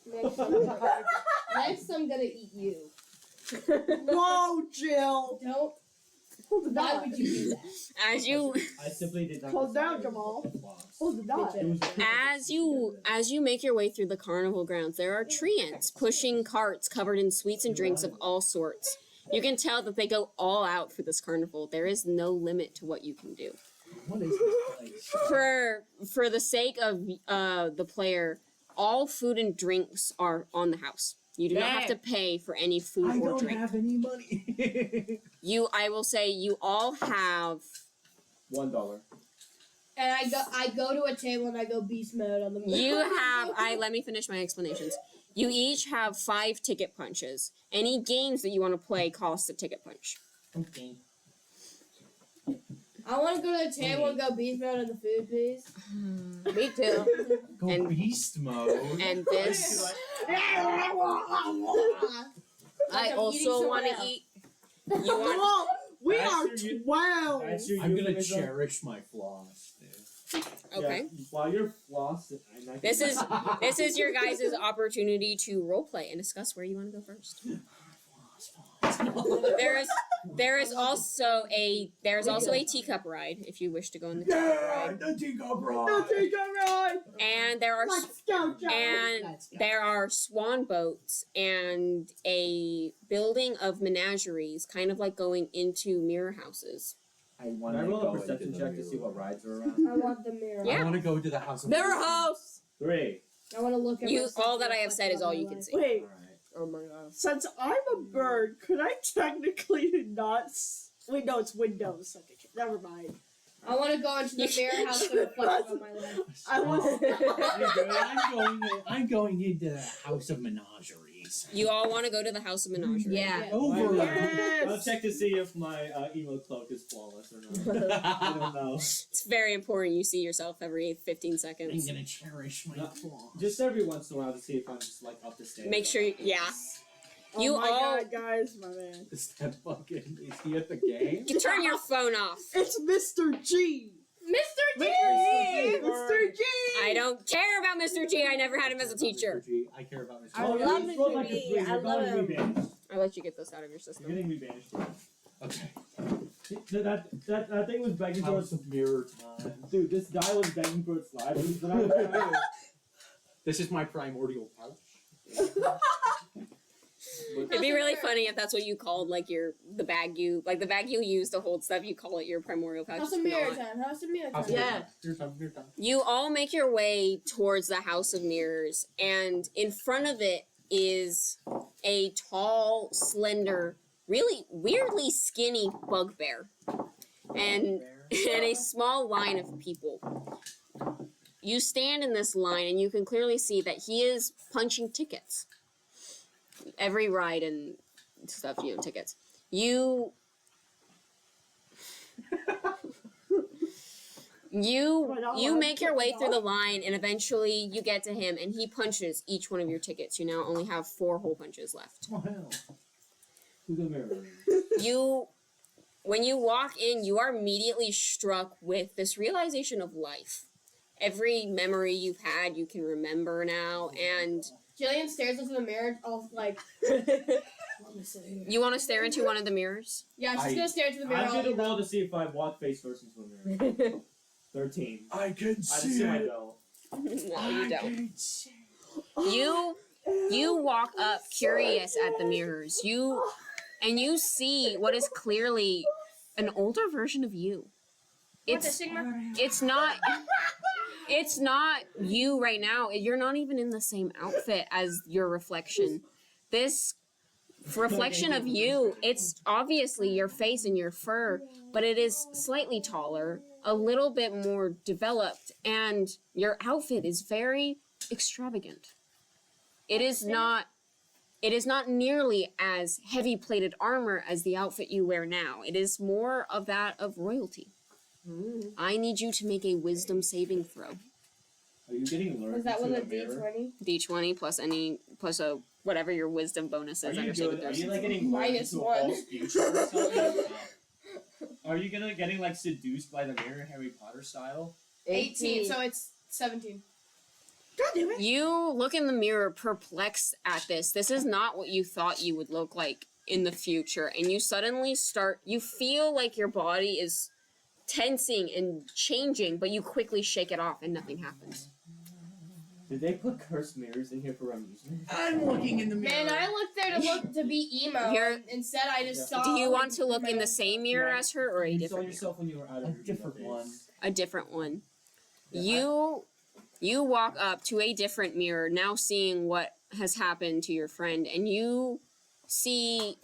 Next, I'm gonna eat you. whoa, Jill. Don't. Why would you do that? I simply did not. Calm down, decide Jamal. the floss. Hold the dot. It was As you make your way through the carnival grounds, there are treants pushing carts covered in sweets and drinks of all sorts. You can tell that they go all out for this carnival. There is no limit to what you can do. What is this place? For the sake of the player, all food and drinks are on the house. You do not have to pay for any food I or don't drink. have any money. I will say you all have $1. And I go to a table and I go beast mode on the moon. let me finish my explanations. You each have 5 ticket punches. Any games that you want to play cost a ticket punch. Okay. I want to go to the table and go beast mode on the food, please. Me too. Go And- beast mode. And this, I I'm also eating want to someone eat. You want? Whoa, we That's are your- 12. That's your I'm gonna euphemism. cherish my floss, dude. Okay. Yeah, while you're flossing, This is your guys' opportunity to roleplay and discuss where you want to go first. There is also a teacup ride if you wish to go in the teacup ride. the teacup ride. No, take a ride. And there are Let's go, Joe. and there are swan boats and a building of menageries, kind of like going into mirror houses. I want Can I to roll go a perception into check the to see what mirror. rides are around? I want the mirror. Yeah. I want to go to the house of Mirror house. 3. I want to look at You myself all that I and have said is reflect all on you my can life. see. Wait, Alright. Oh my god. since I'm a bird, could I technically not? Wait, no, it's Windows. Okay, never mind. I want to go into the mirror house and reflect on my life. I was. I'm going into the house of menageries. You all want to go to the House of Menagerie. Yeah. Over. I'll check to see if my emo cloak is flawless or not. I don't know. It's very important. You see yourself every 15 I'm seconds. gonna cherish my No, claw. Just every once in a while to see if I'm just like up to stand. Make sure, yeah. Oh You my all- god, guys, my man. Is that fucking? Is he at the game? You turn your phone off. It's Mr. G! Mr. G! Mr. G! I don't care about Mr. G. I never had him as a teacher. Mr. G. I care about Mr. I G. love He's Mr. rolled like a G. three. I You're love going to him. be banished. I'll let you get this out of your You're system. getting me banished. Okay. That thing was begging for House its of Mirror time. dude. This die was begging for its life. But I This is my primordial pouch. It'd be really funny if that's what you called like the bag you use to hold stuff. You call it your primordial pouch. House It's of Mirror not. time. House of Mirror House time. of Mirror Yeah. time. Mirror time. Mirror time. You all make your way towards the House of Mirrors, and in front of it is a tall, slender, really weirdly skinny bugbear, and a small line of people. You stand in this line, and you can clearly see that he is punching tickets. Every ride and stuff, tickets. You make your way through the line, and eventually you get to him, and he punches each one of your tickets. You now only have 4 whole punches left. oh hell. To the mirror. When you walk in, you are immediately struck with this realization of life. Every memory you've had, you can remember now, and Jillian stares into the mirror, all like, you want to stare into one of the mirrors? yeah, she's gonna stare into the mirror. I'm all gonna the roll to see if I walk face first into a mirror. 13. I can I just see my belt. No, you don't. You walk up curious at the mirrors. You see what is clearly an older version of you. What's a Sigma? It's not you right now. You're not even in the same outfit as your reflection. This reflection of you, it's obviously your face and your fur, but it is slightly taller, a little bit more developed, and your outfit is very extravagant. It is not nearly as heavy plated armor as the outfit you wear now. It is more of that of royalty. I need you to make a wisdom saving throw. Are you getting lured Was that into with a the mirror? D20? D20 plus a whatever your wisdom bonus Are is. you Understand good? Are what you those- like getting lured Minus into a 1. false future or something? Are you getting like seduced by the mirror, Harry Potter style? 18, so it's 17. God damn it! You look in the mirror perplexed at this. This is not what you thought you would look like in the future. And you suddenly you feel like your body is tensing and changing, but you quickly shake it off and nothing happens. Did they put cursed mirrors in here for amusement? I'm looking in the mirror. Man, I looked there to be emo. Here- And instead, I just saw. Do you want to like, look in my- the same mirror Yeah. as her or a You saw different mirror? yourself when you were out of A your different emo one. days. A different one. Yeah, You walk up to a different mirror, now seeing what has happened to your friend, and you see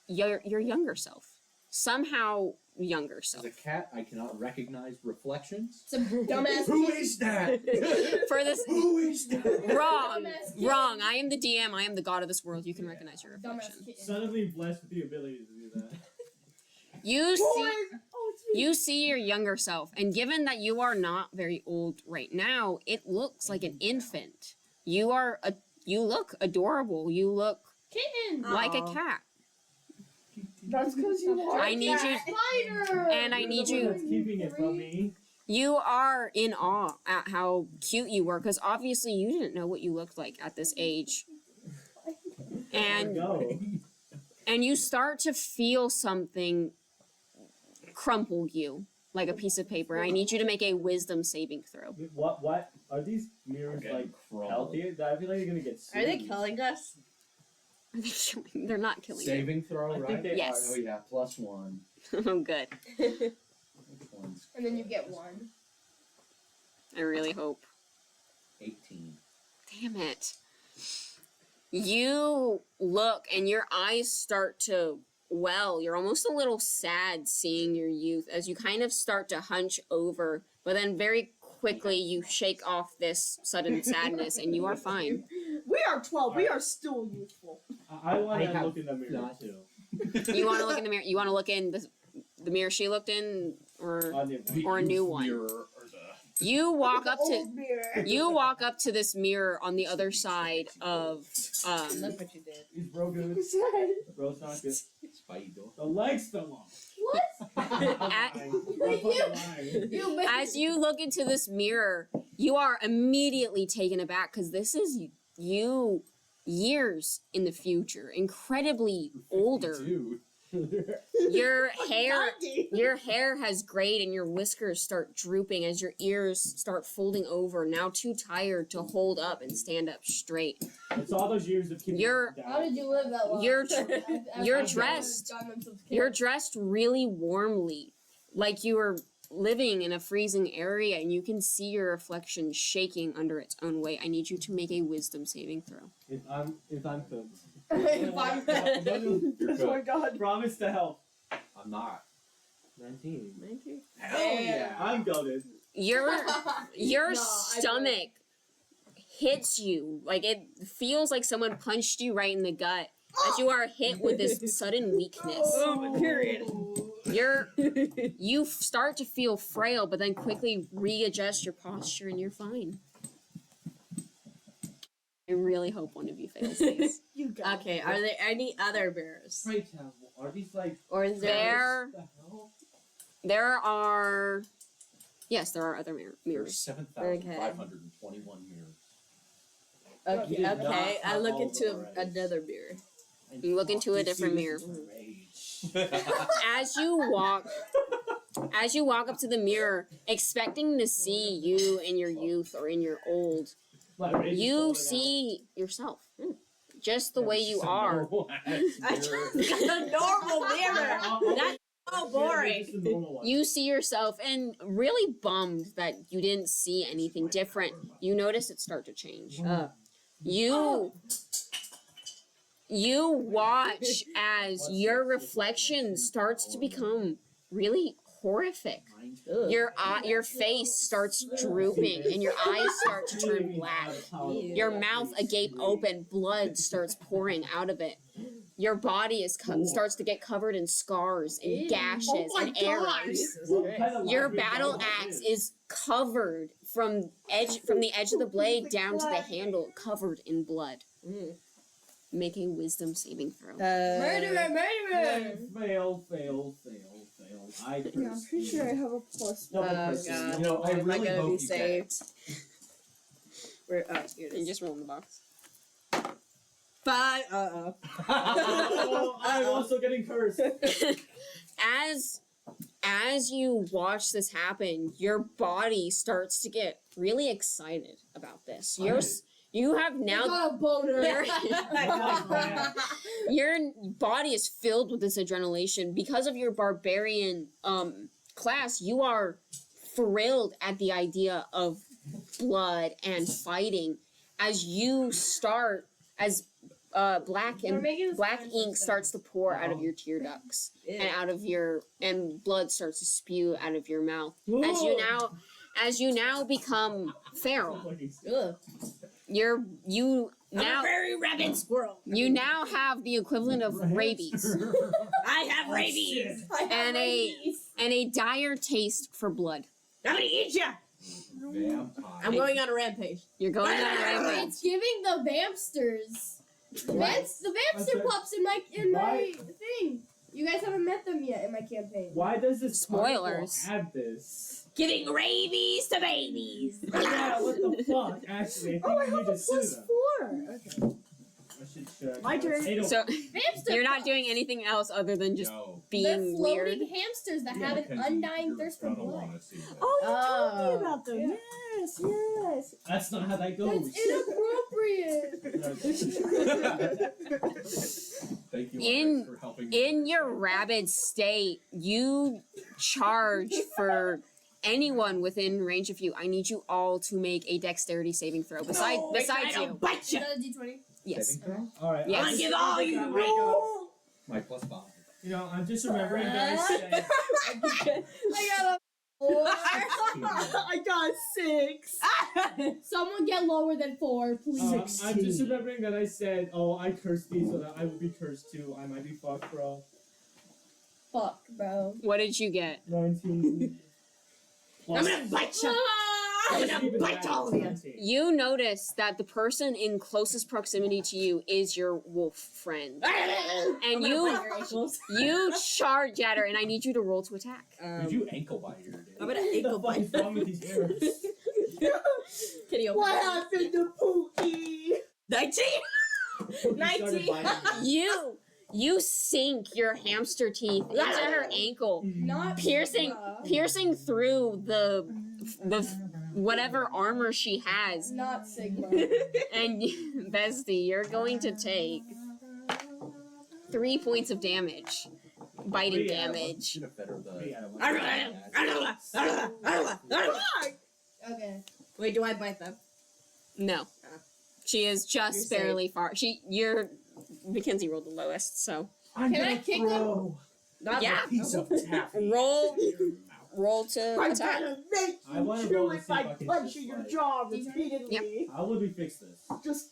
your younger self. Somehow younger As self. a cat, I cannot recognize reflections. Some dumbass. Who is that? For this Who is that? wrong. Dumbass kid. Wrong. I am the DM, I am the god of this world. You can recognize your Dumbass reflection. kitten. Suddenly blessed with the ability to do that. You see your younger self, and given that you are not very old right now, it looks like an infant. You look adorable. You look Kitten. like a Aw. cat. That's because you are. I need you, Spider. and I You're need the one you. that's keeping it from me. You are in awe at how cute you were, because obviously you didn't know what you looked like at this age, and Go. you start to feel something crumple you like a piece of paper. I need you to make a wisdom saving throw. What? Are these mirrors Getting like crumbled. healthy? I feel like you're gonna get sued. Are they killing us? Are they killing? They're not killing Saving throw, I think right? they Yes. Oh yeah, +1. you. Oh, good. Which one's And then you get 1. I really hope. 18? Damn it. You look and your eyes start to well. You're almost a little sad seeing your youth as you kind of start to hunch over, but then very quickly you shake off this sudden sadness and you are fine. We We are 12. We are still youthful. I want I to have look in the mirror not- too. You want to look in the mirror? You want to look in the mirror she looked in, or or a new one? Mirror or the You walk up to Old mirror. you walk up to this mirror on the other side of Look what you did. He's bro good. Bro's not good. Spidey door. The legs fell off. As you look into this mirror, you are immediately taken aback because this is you years in the future, incredibly older. Dude. Your hair has grayed and your whiskers start drooping as your ears start folding over, now too tired to hold up and stand up straight. It's all those years of keeping You're- down. How did you live that long? You're dressed. You're dressed really warmly, like you were living in a freezing area, and you can see your reflection shaking under its own weight. I need you to make a wisdom saving throw. If I'm cooked. If I'm You're Oh my good. god. Promise to help. I'm not. 19. Hell yeah. I'm goaded. Your No, I stomach hits you like it feels like someone punched you right in the gut as you are hit with this sudden weakness. Period. You start to feel frail, but then quickly readjust your posture and you're fine. I really hope one of you fails these. You got Okay, are there any other mirrors? Pray tell, are these like Or is there... There are... Yes, there are other There's mirrors. 7,521 mirrors. Okay, You did not I have look all into already. another mirror. You look into a different mirror. As you walk up to the mirror, expecting to see you in your youth or in your old, you see yourself. Just the way you are. A normal mirror. That's so boring. You see yourself and really bummed that you didn't see anything different. You notice it start to change. You watch as your reflection starts to become really horrific. Your face starts drooping and your eyes start to turn black. Your mouth agape open, blood starts pouring out of it. Your body starts to get covered in scars and gashes and arrows. Your battle axe is covered from the edge of the blade down to the handle, covered in blood. Make a wisdom saving throw. Murderer! Fail. I Yeah, I'm pretty sure I have a plus. Double Oh curse. god. You know, I Am I really gonna hope be you saved? Where? Oh, here it And is. just roll in the box. 5. Oh, I'm also getting cursed. As you watch this happen, your body starts to get really excited about this. You have now Got a boner. your body is filled with this adrenaline because of your barbarian class. You are thrilled at the idea of blood and fighting as you start as black ink starts to pour out of your tear ducts and out of and blood starts to spew out of your mouth as you now become feral. Ugh. You now very rabid squirrel. you now have the equivalent of rabies I have rabies. and a dire taste for blood. I'm gonna eat ya. Vampire. I'm going on a rampage. You're going on a rampage. It's giving the vampsters. The vampster pups in my thing. You guys haven't met them yet in my campaign. Why does this Spoilers. article have this? Giving rabies to babies. Yeah, what the fuck? Actually, I think Oh, I we have need a to sue plus them. 4. Okay. I should check. My turn. They don't- So Vampster you're not pups. doing anything else other than just No. They're being floating weird. hamsters that Yeah, have an Mackenzie, undying you're thirst for gonna blood. wanna see that. Oh, you told Oh. me about them. Yeah. Yes. That's not how that goes. That's inappropriate. Thank you In- Alex, for helping. In your rabid state, you charge for anyone within range of you. I need you all to make a dexterity saving throw. Besides you. Is that a D20? Yes. All right. Yes. I'm Give all you roll. My plus 5. You know, I'm just remembering, guys. That I got 4. I got 6. Someone get lower than 4, please. I'm just remembering that I said, oh, I cursed these so that I will be cursed too. I might be fucked, bro. Fuck, bro. What did you get? 19. I'm gonna bite you. I'm gonna bite all of you. You notice that the person in closest proximity to you is your wolf friend. And you charge at her, and I need you to roll to attack. Did you ankle bite her? Dude? I'm gonna ankle bite. What's wrong with these arrows? Can you open What it? happened to Pookie? 19. Started biting. You sink your hamster teeth into her ankle, Not piercing through the whatever armor she has. Not Sigma. And Bestie, you're going to take 3 points of damage. Biting damage. Should have fed her the. Okay. Wait, do I bite them? No. She is just You're barely far. Mackenzie rolled the lowest, so I'm Can I gonna kick throw Not Yeah. a piece of taffy. roll to I'm attack. gonna make I wanna you roll chew to it see if I by can punching your fix jaw repeatedly. How would we fix this? Just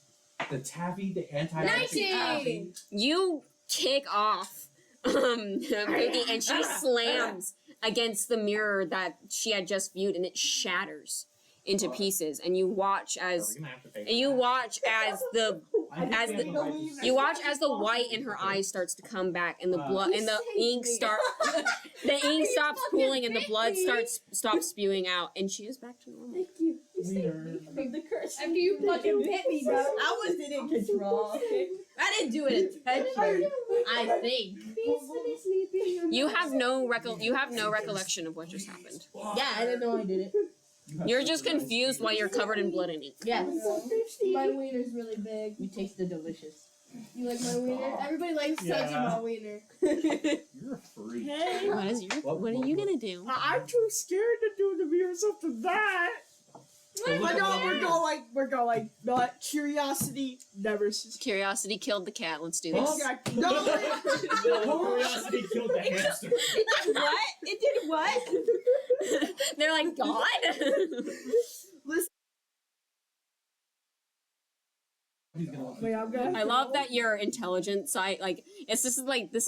The taffy, the anti 19! You kick off Pookie, and she slams against the mirror that she had just viewed, and it shatters into pieces. And you watch as the white in her eyes starts to come back, and the blood and the ink stops pooling, and the blood stops spewing out, and she is back to normal. Thank you. You saved me from the curse. After you fucking bit me, bro. I wasn't in control. I didn't do it intentionally. I think. Peacefully sleeping. You have no recollection of what just happened. Yeah, I didn't know I did it. You're just confused why you're covered in blood and ink. Yes. My wiener's really big. You tasted delicious. You like my wiener? Everybody likes touching my wiener. You're a freak. hey, What are you gonna do? I'm too scared to do the mirrors after that. But no, we're going. But curiosity never ceases. Curiosity killed the cat. Let's do this. Exactly. No, Curiosity killed the hamster. What? It did what? They're like, God? wait, I'm gonna. I love that your intelligent side, like, this is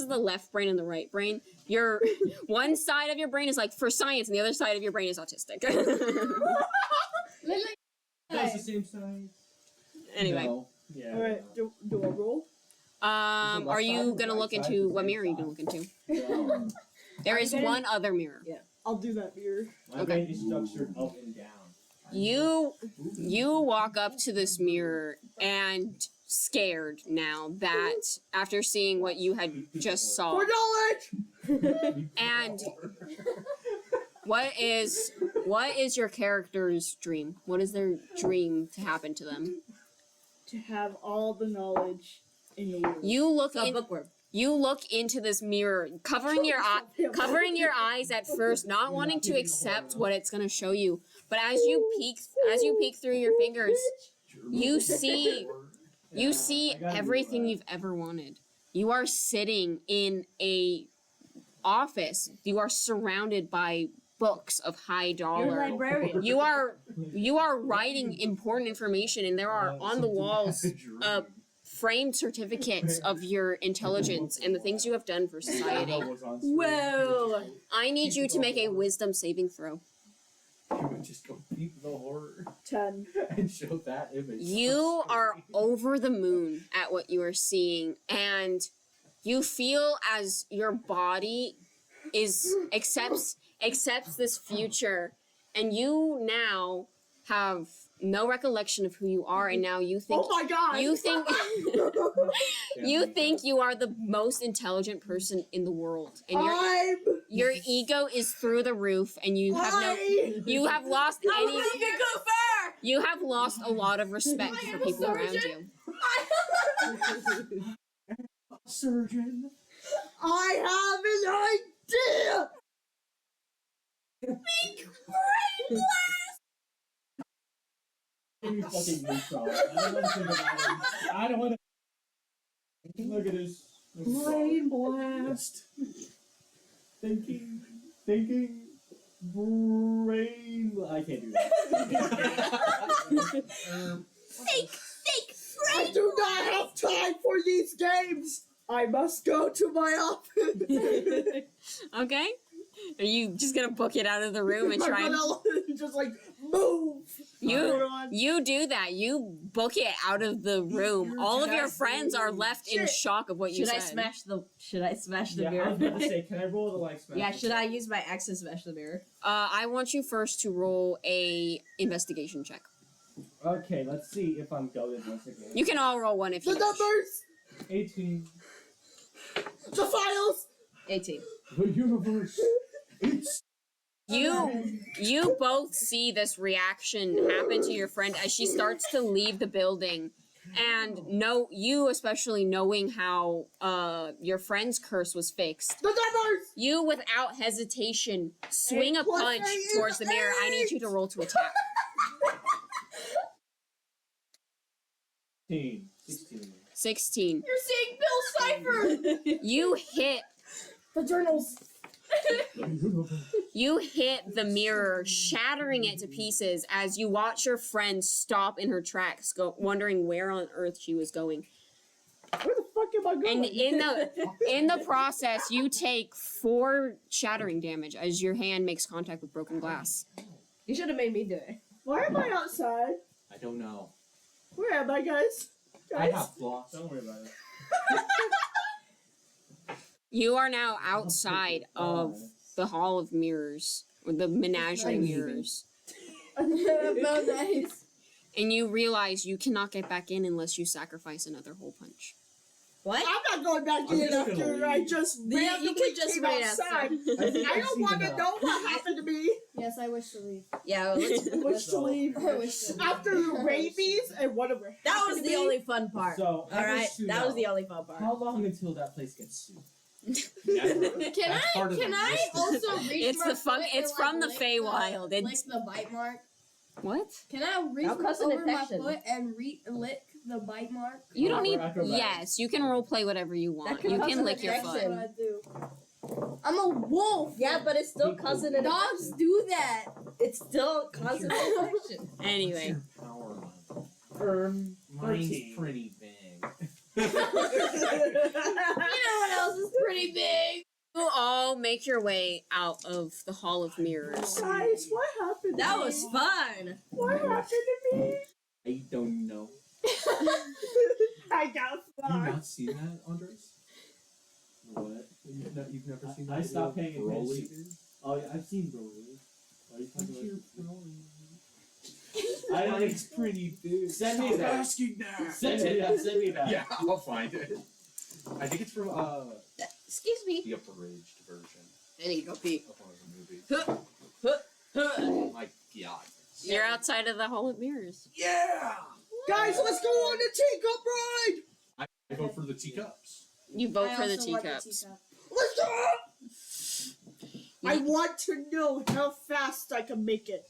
the left brain and the right brain. Your one side of your brain is like for science, and the other side of your brain is autistic. That's the same size. Anyway, No. Yeah. All right, do a roll. are you gonna look into what mirror are you gonna look into? There is one other mirror. I'll do that mirror. My brain is structured up and down. You walk up to this mirror and scared now that after seeing what you had just saw. For knowledge. And what is your character's dream? What is their dream to happen to them? To have all the knowledge in the world. You look into this mirror, covering your eyes at first, not wanting to accept what it's gonna show you. But as you peek through your fingers, you see everything you've ever wanted. You are sitting in a office. You are surrounded by books of high dollar. You're a librarian. You are writing important information, and there are on the walls framed certificates of your intelligence and the things you have done for society. Whoa. I need you to make a wisdom saving throw. You would just go peep the horror 10. and show that image. You are over the moon at what you are seeing, and you feel as your body accepts this future, and you now have no recollection of who you are, and now you think Oh my god! you think you are the most intelligent person in the world, and your ego is through the roof, and you have lost a lot of respect for people around you. Surgeon. I have an idea! You fucking neutral. I don't want to look at this. Brain blast. Thinking. brain. I can't do that. Think, I do not have time for these games. I must go to my office. Okay. Are you just gonna book it out of the room and I'm try and gonna just like move. you do that. You book it out of the room. All of your friends are left in Shit. shock of what you Should said. I smash the Yeah, I mirror? was about to say, can I roll the like smash? Yeah, should I use my axe to smash the mirror? I want you first to roll a investigation check. Okay, let's see if I'm goaded once again. You can all roll one if The you wish. numbers, 18. the files. 18. The universe. It's You both see this reaction happen to your friend as she starts to leave the building. And you especially knowing how your friend's curse was fixed. The numbers. You, without hesitation, swing a punch towards the mirror. I need you to roll to attack. 16. 16. You're seeing Bill Cipher. You hit The journals. You hit the mirror, shattering it to pieces as you watch your friend stop in her tracks, wondering where on earth she was going. Where the fuck am I going? And in the process, you take 4 shattering damage as your hand makes contact with broken glass. You should have made me do it. Why am I outside? I don't know. Where am I, guys? I Guys? have flaws. Don't worry about it. You are now outside of the Hall of Mirrors, or the Menagerie Mirrors. Well, nice. And you realize you cannot get back in unless you sacrifice another hole punch. What? I'm not going back I'm in just gonna after leave. I just You randomly could just came wait outside. outside. I don't want to know what happened to me. Yes, I wish to leave. Yeah, well, let's, I wish to leave. I wish to leave. After the rabies and whatever. that was the only fun part. So, I Alright, wish to that was know, the only fun part. How long until that place gets sued? Can That's part of the I list. also reach It's my the fun- foot it's and, from the lick Feywild. Lick It's- the bite mark. What? Can I reach That'll cause an over my infection. foot and lick the bite mark? You don't need. Acrobatics. Yes, you can roleplay whatever you want. That could You cause can an lick your infection. foot. That's what I do. I'm a wolf. Yeah, but it's still causing an Dogs infection. do that. It's still causing an infection. Anyway, Power line. Mine's 13. pretty big. You know what else is pretty big? you all make your way out of the Hall of Mirrors. Guys, what happened to That me? was fun. What happened to me? I don't know. I got You far. not seen that, Andres? What? You've never seen that? I stopped video paying of Broly? attention. Oh, yeah, I've seen Broly. Why are you What's talking your about? Broly? I don't It's pretty big. Send me Stop that. asking that. Send me that. Send me that. Yeah, I'll find it. I think it's from Excuse me. the abridged version I need to go pee. of one of the movies. Oh my god. You're outside of the Hall of Mirrors. Yeah! Guys, let's go on the teacup ride. I vote for the teacups. You vote I for the also want teacups. teacup. Let's go. I want to know how fast I can make it.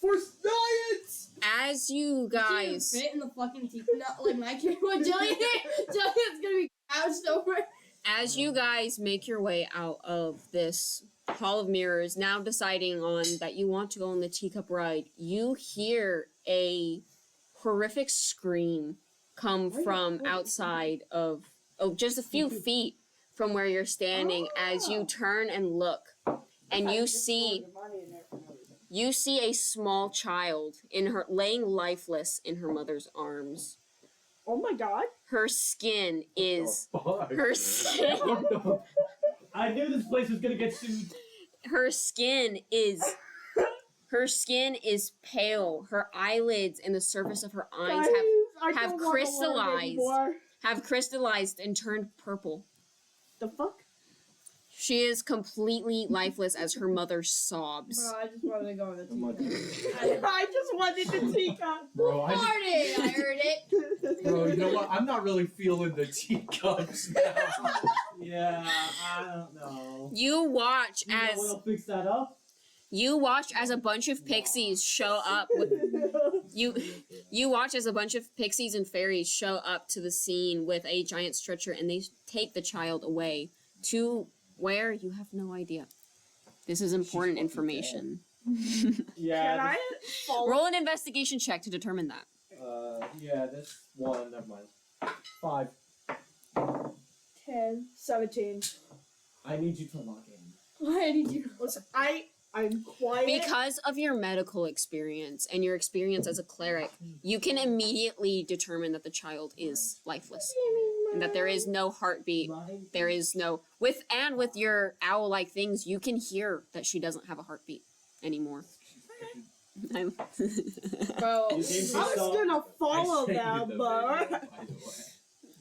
For science. As you Can't guys, fit in the fucking teacup. Not like my kid. What Jillian's gonna be crouched over. as you guys make your way out of this Hall of Mirrors, now deciding on that you want to go on the teacup ride, you hear a horrific scream come from outside of, just a few feet from where you're standing as you turn and look. And you see a small child laying lifeless in her mother's arms. Oh my god. Her skin is Fuck. her skin. I knew this place was gonna get sued. Her skin is pale. Her eyelids and the surface of her eyes Guys, I have don't wanna learn crystallized. anymore. have crystallized and turned purple. The fuck? She is completely lifeless as her mother sobs. Bro, I just wanted to go on the Oh my teacup. I just wanted the teacup. Bro, I heard it. bro, you know what? I'm not really feeling the teacups now. Yeah, I don't know. You watch You know as what'll fix that up? a bunch of pixies show up with you watch as a bunch of pixies and fairies show up to the scene with a giant stretcher, and they take the child away to where you have no idea. This is important information. Yeah. Can I follow? Roll an investigation check to determine that. Yeah, that's one. Never mind. 5. 10, 17. I need you to lock in. Why did you? Listen, I'm quiet. Because of your medical experience and your experience as a cleric, you can immediately determine that the child is lifeless. And that there is no heartbeat. There is no with your owl-like things, you can hear that she doesn't have a heartbeat anymore. Bro, I was gonna follow them, but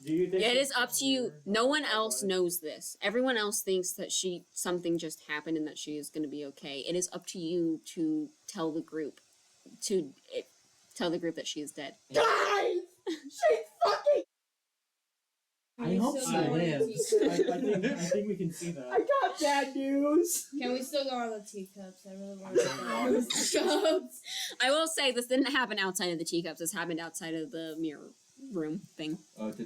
Do you think It is up to you. No one else knows this. Everyone else thinks that something just happened and that she is going to be okay. It is up to you to tell the group that she is dead. guys, she fucking. I hope she still lives. I think we can see that. I got bad news. Can we still go on the teacups? I really want to go on the teacups. I will say this didn't happen outside of the teacups. This happened outside of the mirror room thing. Okay.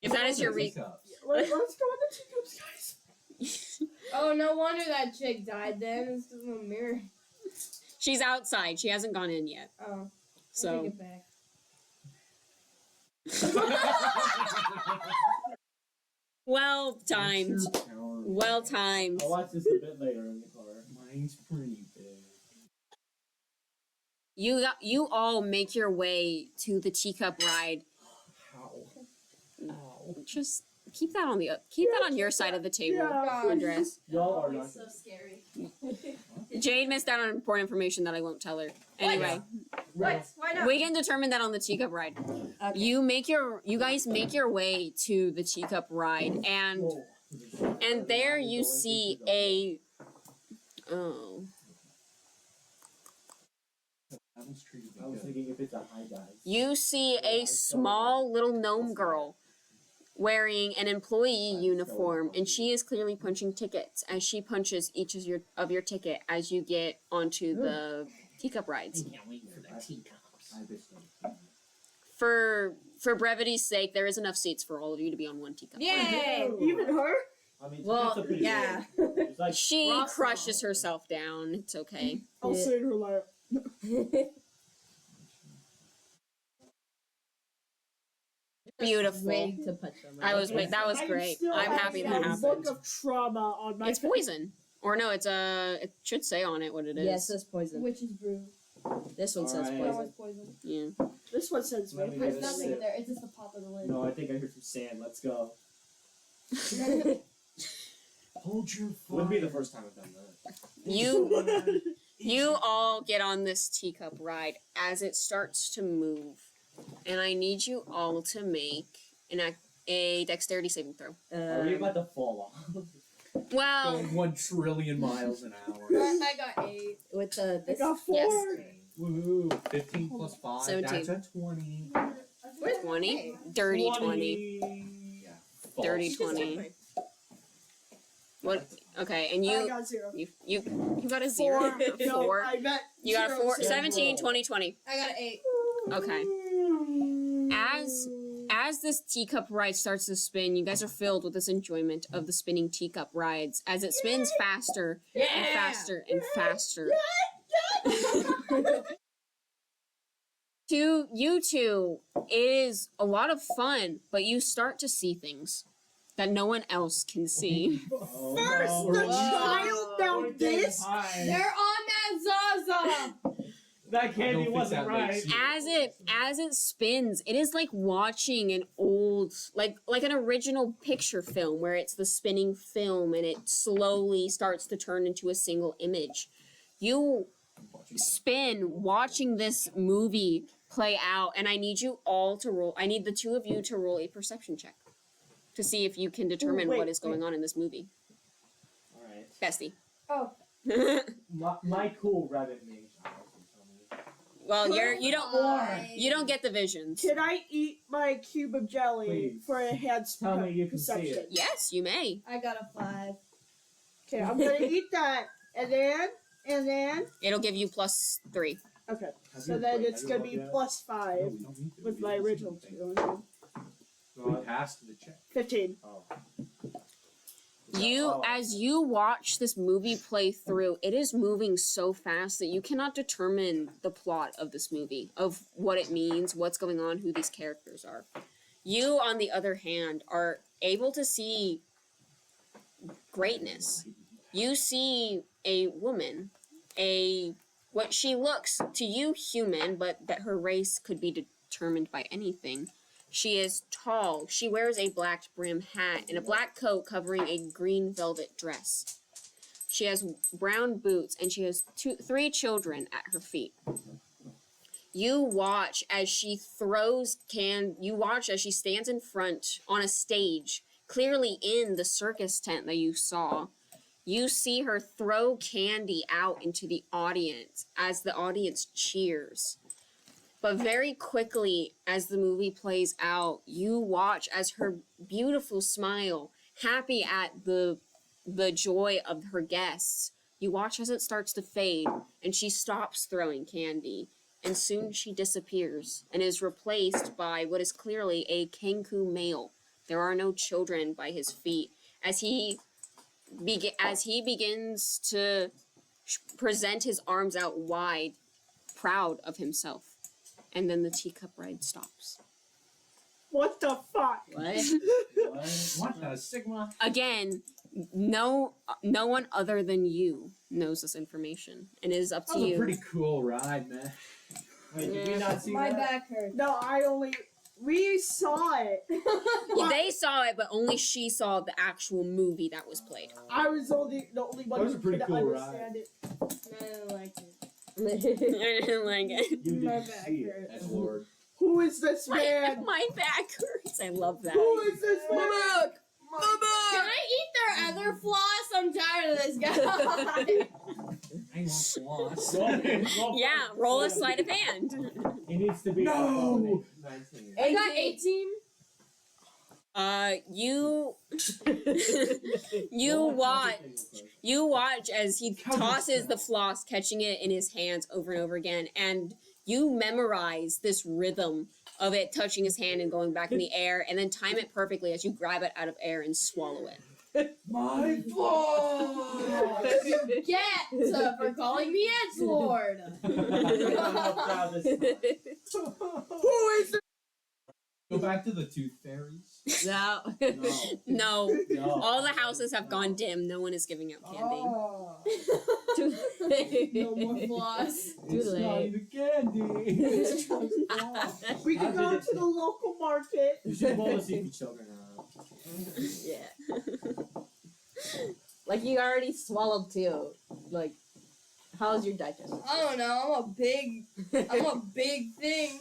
If that is your Let's go on the teacups, guys. Oh, no wonder that chick died then. It's just a mirror. She's outside. She hasn't gone in yet. Oh, I'll So take it back. well timed. Well timed. I'll watch this a bit later in the car. Mine's pretty big. You all make your way to the teacup ride. How? Just keep that on your side of the table, Yeah. Andres. Y'all are not. so scary. Jade missed out on important information that I won't tell her. Anyway, What? Why not? we can determine that on the teacup ride. You guys make your way to the teacup ride, and there you see a I was thinking if it's a high dive. you see a small little gnome girl wearing an employee uniform, and she is clearly punching tickets as she punches each of your ticket as you get onto the teacup rides. Can't wait for the teacups. For brevity's sake, there is enough seats for all of you to be on one teacup. Yay! Even her? I mean, Well, that's a pretty yeah. big- It's like She Ross- crushes herself down. It's okay. I'll sit in her lap. Beautiful. Waiting to punch them. That was great. Still I'm happy having that a happened. look of trauma on my It's poison. Or no, it should say on it what it is. Yes, it's poison. Witch's brew. This one says Alright. That poison. one's poison. Yeah. This one says Let me vampire. There's Yes. nothing there. It's just the pop of the lid. No, I think I heard some sand. Let's go. Hold your fire. Wouldn't be the first time I've done that. You all get on this teacup ride as it starts to move. And I need you all to make a dexterity saving throw. Are we about to fall off? Well, Going 1 trillion miles an hour. I got 8. With the I got 4. Yes. Woohoo! 15 plus 5. 17. That's a 20. 20. Dirty 20. Yeah. Dirty False. 20. What? Okay, and I you got 0. you got a 0. 4. No, 4. I bet You got a 4. 0. 17, 20, 20. I got 8. Okay. As this teacup ride starts to spin, you guys are filled with this enjoyment of the spinning teacup rides as it spins faster and faster and faster. To you two, it is a lot of fun, but you start to see things that no one else can see. Oh, First, no. the Whoa. child, now We're getting this. high. They're on that Zaza! That I don't candy think wasn't that right. makes you- As it spins, it is like watching an old like an original picture film where it's the spinning film and it slowly starts to turn into a single image. You spin watching this movie play out, and I need you all to roll. I need the two of you to roll a perception check to see if you can determine what is going on in this movie. Alright. Bestie. Oh. My cool rabbit mage. Well, you don't get the visions. Can I eat my cube of jelly Please. for a head Tell me you can see perception? it. Yes, you may. I got a 5. Okay, I'm gonna eat that, and then. It'll give you +3. Okay, Have so you- then wait, it's have gonna you be looked +5 No, we don't need to. with We my just original need to 2. think. We passed the check. 15. Oh. As you watch this movie play through, it is moving so fast that you cannot determine the plot of this movie, of what it means, what's going on, who these characters are. You, on the other hand, are able to see greatness. You see a woman, what she looks to you human, but that her race could be determined by anything. She is tall. She wears a black brim hat and a black coat covering a green velvet dress. She has brown boots and she has 3 children at her feet. You watch as she stands in front on a stage, clearly in the circus tent that you saw. You see her throw candy out into the audience as the audience cheers. But very quickly, as the movie plays out, you watch as her beautiful smile, happy at the joy of her guests, you watch as it starts to fade, and she stops throwing candy, and soon she disappears, and is replaced by what is clearly a Kenku male. There are no children by his feet, as he begins to present his arms out wide, proud of himself. And then the teacup ride stops. What the fuck? What? What the Sigma? Again, no one other than you knows this information, and it is up That to was a you. pretty cool ride, man. Wait, did we not see My that? back hurts. No, we saw it. They saw it, but only she saw the actual movie that was played. I was the only one That was who a pretty could cool understand it. I don't like it. I didn't like it. You My didn't back see it, hurts. Ed Lord. Who is this man? My back hurts. I love that. Who is this man? Can I eat their other floss? I'm tired of this guy. I want floss. Yeah, roll a sleight of hand. He needs to be No! 19. I got 18. You watch as he tosses the floss, catching it in his hands over and over again, and you memorize this rhythm of it touching his hand and going back in the air, and then time it perfectly as you grab it out of air and swallow it. My floss! Get for calling me Ed's Lord. Who is this? Go back to the Tooth Fairies. No. No, No. all the houses have gone dim. No one is giving out candy. Oh. Too late. No more floss. Too It's not late. even candy. It's just floss. We can go to the local market. You should roll to see if your children are. Yeah. Like you already swallowed 2. Like, how's your digestion? I don't know. I'm a big thing.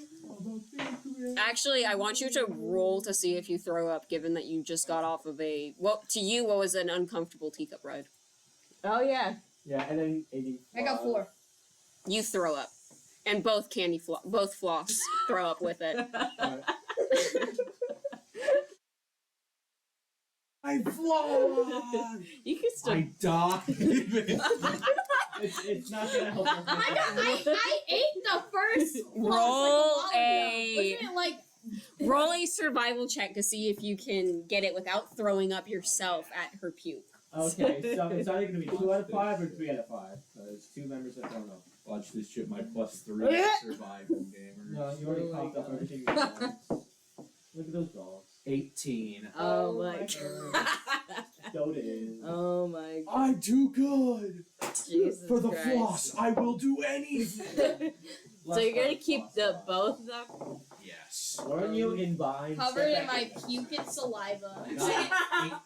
Actually, I want you to roll to see if you throw up, given that you just got off of what was an uncomfortable teacup ride. Oh yeah. Yeah, and then 80. I got 4. You throw up. And both both floss throw up with it. I floss! You can still. I died. It's not gonna help. Oh my god, I ate the first Roll floss a- Wasn't it like Roll a survival check to see if you can get it without throwing up yourself at her puke. Okay, so it's either gonna be 2 out of 5 or 3 out of 5. Because 2 members that don't know. Watch this shit, my +3 survival gamer. No, you already popped up everything you want. Look at those dolls. 18. Oh my god. Dote is. Oh my god. I'm too good. Jesus For the Christ. floss, I will do anything. So you're gonna keep the both of them? Yes. Weren't you in bind? covered in my puke and saliva. I'm sick,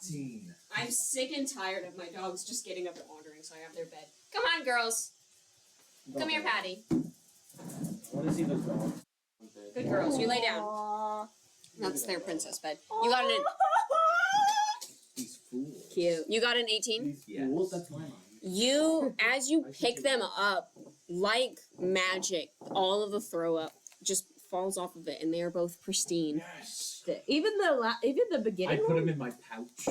18. I'm sick and tired of my dogs just getting up and wandering, so I have their bed. Come on, girls. Come here, Patty. I want to see those dolls. Good girls. You lay down. Aww. That's their princess bed. You got an These fools. Cute. You got an 18? These Yes. fools? That's my mom. You, as you pick them up, like magic, all of the throw up just falls off of it, and they are both pristine. Yes. Even the beginning. I put one? them in my pouch.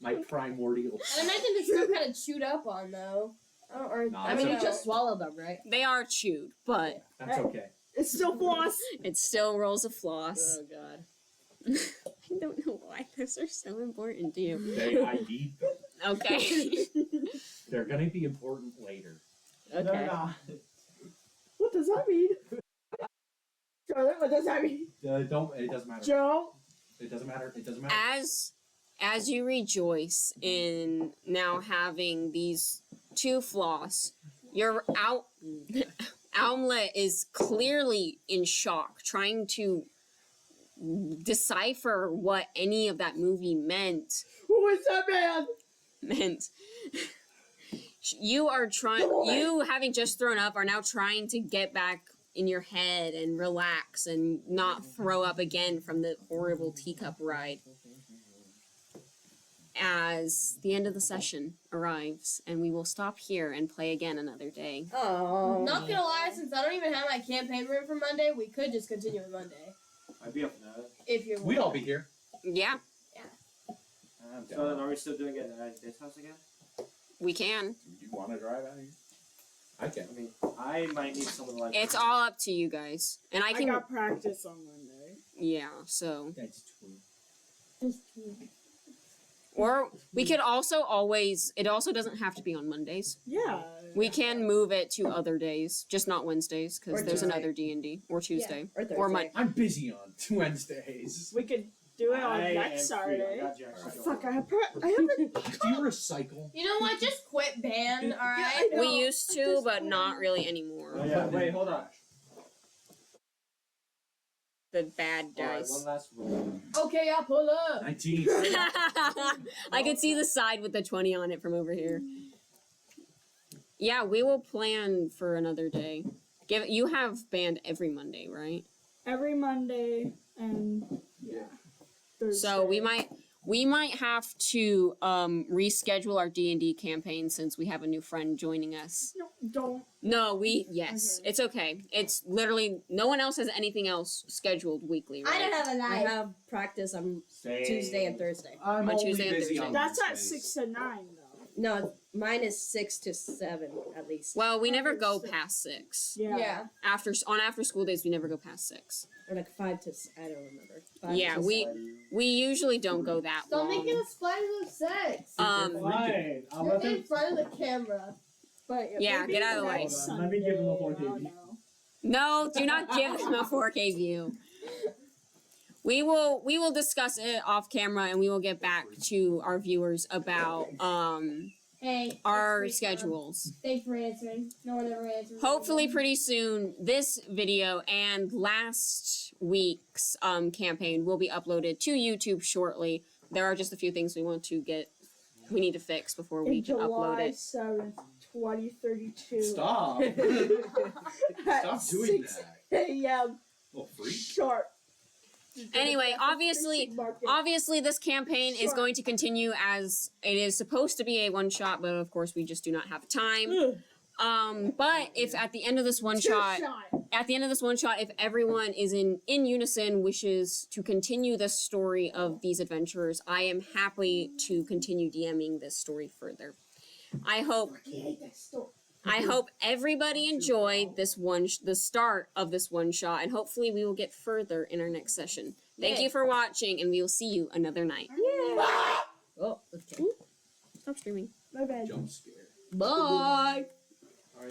My primordial. I imagine it's still kind of chewed up on though. Nah, I mean, you That's just swallowed them, right? They are chewed, but That's okay. It's still floss. it still rolls a floss. Oh god. I don't know why those are so important to you. I need them. Okay. They're gonna be important later. Okay. What does that mean? Scarlett, what does that mean? It doesn't matter. Joe? It doesn't matter. It doesn't matter. As you rejoice in now having these two floss, your Owmlet is clearly in shock, trying to decipher what any of that movie meant. Who is that man? Meant. You having just thrown up are now trying to get back in your head and relax and not throw up again from the horrible teacup ride. As the end of the session arrives, and we will stop here and play again another day. Oh. Not gonna lie, since I don't even have my campaign room for Monday, we could just continue with Monday. I'd be up for that. If you're We'd all be here. Yeah, So then are we still doing it at this house again? we can. Do you want to drive out here? I can. I mean, I might need someone like. It's all up to you guys. And I I can. got practice on Monday. Yeah, so. That's true. Just Or we could also always. It also doesn't have to be on Mondays. Yeah. We can move it to other days, just not Wednesdays, because Or there's Tuesday. another D&D. Or Tuesday. Or Thursday. Or Monday. I'm busy on Wednesdays. We could do it on I next am free. Saturday. I got Jack Oh, Schedule. fuck, I haven't. Do you recycle? You know what? Just quit band, alright? I know. We used to, but not really Oh, anymore. yeah, wait, hold on. The bad Alright, dice. one last rule. Okay, I'll pull up. 19. I could see the side with the 20 on it from over here. Yeah, we will plan for another day. You have band every Monday, right? Every Monday and yeah. Thursday. So we might have to reschedule our D&D campaign since we have a new friend joining us. No, don't. No, yes, Okay. it's okay. It's literally no one else has anything else scheduled weekly, right? I don't have a I life. have practice on Same. Tuesday and Thursday. I'm On only Tuesday and busy Thursday. on That's at Wednesdays. 6 to 9 though. No, mine is 6 to 7 at least. Well, we never go past 6. Yeah. Yeah. After school days, we never go past 6. Or like 5 to I don't remember. 5 Yeah, to we usually don't go that Stop long. making us fight of sex. Fine. I'll You're let in them. front of the camera. But Yeah, maybe get out of the way. next Hold on, let me give him a Sunday, 4K I don't view. know. No, do not give them a 4K view. We will discuss it off camera and we will get back to our viewers about Hey. our thanks for- schedules. Thanks for answering. No one ever answers. Hopefully pretty soon this video and last week's campaign will be uploaded to YouTube shortly. There are just a few things we need to fix before we In can upload July it. 7th, 2032. Stop. At Stop doing 6 that. a.m. Little freak. sharp. Anyway, obviously this campaign is Sure. going to continue as it is supposed to be a one shot, but of course we just do not have time. But if at the end of this one shot, if everyone is in unison wishes to continue the story of these adventures, I am happy to continue DMing this story further. I hope everybody enjoyed the start of this one shot, and hopefully we will get further in our next session. Thank you for watching, and we will see you another night. Oh, okay. Stop streaming. My bad. Jump scare. Bye.